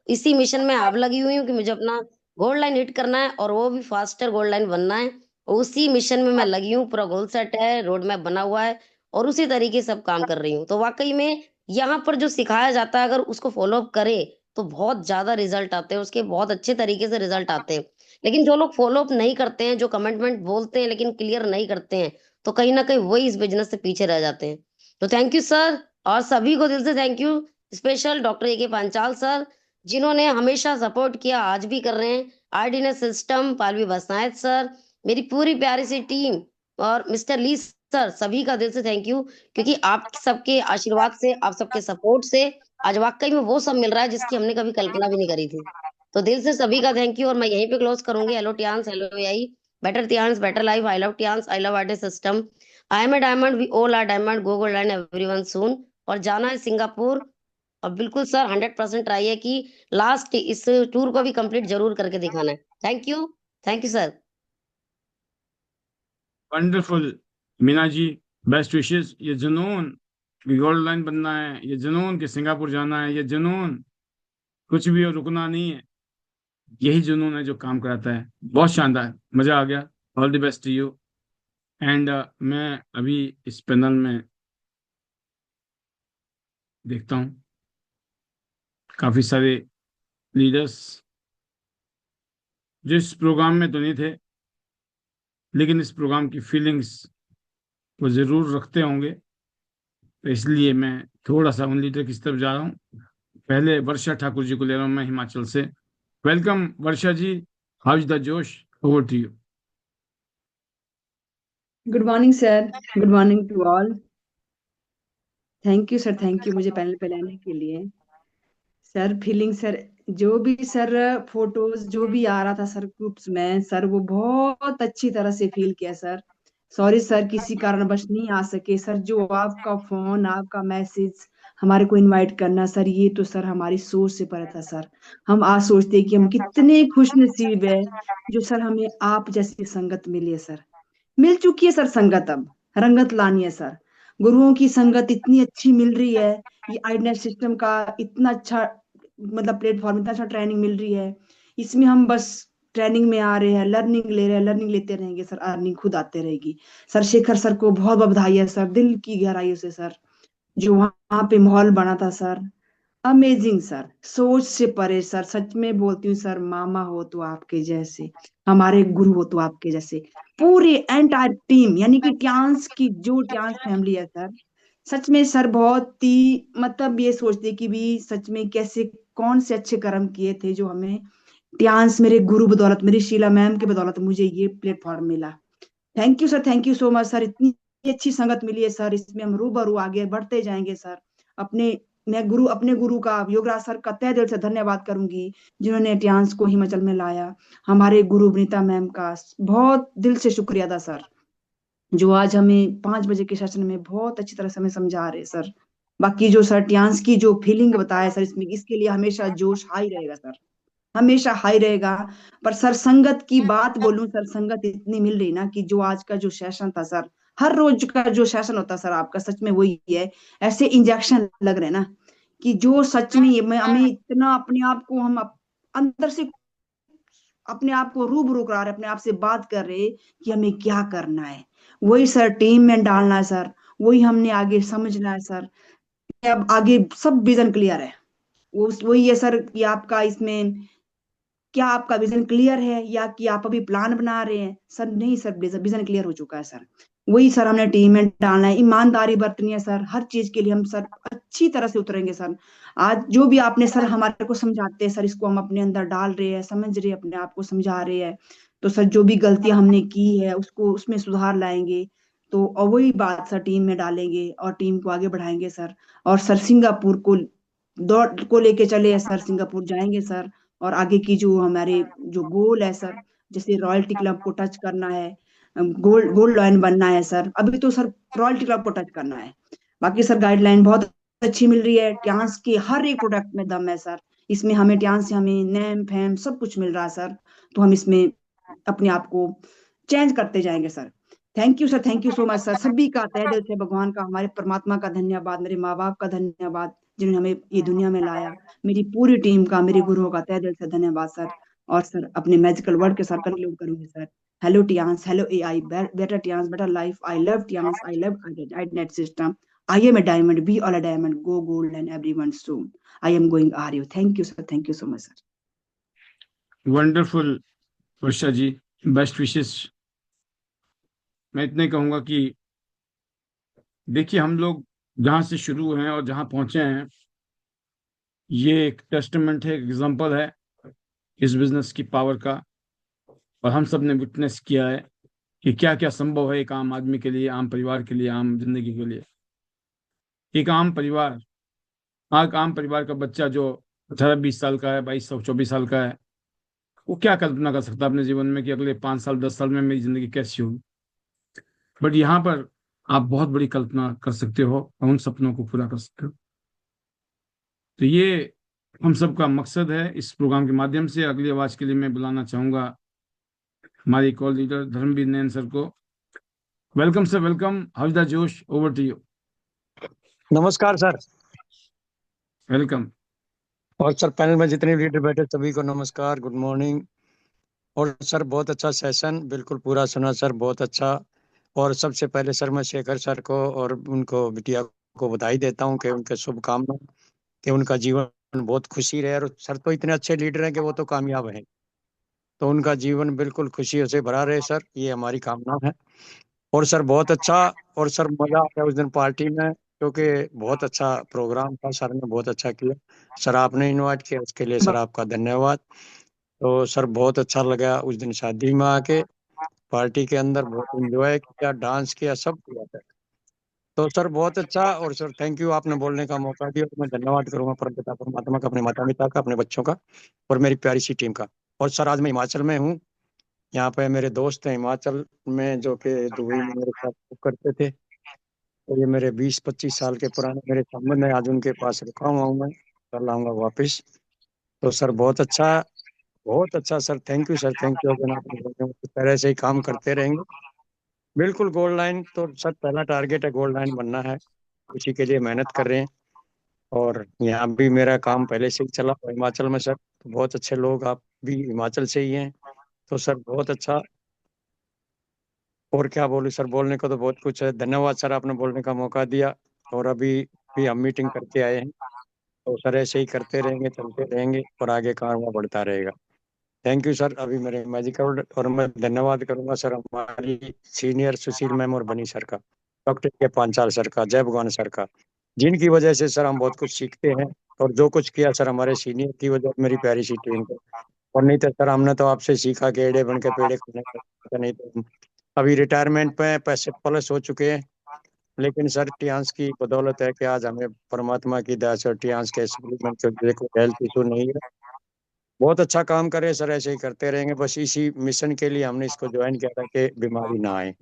इसी मिशन में आप लगी हुई हूँ कि मुझे अपना गोल्ड लाइन हिट करना है और वो भी फास्टर गोल्ड लाइन बनना है। उसी मिशन में मैं लगी हूँ, पूरा गोल सेट है, रोड मैप बना हुआ है और उसी तरीके से सब काम कर रही हूँ। तो वाकई में यहाँ पर जो सिखाया जाता है अगर उसको फॉलो अप करे तो बहुत ज्यादा रिजल्ट आते हैं, उसके बहुत अच्छे तरीके से रिजल्ट आते हैं। लेकिन जो लोग फॉलो अप नहीं करते हैं, जो कमिटमेंट बोलते हैं लेकिन क्लियर नहीं करते हैं, तो कहीं ना कहीं वही इस बिजनेस से पीछे रह जाते हैं। तो थैंक यू सर, और सभी को दिल से thank you. Special doctor A के पांचाल सर, जिन्होंने हमेशा सपोर्ट किया, आज भी कर रहे हैं। आरडीएनएस सिस्टम, पालवी बसनायत सर, मेरी पूरी प्यारी सी टीम और मिस्टर ली सर, सभी का दिल से थैंक यू। क्योंकि आप सबके आशीर्वाद से, आप सबके सपोर्ट से आज वाकई में वो सब मिल रहा है जिसकी हमने कभी कल्पना भी नहीं करी थी। तो दिल से सभी का थैंक यू और मैं यहीं पे क्लोज करूंगी। Hello Tiens, hello AI, better Tiens, better life, I love Tiens, I love RDNS system, I am a diamond, we all are diamond, go gold and everyone soon. और जाना है Singapore. और बिल्कुल सर 100% ट्राई है कि last इस tour को भी कंप्लीट जरूर करके दिखाना है। Thank you, thank you sir. Wonderful Meena ji, best wishes. ये जुनून कि गोल्ड लाइन बनना है, ये जुनून कि सिंगापुर जाना है, ये जुनून कुछ भी हो रुकना नहीं है, यही जुनून है जो काम कराता है। बहुत शानदार, मजा आ गया। All the best to you. And मैं अभी इस पैनल में देखता हूँ काफी सारे लीडर्स जो इस प्रोग्राम में तो नहीं थे लेकिन इस प्रोग्राम की फीलिंग्स वो जरूर रखते होंगे। तो इसलिए मैं थोड़ा सा उन लीडर की तरफ जा रहा हूँ। पहले वर्षा ठाकुर जी को ले रहा हूँ मैं हिमाचल से। Welcome Varsha ji, how is the जोश, over to you. Good morning sir, good morning to all. Thank you sir, thank you मुझे पैनल पे लाने के लिए। सर फीलिंग सर, जो भी सर फोटोज जो भी आ रहा था सर ग्रुप्स में सर, वो बहुत अच्छी तरह से फील किया सर। सॉरी सर किसी कारणवश नहीं आ सके सर। जो आपका फोन, आपका मैसेज हमारे को इनवाइट करना सर, ये तो सर हमारी सोच से परे था सर। हम आज सोचते कि हम कितने खुश नसीब है जो सर हमें आप जैसी संगत मिली है सर। मिल चुकी है सर संगत, अब रंगत लानी है सर। गुरुओं की संगत इतनी अच्छी मिल रही है, ये आईनेट सिस्टम का इतना अच्छा मतलब प्लेटफॉर्म, इतना अच्छा ट्रेनिंग मिल रही है। इसमें हम बस ट्रेनिंग में आ रहे हैं, लर्निंग ले रहे हैं, लर्निंग लेते रहेंगे सर, अर्निंग खुद आते रहेगी सर। शेखर सर को बहुत बहुत बधाई है सर, दिल की गहराइयों से सर। जो वहां पे माहौल बना था सर, अमेजिंग सर, सोच से परे सर। सच में बोलती हूँ सर, मामा हो तो आपके जैसे, हमारे गुरु हो तो आपके जैसे, पूरी एंटायर टीम यानी कि ट्यांस की जो ट्यांस फैमिली है सर, सच में सर बहुत ही मतलब ये सोचते कि भी सच में कैसे कौन से अच्छे कर्म किए थे जो हमें ट्यांस, मेरे गुरु बदौलत, मेरी शीला मैम के बदौलत मुझे ये प्लेटफॉर्म मिला। Thank you sir, thank you so much sir. इतनी अच्छी संगत मिली है सर, इसमें हम रूबरू आगे बढ़ते जाएंगे सर। अपने मैं गुरु, अपने गुरु का, योगराज सर का तहे दिल से धन्यवाद करूंगी जिन्होंने ट्यांस को हिमाचल में लाया। हमारे गुरु वनीता मैम का बहुत दिल से शुक्रिया अदा सर, जो आज हमें 5 बजे के सेशन में बहुत अच्छी तरह से हमें समझा रहे सर। बाकी जो सर ट्यांस की जो फीलिंग बताया सर, इसमें इसके लिए हमेशा जोश हाई रहेगा सर, हमेशा हाई रहेगा। पर सर संगत की बात बोलूं सर, संगत इतनी मिल रही ना कि जो आज का जो सेशन था सर, हर रोज का जो सेशन होता सर आपका, सच में वही है। ऐसे इंजेक्शन लग रहे हैं ना कि जो सच में ये हमें इतना अपने आप को हम अंदर से अपने आप को रूबरू करा रहे, अपने आप से बात कर रहे कि हमें क्या करना है। वही सर टीम में डालना है सर, वही हमने आगे समझना है सर। अब आगे सब विजन क्लियर है। वो वही है सर कि आपका इसमें क्या आपका विजन क्लियर है या कि आप अभी प्लान बना रहे हैं सर? नहीं सर, विजन क्लियर हो चुका है सर। वही सर हमने टीम में डालना है, ईमानदारी बरतनी है सर, हर चीज के लिए हम सर अच्छी तरह से उतरेंगे सर। आज जो भी आपने सर हमारे को समझाते हैं सर, इसको हम अपने अंदर डाल रहे हैं, समझ रहे हैं, अपने आप को समझा रहे हैं। तो सर जो भी गलतियां हमने की है उसको उसमें सुधार लाएंगे। तो और वही बात सर टीम में डालेंगे और टीम को आगे बढ़ाएंगे सर। और सर सिंगापुर को दौड़ को लेके चले सर, सिंगापुर जाएंगे सर। और आगे की जो हमारे जो गोल है सर, जैसे रॉयल्टी क्लब को टच करना है, गोल्ड गोल्ड लाइन बनना है सर। अभी तो सर रॉयल्टी क्लब को टच करना है। बाकी सर गाइडलाइन बहुत अच्छी मिल रही है, ट्यांस के हर एक प्रोडक्ट में दम है सर। इसमें हमें ट्यांस से हमें नेम फेम सब कुछ मिल रहा है सर। तो हम इसमें अपने आप को चेंज करते जाएंगे sir. Thank you sir, thank you so much sir. सभी का तहे दिल से भगवान का, हमारे परमात्मा का धन्यवाद, मेरे माँ बाप का धन्यवाद जिन्होंने हमें ये दुनिया में लाया। मेरी पूरी टीम का, मेरे गुरुओं का तहे दिल से धन्यवाद सर। और सर अपने मैजिकल वर्ड के साथ कंक्लूड करूंगी sir. Hello Tiens, hello AI, better Tiens, better life, I love Tiens, I love net system, I am a diamond, be all a diamond, go gold and everyone soon, I am going are you. Thank you sir, thank you so much sir. Wonderful Varsha ji, best wishes. मैं इतने कहूंगा कि देखिए, हम लोग जहां से शुरू हैं और जहां पहुंचे हैं, ये एक टेस्टमेंट है, एक एग्जाम्पल है इस बिजनेस की पावर का। और हम सब ने विटनेस किया है कि क्या क्या संभव है एक आम आदमी के लिए, आम परिवार के लिए, आम जिंदगी के लिए। एक आम परिवार, एक आम परिवार का बच्चा जो 18-20 साल का है, 22 24 साल का है, वो क्या कल्पना कर सकता है अपने जीवन में कि अगले 5 साल 10 साल में मेरी जिंदगी कैसी होगी। बट यहाँ पर आप बहुत बड़ी कल्पना कर सकते हो और उन सपनों को पूरा कर सकते हो। तो ये हम सबका मकसद है इस प्रोग्राम के माध्यम से। अगली आवाज के लिए मैं बुलाना चाहूंगा हमारे कॉल लीडर धर्मवीर नैन सर को। Welcome sir, welcome. How is the जोश, ओवर टू यू। नमस्कार सर। वेलकम। और सर पैनल में जितने लीडर बैठे सभी को नमस्कार, गुड मॉर्निंग। और सर बहुत अच्छा सेशन, बिल्कुल पूरा सुना सर, बहुत अच्छा। और सबसे पहले सर मैं शेखर सर को और उनको बिटिया को बधाई देता हूँ कि उनके शुभकामना, कि उनका जीवन बहुत खुशी रहे। और सर तो इतने अच्छे लीडर हैं कि वो तो कामयाब हैं, तो उनका जीवन बिल्कुल खुशियों से भरा रहे सर, ये हमारी कामना है। और सर बहुत अच्छा। और सर मजा आ गया उस दिन पार्टी में, क्योंकि बहुत अच्छा प्रोग्राम था, सर ने बहुत अच्छा किया। सर आपने इनवाइट किया उसके लिए सर आपका धन्यवाद। तो सर बहुत अच्छा लगा उस दिन शादी में आके, पार्टी के अंदर बहुत एंजॉय किया, डांस किया, सब किया सर। तो सर बहुत अच्छा। और सर थैंक यू, आपने बोलने का मौका दिया। और मैं धन्यवाद करूंगा परमपिता परमात्मा का, अपने माता पिता का, अपने बच्चों का, और मेरी प्यारी सी टीम का। और सर आज मैं हिमाचल में हूँ, यहाँ पे मेरे दोस्त हैं हिमाचल में जो कि दुबई में मेरे साथ work करते थे। तो ये मेरे 20 25 साल के पुराने मेरे संबंध है, आज उनके पास रुका हुआ हूँ मैं, कल आऊंगा वापिस। तो सर बहुत अच्छा, बहुत अच्छा sir, thank you sir, thank you. अगर आप इस तरह से ही काम करते रहेंगे, बिल्कुल गोल्ड लाइन तो सर पहला टारगेट है, गोल्ड लाइन बनना है, उसी के लिए मेहनत कर रहे हैं। और यहाँ भी मेरा काम पहले से ही चला हुआ है हिमाचल में सर, तो बहुत अच्छे लोग, आप भी हिमाचल से ही हैं, तो सर बहुत अच्छा। और क्या बोलूं सर, बोलने को तो बहुत कुछ है। धन्यवाद सर, आपने बोलने का मौका दिया। और अभी भी हम मीटिंग करके आए हैं, तो सर ऐसे ही करते रहेंगे, चलते रहेंगे, और आगे काम बढ़ता रहेगा। Thank you sir. अभी मेरे मैजिकल, और मैं धन्यवाद करूंगा सर हमारी सीनियर सुशील मैम और बनी सर का, डॉक्टर के पांचाल सर का, जय भगवान सर का, जिनकी वजह से सर हम बहुत कुछ सीखते हैं। और जो कुछ किया सर हमारे सीनियर की वजह, मेरी प्यारी सी टीम को। और नहीं तो सर हमने तो आपसे सीखा कि एड़े बन के पेड़े खाने का, नहीं तो हम अभी रिटायरमेंट पे पैसे प्लस हो चुके हैं। लेकिन सर टियांस की बदौलत है कि आज हमें परमात्मा की दया से और टियांस के सप्लीमेंट के देखो हेल्थ इशू नहीं है। बहुत अच्छा काम कर रहे हैं सर, ऐसे ही करते रहेंगे। बस इसी मिशन के लिए हमने इसको ज्वाइन किया था कि बीमारी ना आए,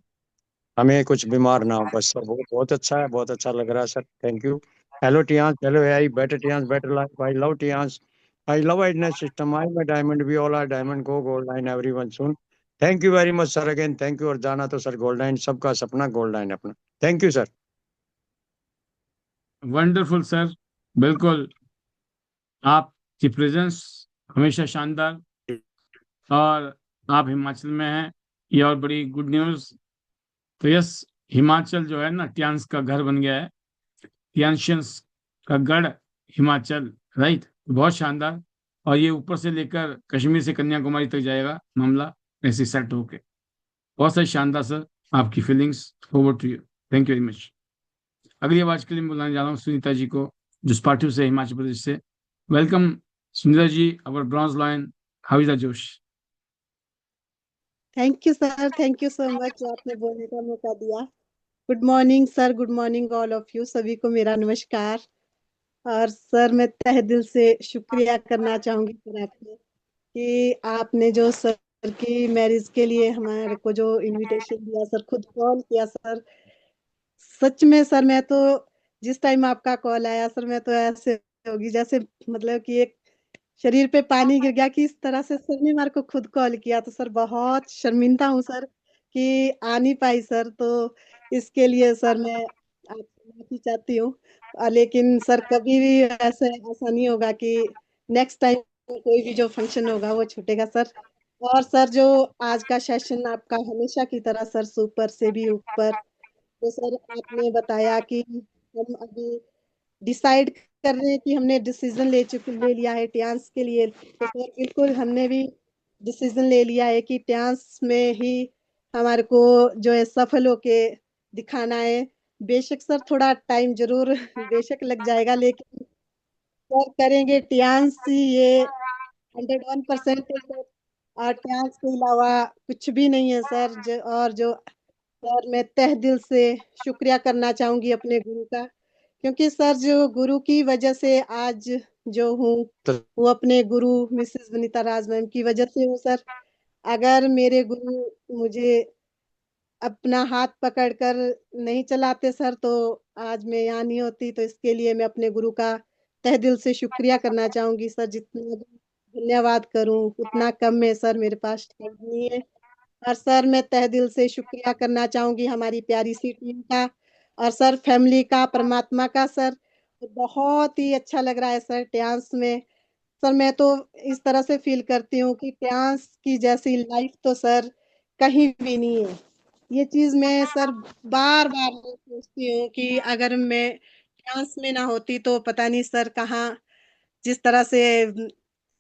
हमें कुछ बीमार ना हो, बस सर। वो बहुत अच्छा है, बहुत अच्छा लग रहा है sir, thank you. Hello Tiens, hello I, better Tiens, better life, I love Tiens, I love IDNS system, I मैं diamond, we all are diamond, go gold line everyone soon. Thank you very much sir, again thank you. और जाना तो sir gold line, सबका सपना gold line अपना। Thank you sir. Wonderful sir, बिल्कुल। आपकी presence हमेशा शानदार, और आप हिमाचल में हैं, ये और बड़ी गुड न्यूज़। तो यस, हिमाचल जो है ना, टियांस का घर बन गया है, टियांशियंस का गढ़ हिमाचल, राइट। बहुत शानदार। और ये ऊपर से लेकर कश्मीर से कन्याकुमारी तक जाएगा मामला, ऐसे सेट होके। बहुत सही, शानदार सर, आपकी feelings. Over to you, thank you very much. अगली आवाज के लिए मैं बुलाने जा रहा हूँ सुनीता जी को, जो स्पार्टिव से, हिमाचल प्रदेश से। Welcome Sunita ji, our bronze lion. How is the josh? Thank you sir, thank you so much, आपने बोलने का मौका दिया। Good morning sir, good morning all of you, सभी को मेरा नमस्कार। और सर मैं तहे दिल से शुक्रिया करना चाहूंगी सर आपको, कि आपने जो सर की मैरिज के लिए हमारे को जो इनविटेशन दिया सर, खुद कॉल किया सर। सच में सर मैं तो जिस टाइम आपका कॉल आया सर, मैं तो ऐसे होगी जैसे मतलब कि एक शरीर पे पानी गिर गया, कि इस तरह से सर ने मेरे को खुद कॉल किया। तो सर बहुत शर्मिंदा हूँ सर कि आ नहीं पाई सर, तो इसके लिए सर मैं आपसे माफी चाहती हूँ। लेकिन सर कभी भी ऐसा ऐसा नहीं होगा कि नेक्स्ट टाइम कोई भी जो फंक्शन होगा वो छूटेगा सर। और सर जो आज का सेशन आपका हमेशा की तरह सर सुपर से भी ऊपर, तो सर आपने बताया कि हम अभी डिसाइड कर रहे हैं कि हमने डिसीजन ले लिया है ट्यांस के लिए, तो सर बिल्कुल हमने भी डिसीजन ले लिया है कि ट्यांस में ही हमारे को जो है सफल होके दिखाना है। बेशक सर थोड़ा टाइम जरूर बेशक लग जाएगा, लेकिन सर करेंगे ट्यांस ही ये 101% है सर। और ट्यांस के अलावा कुछ भी नहीं है सर। और जो सर मैं तहे दिल से शुक्रिया करना चाहूंगी अपने गुरु का, क्योंकि सर जो गुरु की वजह से आज जो हूँ वो अपने गुरु मिसेस वनीता राज मैम की वजह से हूँ सर। अगर मेरे गुरु मुझे अपना हाथ पकड़कर नहीं चलाते सर तो आज मैं यहाँ नहीं होती। तो इसके लिए मैं अपने गुरु का तहे दिल से शुक्रिया करना चाहूंगी सर। जितना भी धन्यवाद करूं उतना कम है सर, मेरे पास टाइम नहीं है। और सर मैं तहे दिल से शुक्रिया करना चाहूंगी हमारी प्यारी सी टीम का, और सर फैमिली का, परमात्मा का सर। बहुत ही अच्छा लग रहा है सर ट्यांस में। सर मैं तो इस तरह से फील करती हूँ कि ट्यांस की जैसी लाइफ तो सर कहीं भी नहीं है। ये चीज मैं सर बार बार सोचती हूँ कि अगर मैं ट्यांस में ना होती तो पता नहीं सर कहाँ, जिस तरह से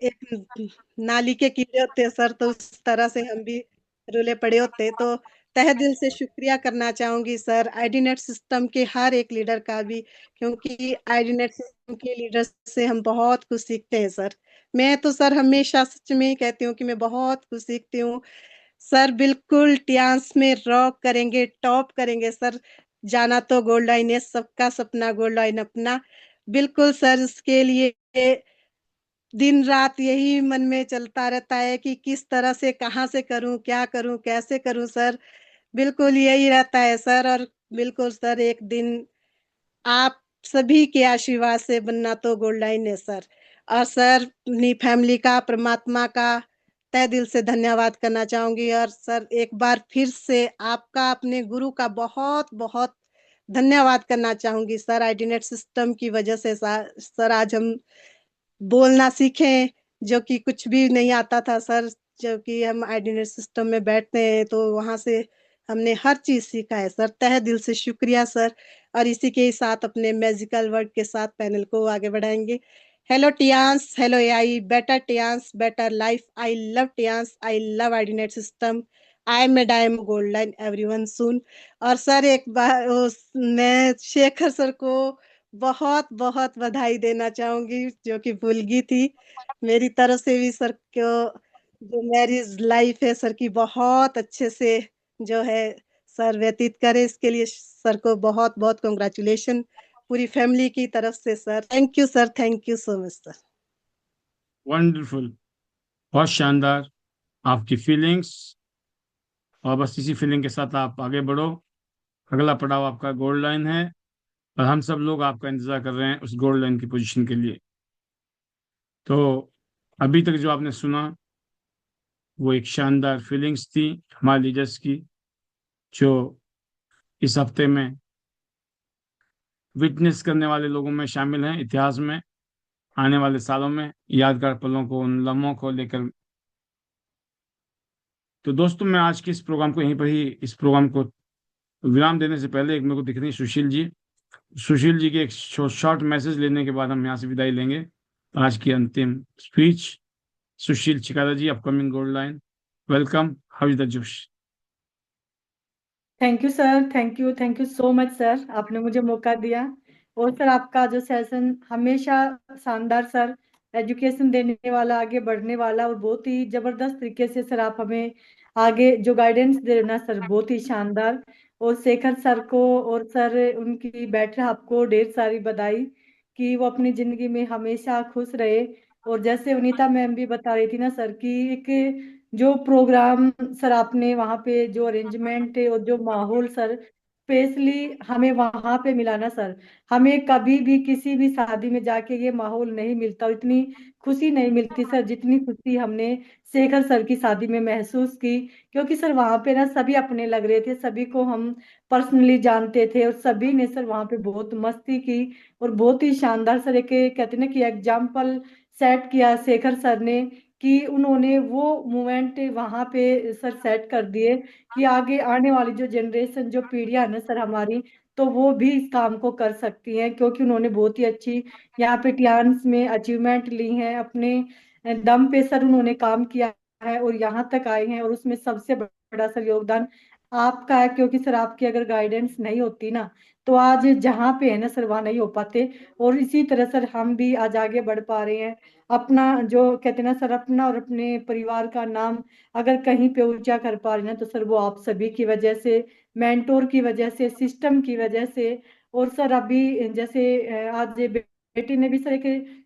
एक नाली के कीड़े होते हैं सर, तो उस तरह से हम भी रुले पड़े होते। तो तहे दिल से शुक्रिया करना चाहूंगी सर आईडीनेट सिस्टम के हर एक लीडर का भी, क्योंकि आईडीनेट सिस्टम के लीडर से हम बहुत कुछ सीखते हैं सर। मैं तो सर हमेशा सच में ही कहती हूँ कि मैं बहुत कुछ सीखती हूँ सर। बिल्कुल ट्यांस में रॉक करेंगे, टॉप करेंगे सर। जाना तो गोल्ड लाइन है, सबका सपना गोल्ड लाइन अपना। बिल्कुल सर इसके लिए दिन रात यही मन में चलता रहता है कि किस तरह से, कहाँ से करूं, क्या करूं, कैसे करूं सर। बिल्कुल यही रहता है सर। और बिल्कुल सर एक दिन आप सभी के आशीर्वाद से बनना तो गोल्ड लाइन है सर। और सर अपनी फैमिली का, परमात्मा का तहे दिल से धन्यवाद करना चाहूंगी। और सर एक बार फिर से आपका, अपने गुरु का बहुत बहुत धन्यवाद करना चाहूंगी सर। आईडीनेट सिस्टम की वजह से सर आज हम बोलना सीखें, जो कि कुछ भी नहीं आता था सर। जो कि हम आईडीनेट सिस्टम में बैठते हैं तो वहां से हमने हर चीज सीखा है सर। तहे दिल से शुक्रिया सर। और इसी के साथ अपने मैजिकल वर्ड के साथ पैनल को आगे बढ़ाएंगे। Hello Tiens, hello AI, better Tiens, better life. I love Tiens, I love IDNet system. I am add, I am gold line, everyone soon. और सर एक बार मैं शेखर सर को बहुत बहुत बधाई देना चाहूंगी, जो कि भूल गई थी। मेरी तरफ से भी सर को जो मैरिज लाइफ है सर की बहुत अच्छे से जो है सर व्यतीत करे, इसके लिए सर को बहुत बहुत कॉन्ग्रेचुलेशन पूरी फैमिली की तरफ से sir. Thank you sir, thank you so much sir. Wonderful, बहुत शानदार आपकी फीलिंग्स। और बस इसी फीलिंग के साथ आप आगे बढ़ो। अगला पड़ाव आपका गोल्ड लाइन है, और हम सब लोग आपका इंतजार कर रहे हैं उस गोल्ड लाइन की पोजीशन के लिए। तो अभी तक जो आपने सुना वो एक शानदार फीलिंग्स थी हमारे लीडर्स की, जो इस हफ्ते में विटनेस करने वाले लोगों में शामिल हैं, इतिहास में आने वाले सालों में यादगार पलों को, उन लम्हों को लेकर। तो दोस्तों, मैं आज के इस प्रोग्राम को यहीं पर ही, इस प्रोग्राम को विराम देने से पहले एक मेरे को दिख रही है सुशील जी। सुशील जी के एक शॉर्ट मैसेज लेने के बाद हम यहाँ से विदाई लेंगे। आज की अंतिम speech, Sushil Chikara ji, upcoming gold line. Welcome, how is the josh? Thank you sir, thank you so much sir, आपने मुझे मौका दिया। और सर आपका जो सेशन हमेशा शानदार सर, एजुकेशन देने वाला, आगे बढ़ने वाला, और बहुत ही जबरदस्त तरीके से सर आप हमें आगे जो गाइडेंस दे रहे हो ना सर, बहुत ही शानदार। और शेखर सर को और सर उनकी बैठे आपको ढेर सारी बधाई कि वो अपनी जिंदगी में हमेशा खुश रहे। और जैसे वनीता मैम भी बता रही थी ना सर कि एक जो प्रोग्राम सर आपने वहाँ पे जो अरेंजमेंट है और जो माहौल सर स्पेशली हमें वहां पे मिला ना सर, हमें कभी भी किसी भी शादी में जाके ये माहौल नहीं मिलता, इतनी खुशी नहीं मिलती सर जितनी खुशी हमने शेखर सर की शादी में महसूस की। क्योंकि सर वहां पे ना सभी अपने लग रहे थे, सभी को हम पर्सनली जानते थे, और सभी ने सर वहां पे बहुत मस्ती की। और बहुत ही शानदार सर, एक कहते हैं ना कि एग्जाम्पल सेट किया शेखर सर ने, कि उन्होंने वो मोमेंट वहां पे सर सेट कर दिए कि आगे आने वाली जो जनरेशन, जो पीढ़ियां है ना सर हमारी, तो वो भी इस काम को कर सकती हैं। क्योंकि उन्होंने बहुत ही अच्छी यहाँ पे टियान्स में अचीवमेंट ली हैं, अपने दम पे सर उन्होंने काम किया है और यहाँ तक आए हैं। और उसमें सबसे बड़ा सर योगदान आपका है, क्योंकि सर आपकी अगर गाइडेंस नहीं होती ना, तो आज जहाँ पे है ना सर वहाँ नहीं हो पाते। और इसी तरह सर हम भी आज आगे बढ़ पा रहे हैं, अपना जो कहते हैं ना सर, अपना और अपने परिवार का नाम अगर कहीं पे ऊंचा कर पा रहे हैं ना, तो सर वो आप सभी की वजह से, मेंटोर की वजह से, सिस्टम की वजह से। और सर अभी जैसे आज बेटी ने भी सर एक,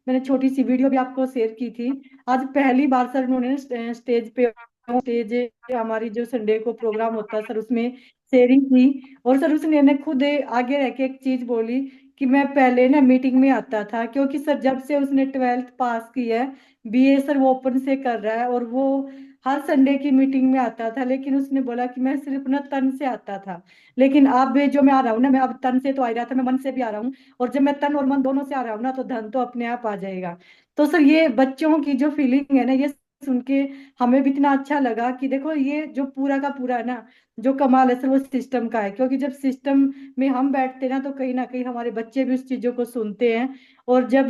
मैंने छोटी सी वीडियो भी आपको शेयर की थी। आज पहली बार सर उन्होंने स्टेज पे, स्टेज हमारी जो संडे को प्रोग्राम होता है सर उसमें शेयरिंग की। और सर उसने ने खुद आगे रह के एक चीज बोली कि मैं पहले ना मीटिंग में आता था, क्योंकि सर जब से उसने 12th पास की है, बीए सर वो ओपन से कर रहा है, और वो हर संडे की मीटिंग में आता था। लेकिन उसने बोला कि मैं सिर्फ ना तन से आता था, लेकिन अब जो मैं आ रहा हूँ ना, मैं अब तन से तो आ ही रहा था, मैं मन से भी आ रहा हूँ। और जब मैं तन और मन दोनों से आ रहा हूँ ना, तो धन तो अपने आप आ जाएगा। तो सर ये बच्चों की जो फीलिंग है ना, ये सुन के हमें भी इतना अच्छा लगा कि देखो ये जो पूरा का पूरा है ना, जो कमाल है सर वो सिस्टम का है। क्योंकि जब सिस्टम में हम बैठते हैं ना, तो कहीं ना कहीं हमारे बच्चे भी उस चीजों को सुनते हैं। और जब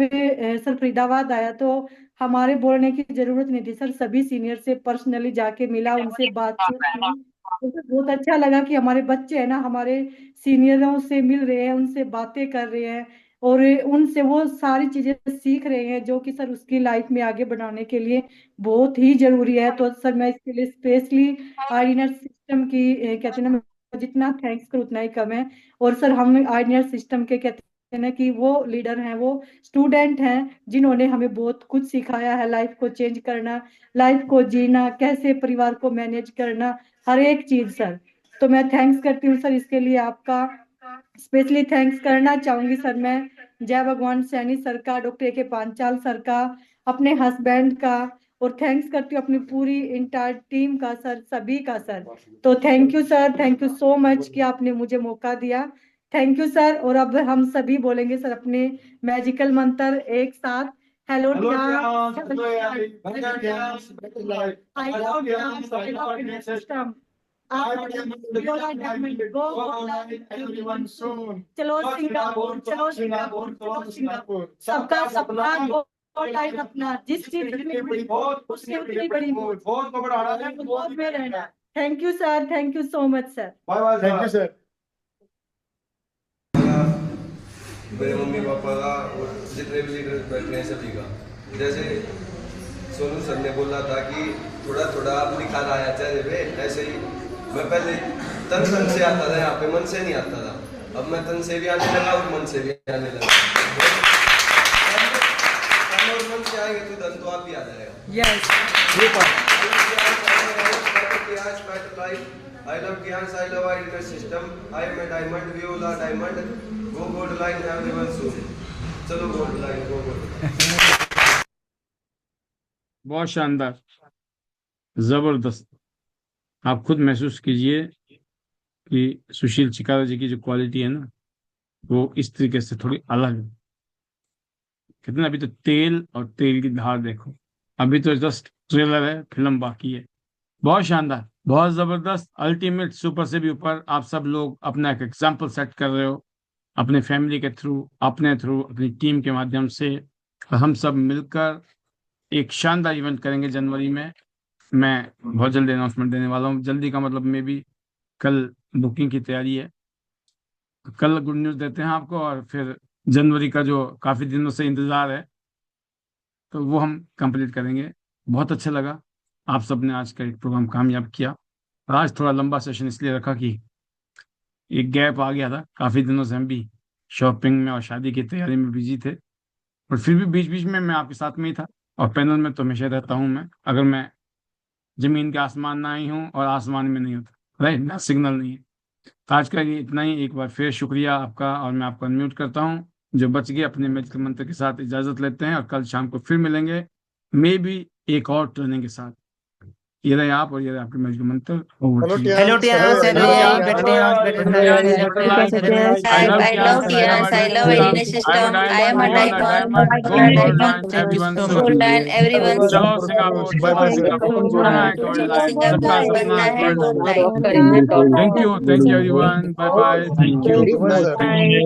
सर फरीदाबाद आया, तो हमारे बोलने की जरूरत नहीं थी सर, सभी सीनियर से पर्सनली जाके मिला, उनसे बातचीत की। तो सर बहुत अच्छा लगा कि हमारे बच्चे है ना, हमारे सीनियरों से मिल रहे हैं, उनसे बातें कर रहे हैं, और उनसे वो सारी चीजें सीख रहे हैं जो कि सर उसकी लाइफ में आगे बढ़ाने के लिए बहुत ही जरूरी है। तो सर मैं इसके लिए स्पेशली आईडीनर सिस्टम की कहते हैं ना, मैं जितना थैंक्स करूँ उतना ही कम है। और सर हम आईडीनर सिस्टम के कहते हैं ना कि वो लीडर हैं, वो स्टूडेंट हैं, जिन्होंने हमें बहुत कुछ सिखाया है, लाइफ को चेंज करना, लाइफ को जीना, कैसे परिवार को मैनेज करना, हर एक चीज सर। तो मैं थैंक्स करती हूँ सर इसके लिए, आपका स्पेशली थैंक्स करना चाहूंगी सर मैं जय भगवान सैनी सर का, डॉक्टर के पांचाल सर का, अपने हस्बैंड का। और थैंक्स करती हूँ अपनी पूरी इंटायर टीम का सर, सभी का सर। तो thank you sir, thank you so much कि आपने मुझे मौका दिया। Thank you sir. और अब हम सभी बोलेंगे सर अपने मैजिकल मंत्र एक साथ। हेलो सिस्टम, चलो सिंगापुर, चलो सिंगापुर, चलो सिंगापुर, सबका सपना गोल लाइन अपना, जिस चीज की बड़ी बहुत उसकी उतनी बड़ी बहुत में रहना। Thank you sir, thank you so much sir. Bye bye, thank you sir. मेरे मम्मी पापा का और जितने भी लीडर बैठे हैं सभी का। जैसे सोनू सर ने बोला था कि थोड़ा थोड़ा अब निखार आया चेहरे पे, ऐसे ही मैं पहले तन से आता था, यहाँ पे मन से नहीं आता था। अब मैं तन से भी आने लगा और मन से भी आने लगा। तन और मन से आएंगे तो धन तो आप ही आ जाएगा। I love Giants, I love our system. I am a diamond, we all are diamond. Go gold line, everyone soon. चलो gold line, go gold. बहुत शानदार, जबरदस्त। आप खुद महसूस कीजिए कि सुशील चिकारा जी की जो क्वालिटी है ना, वो इस तरीके से थोड़ी अलग है। कितना, अभी तो तेल और तेल की धार देखो, अभी तो जस्ट ट्रेलर है, फिल्म बाकी है। बहुत शानदार, बहुत जबरदस्त, अल्टीमेट, सुपर से भी ऊपर। आप सब लोग अपना एक एग्जाम्पल सेट कर रहे हो, अपने फैमिली के थ्रू, अपने थ्रू, अपनी टीम के माध्यम से। हम सब मिलकर एक शानदार इवेंट करेंगे जनवरी में। मैं बहुत जल्दी अनाउंसमेंट देने वाला हूँ। जल्दी का मतलब में भी कल बुकिंग की तैयारी है, कल गुड न्यूज़ देते हैं आपको। और फिर जनवरी का जो काफ़ी दिनों से इंतज़ार है, तो वो हम कंप्लीट करेंगे। बहुत अच्छा लगा, आप सब ने आज का एक प्रोग्राम कामयाब किया। और आज थोड़ा लंबा सेशन इसलिए रखा कि एक गैप आ गया था, काफ़ी दिनों से हम भी शॉपिंग में और शादी की तैयारी में बिजी थे। और फिर भी बीच बीच में मैं आपके साथ में ही था, और पैनल में तो हमेशा रहता हूँ मैं। अगर मैं जमीन के आसमान ना ही हूँ और आसमान में नहीं होता, राइट ना, सिग्नल नहीं है। तो आज का ये इतना ही। एक बार फिर शुक्रिया आपका, और मैं आपको अनम्यूट करता हूँ। जो बच गए अपने मैजिक मंत्र के साथ इजाजत लेते हैं, और कल शाम को फिर मिलेंगे, मे भी एक और ट्रेनिंग के साथ। ये रहे आप, और ये रहे आपके magic mantra. Hello Tiens, hello यार, better Tiens, better Tiens, I love I love Tias. Tias. I love Irina system. I am a diamond. Everyone so Golden. Everyone. चलो सिंगापुर, चलो सिंगापुर, गुड नाइट गोल्डन, सबका सपना golden. Golden. Thank you everyone, bye bye, thank you, Bye.